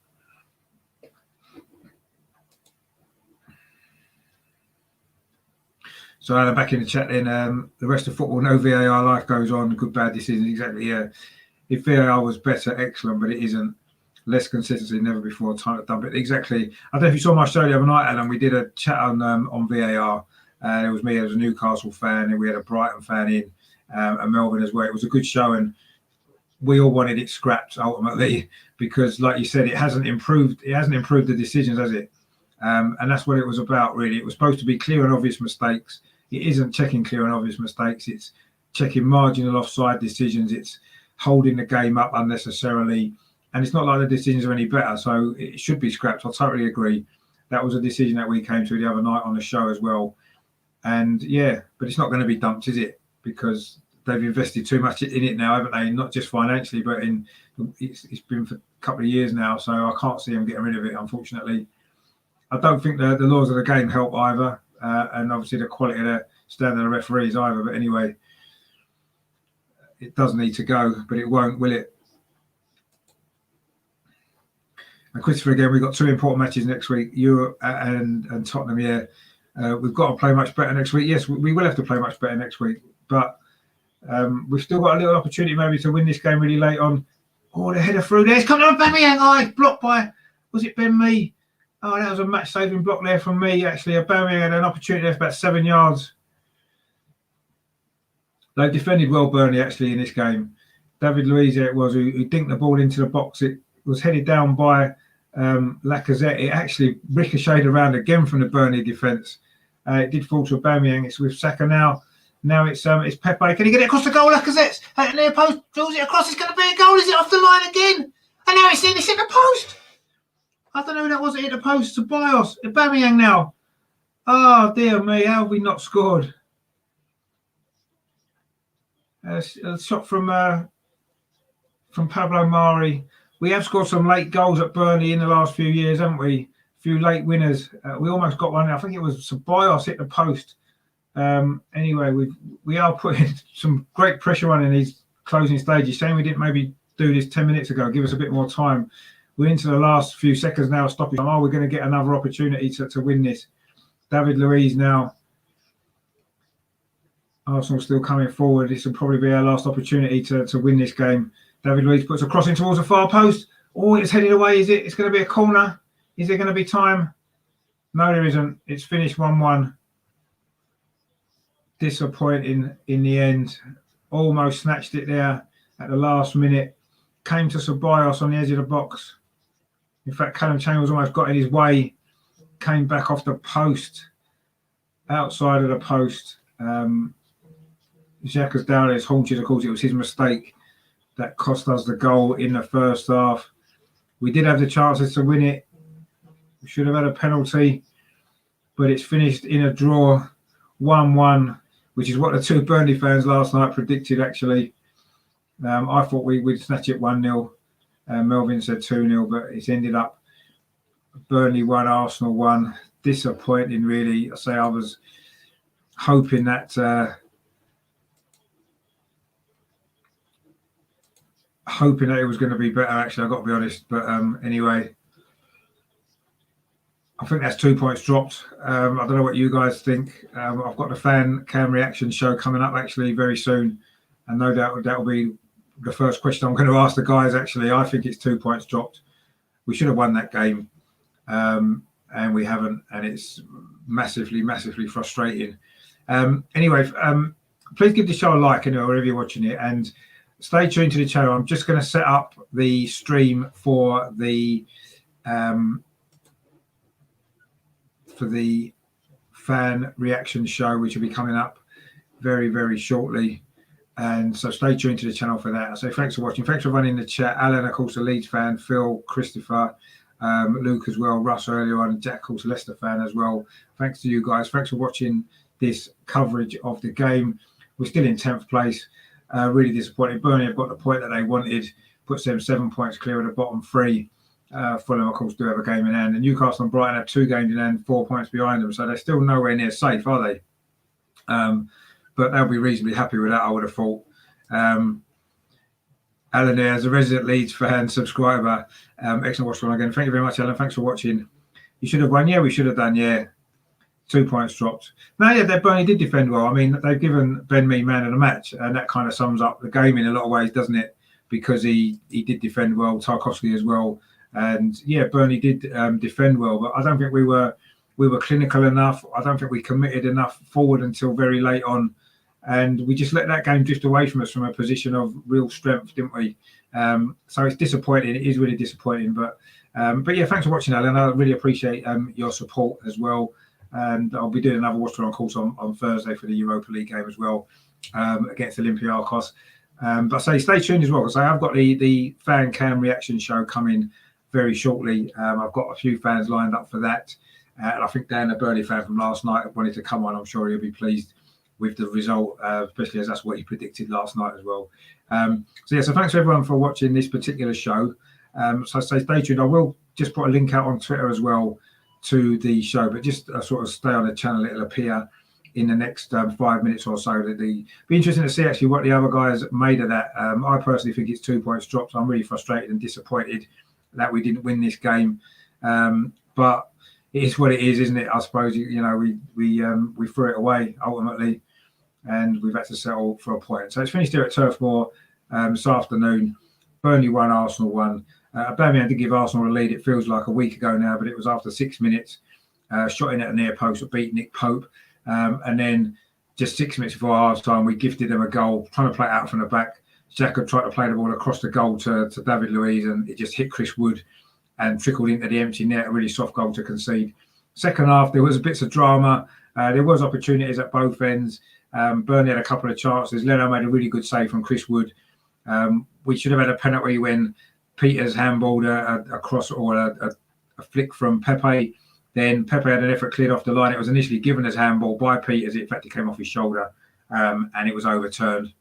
So Alan, back in the chat then, the rest of football, no VAR, life goes on, good, bad decisions, exactly, yeah. If VAR was better, excellent, but it isn't. Less consistency, never before, time to dump it. Exactly. I don't know if you saw my show the other night, Alan, we did a chat on VAR. It was me, as a Newcastle fan, and we had a Brighton fan in, and Melbourne as well. It was a good show, and we all wanted it scrapped ultimately, because like you said, it hasn't improved the decisions, has it? And that's what it was about, really. It was supposed to be clear and obvious mistakes. It isn't checking clear and obvious mistakes. It's checking marginal offside decisions. It's holding the game up unnecessarily. And it's not like the decisions are any better. So it should be scrapped. I totally agree. That was a decision that we came to the other night on the show as well. And yeah, but it's not going to be dumped, is it? Because they've invested too much in it now, haven't they? Not just financially, but it's been for a couple of years now. So I can't see them getting rid of it, unfortunately. I don't think the laws of the game help either. And obviously the quality of the standard of referees either. But anyway, it does need to go, but it won't, will it? And Christopher, again, we've got 2 important matches next week, you and Tottenham. Yeah, we've got to play much better next week. Yes, we will have to play much better next week, but we've still got a little opportunity maybe to win this game really late on. Oh, the header through there. It's coming on Aubameyang. Oh, it's blocked by, was it Ben Mee? Oh, that was a match-saving block there from me, actually. Aubameyang had an opportunity there for about 7 yards. They defended well, Burnley, actually, in this game. David Luiz, it was, who dinked the ball into the box. It was headed down by Lacazette. It actually ricocheted around again from the Burnley defence. It did fall to Aubameyang. It's with Saka now. Now it's Pepe. Can he get it across the goal? Lacazette's at the near post. Drills it across. It's going to be a goal. Is it off the line again? And now it's in the post. I don't know who that was. It hit the post. Ceballos. Aubameyang now. Oh, dear me. How have we not scored? A shot from Pablo Mari. We have scored some late goals at Burnley in the last few years, haven't we? A few late winners. We almost got one. I think it was Ceballos hit the post. Anyway, we are putting some great pressure on in these closing stages. Shame we didn't maybe do this 10 minutes ago. Give us a bit more time. We're into the last few seconds now. Stopping. Oh, we're going to get another opportunity to win this. David Luiz now. Arsenal still coming forward. This will probably be our last opportunity to win this game. David Luiz puts a crossing towards the far post. Oh, it's headed away, is it? It's going to be a corner. Is there going to be time? No, there isn't. It's finished 1-1. Disappointing in the end. Almost snatched it there at the last minute. Came to Ceballos on the edge of the box. In fact, Callum Chambers almost got in his way. Came back off the post. Outside of the post. Xhaka's down at his haunches. Of course, it was his mistake that cost us the goal in the first half. We did have the chances to win it. We should have had a penalty, but it's finished in a draw, 1-1, which is what the 2 Burnley fans last night predicted, actually. I thought we'd snatch it 1-0. Melvin said 2-0, but it's ended up Burnley 1, Arsenal 1. Disappointing, really. I say I was hoping that it was going to be better, actually. I've got to be honest. But anyway, I think that's 2 points dropped. I don't know what you guys think. I've got the fan cam reaction show coming up, actually, very soon. And no doubt that will be the first question I'm going to ask the guys, actually. I think it's 2 points dropped. We should have won that game. And we haven't. And it's massively, massively frustrating. Anyway, please give the show a like, wherever you're watching it. And stay tuned to the channel. I'm just going to set up the stream for the fan reaction show, which will be coming up very, very shortly. And so stay tuned to the channel for that. So thanks for watching. Thanks for running the chat. Alan, of course, a Leeds fan. Phil, Christopher, Luke as well. Russ earlier on. Jack, of course, a Leicester fan as well. Thanks to you guys. Thanks for watching this coverage of the game. We're still in 10th place. Really disappointed. Burnley have got the point that they wanted. Puts them 7 points clear of the bottom 3. Fulham, of course, do have a game in hand. And Newcastle and Brighton have 2 games in hand, 4 points behind them. So they're still nowhere near safe, are they? But they'll be reasonably happy with that, I would have thought. Alan there, as a resident Leeds fan, subscriber. Excellent watching again. Thank you very much, Alan. Thanks for watching. You should have won. Yeah, we should have done. Yeah. 2 points dropped. No, yeah, Burnley did defend well. I mean, they've given Ben Mee man of the match, and that kind of sums up the game in a lot of ways, doesn't it? Because he did defend well, Tarkowski as well. And yeah, Burnley did defend well, but I don't think we were clinical enough. I don't think we committed enough forward until very late on. And we just let that game drift away from us from a position of real strength, didn't we? So it's disappointing. It is really disappointing. But yeah, thanks for watching, Alan. I really appreciate your support as well. And I'll be doing another Watchalong course on Thursday for the Europa League game as well against Olympiacos. But say stay tuned as well, because I have got the fan cam reaction show coming very shortly. I've got a few fans lined up for that. And I think Dan, a Burnley fan from last night, wanted to come on. I'm sure he'll be pleased with the result, especially as that's what he predicted last night as well. So thanks everyone for watching this particular show. So stay tuned. I will just put a link out on Twitter as well to the show, but just sort of stay on the channel. It'll appear in the next 5 minutes or so. Be interesting to see actually what the other guys made of that. I personally think it's 2 points dropped. I'm really frustrated and disappointed that we didn't win this game, but it is what it is, isn't it? I suppose we threw it away ultimately, and we've had to settle for a point. So it's finished here at Turf Moor this afternoon. Burnley 1, Arsenal 1. Aubameyang did give Arsenal a lead. It feels like a week ago now, but it was after 6 minutes. Shot in at a near post, beat Nick Pope, and then just 6 minutes before half time, we gifted them a goal, trying to play it out from the back. Xhaka tried to play the ball across the goal to David Luiz, and it just hit Chris Wood and trickled into the empty net. A really soft goal to concede. Second half, there was bits of drama. There was opportunities at both ends. Burnley had a couple of chances. Leno made a really good save from Chris Wood. We should have had a penalty when Peters handballed a cross or a flick from Pepe. Then Pepe had an effort cleared off the line. It was initially given as handball by Peters. In fact, it came off his shoulder, and it was overturned,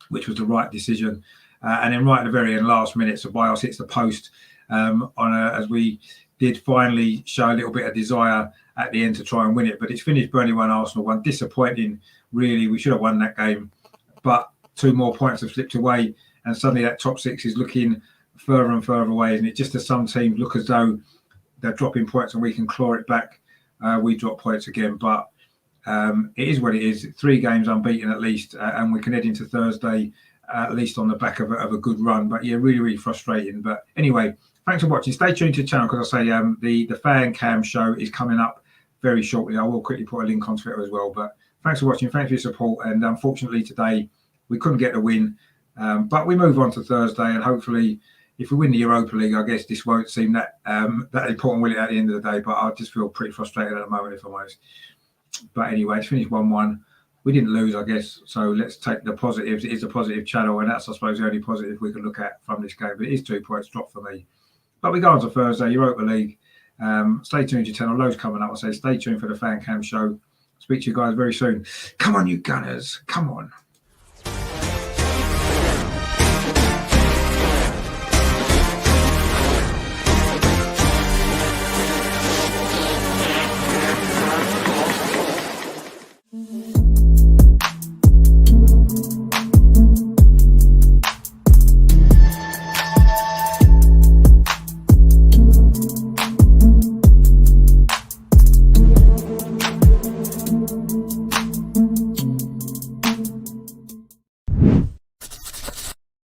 which was the right decision. And then right at the very end, last minute, Ceballos hits the post as we did finally show a little bit of desire at the end to try and win it. But it's finished Burnley 1, Arsenal 1. Disappointing, really. We should have won that game. But 2 more points have slipped away, and suddenly that top 6 is looking further and further away, isn't it? Just as some teams look as though they're dropping points and we can claw it back, we drop points again. But it is what it is. 3 games unbeaten at least, and we can head into Thursday at least on the back of a good run. But yeah, really, really frustrating. But anyway, thanks for watching. Stay tuned to the channel, because I say the fan cam show is coming up very shortly. I will quickly put a link on Twitter as well. But thanks for watching. Thanks for your support. And unfortunately today we couldn't get the win, but we move on to Thursday, and hopefully if we win the Europa League, I guess this won't seem that important, will it, at the end of the day? But I just feel pretty frustrated at the moment, if I'm honest. But anyway, it's finished 1-1. We didn't lose, I guess. So let's take the positives. It is a positive channel, and that's, I suppose, the only positive we can look at from this game. But it is 2 points dropped for me. But we go on to Thursday, Europa League. Stay tuned to your channel. Loads coming up. I say stay tuned for the fan cam show. Speak to you guys very soon. Come on, you Gunners. Come on.